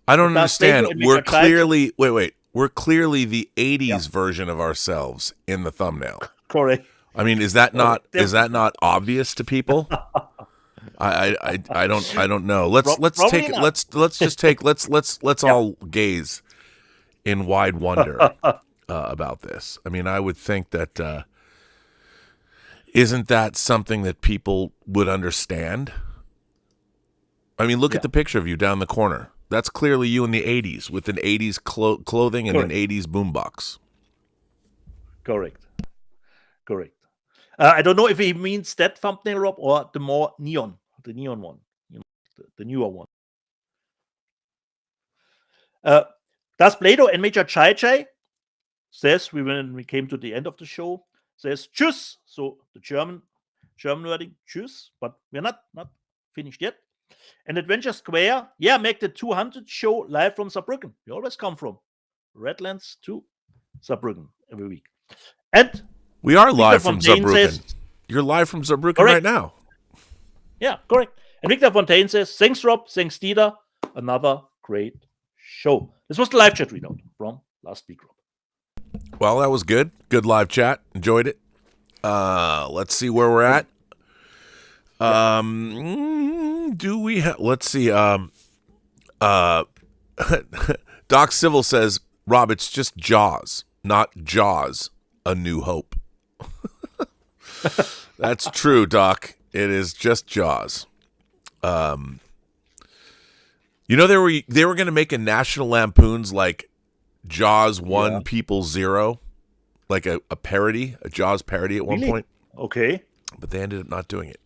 I don't understand. We're clearly... Wait. We're clearly the 80s version of ourselves in the thumbnail. Correct. I mean, is that not obvious to people? I don't know. Let's Probably take not. let's all gaze in wide wonder about this. I mean, I would think that isn't that something that people would understand? I mean, look at the picture of you down the corner. That's clearly you in the 80s with an 80s clothing and an 80s boombox. Correct. I don't know if he means that thumbnail, Rob, or the more the neon one, the newer one. Das Play-Doh and Major Chai Chai says, when we came to the end of the show, says Tschüss. So the German wording, Tschüss, but we're not finished yet. And Adventure Square, make the 200 show live from Saarbrücken. We always come from Redlands to Saarbrücken every week. And we are live from Fontaine Saarbrücken. says, You're live from Saarbrücken right now. Yeah, correct. And Victor Fontaine says, thanks, Rob. Thanks, Dieter. Another great show. This was the live chat readout from last week, Rob. Well, that was good. Good live chat. Enjoyed it. Let's see where we're at. Do we have? Let's see. Doc Civil says, Rob, it's just Jaws, not Jaws, A New Hope. That's true, Doc. It is just Jaws. You know, they were going to make a National Lampoon's like Jaws 1 People 0, like a parody, a Jaws parody at one point. Okay. But they ended up not doing it.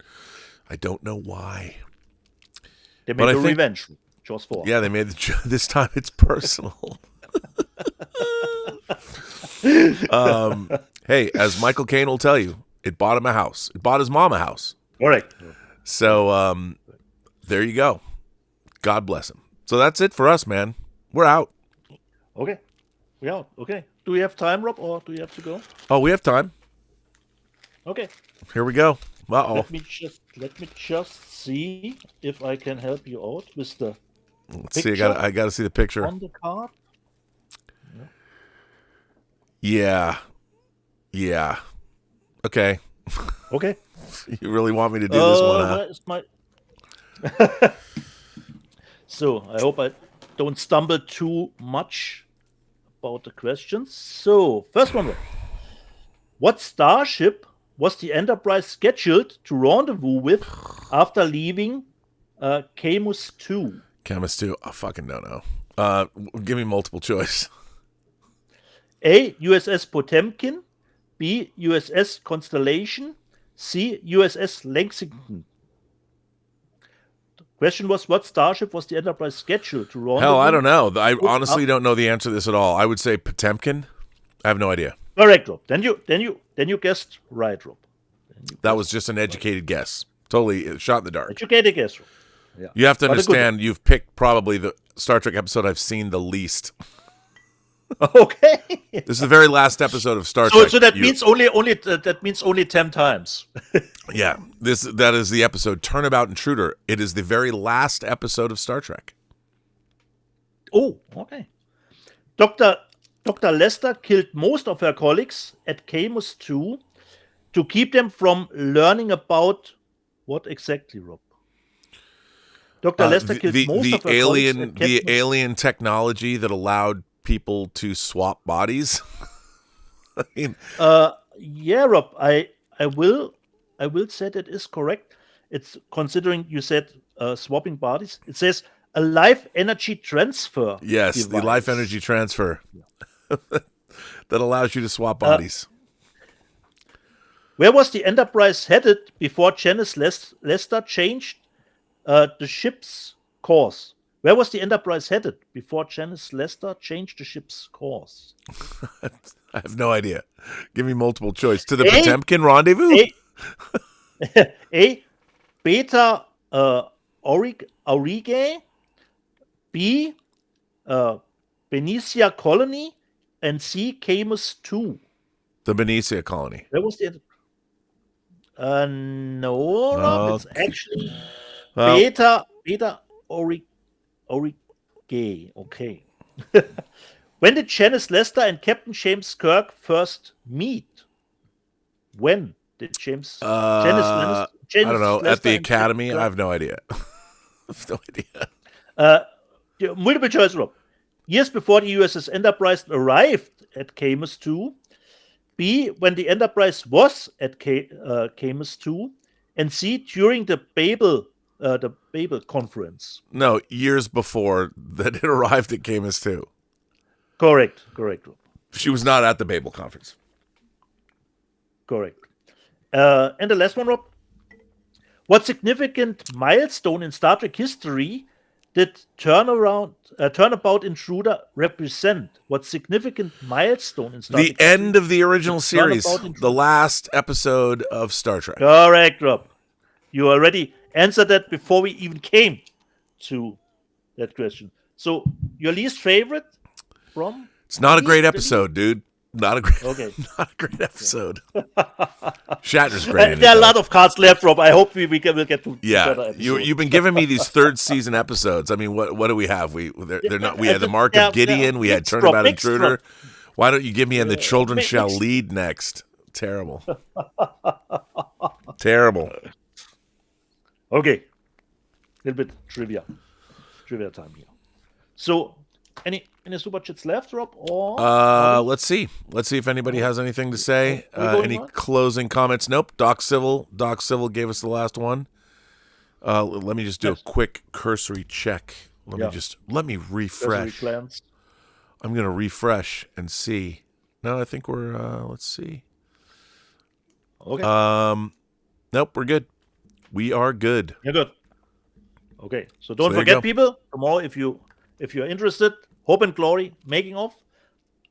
I don't know why. They made revenge. Jaws 4. Yeah, they made this time it's personal. Hey, as Michael Caine will tell you, it bought him a house. It bought his mom a house. Correct. So there you go. God bless him. So that's it for us, man. We're out. Okay. We're out. Okay. Do we have time, Rob, or do you have to go? Oh, we have time. Okay. Here we go. Uh-oh. Let me just see if I can help you out with the Let's see. I gotta see the picture on the card. Yeah. Okay. Okay. You really want me to do this one, huh? Where is my... So I hope I don't stumble too much about the questions. So first one: what starship was the Enterprise scheduled to rendezvous with after leaving Camus 2? Camus 2. I fucking don't know. Give me multiple choice. A. USS Potemkin. B. USS Constellation. C. USS Lexington. The question was, what starship was the Enterprise scheduled to rendezvous? Hell, I don't know. I honestly don't know the answer to this at all. I would say Potemkin. I have no idea. Correct, Rob. Then you guessed right, Rob. That was just an educated guess. Totally shot in the dark. Educated guess, Rob. Yeah. You have to understand, you've picked probably the Star Trek episode I've seen the least. Okay. This is the very last episode of Star Trek. So that means only 10 times. Yeah. That is the episode Turnabout Intruder. It is the very last episode of Star Trek. Oh, okay. Dr. Lester killed most of her colleagues at Camus 2 to keep them from learning about what exactly, Rob? Dr. Lester killed most of her colleagues at the alien technology that allowed people to swap bodies. I mean, yeah, Rob, I will say that is correct. It's considering you said swapping bodies. It says a life energy transfer. Yes, device. the life energy transfer that allows you to swap bodies. Where was the Enterprise headed before Janice Lester changed the ship's course? Where was the Enterprise headed before Janice Lester changed the ship's course? I have no idea. Give me multiple choice. To the Potemkin rendezvous? A. Beta Aurigae. B. Benicia Colony. And C. Camus 2. The Benicia colony. Where was the... no, Rob, it's actually Beta Aurigae. Okay. When did Janice Lester and Captain James Kirk first meet? When did Janice I don't know, at the Lester, Academy? I have no idea. I have no idea. Multiple choice, Rob. Years before the USS Enterprise arrived at Camus 2. B, when the Enterprise was at Camus 2. And C, during the Babel conference. No, years before that it arrived at Camus 2. Correct, Rob. She was not at the Babel conference. Correct. And the last one, Rob. What significant milestone in Star Trek history did Turnabout Intruder represent? What significant milestone in Star Trek The end of the original series, Turnabout Intruder. the last episode of Star Trek. Correct, Rob. You already answered that before we even came to that question. So, your least favorite from? It's not a great episode, dude. Not a great, Okay. not a great episode. Shatner's great. There are a lot of cards left, Rob. I hope we'll get to better episodes. You've been giving me these third season episodes. I mean, what do we have? They're not. We had the Mark of Gideon. We had Turnabout Intruder. Why don't you give me "And the Children Shall Lead" next? Terrible. Terrible. Okay. A little bit trivia time here. So, any super chats left, Rob? Or let's see if anybody has anything to say. Any on? closing comments? Nope. Doc Civil gave us the last one. Let me just do a quick cursory check. Let me refresh. I'm gonna refresh and see. No, I think we're let's see. Okay. Nope, we're good. We are good. You're good. Okay. So don't there you forget, go. people, tomorrow if you're interested, Hope and Glory, Making of.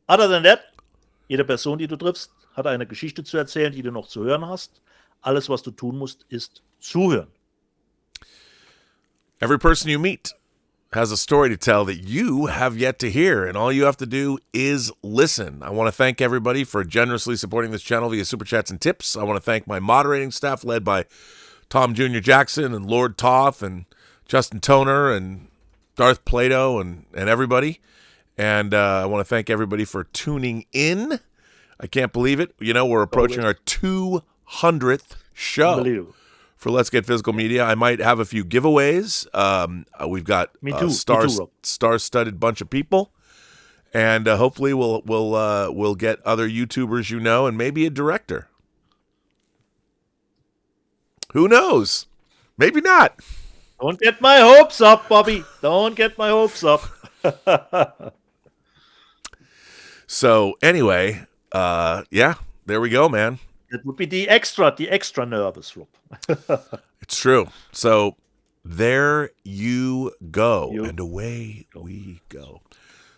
Other than that, jede Person, die du triffst, hat eine Geschichte zu erzählen, die du noch zu hören hast. Alles, was du tun musst, ist zuhören. Every person you meet has a story to tell that you have yet to hear, and all you have to do is listen. I want to thank everybody for generously supporting this channel via Super Chats and tips. I want to thank my moderating staff led by Tom Jr. Jackson and Lord Toth and Justin Toner and Darth Plato and everybody. And I want to thank everybody for tuning in. I can't believe it. You know, we're approaching our 200th show Unbelievable. for Let's Get Physical Media. I might have a few giveaways. We've got a star-studded bunch of people. And hopefully we'll get other YouTubers you know and maybe a director. Who knows? Maybe not. Don't get my hopes up, Bobby. Don't get my hopes up. So anyway, yeah, there we go, man. That would be the extra nervous, Rob. It's true. So there you go. And away we go.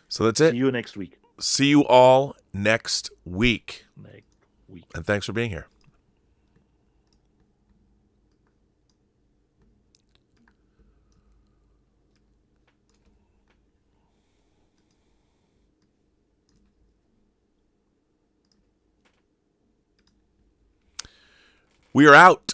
So that's it. See you next week. See you all next week. And thanks for being here. We are out.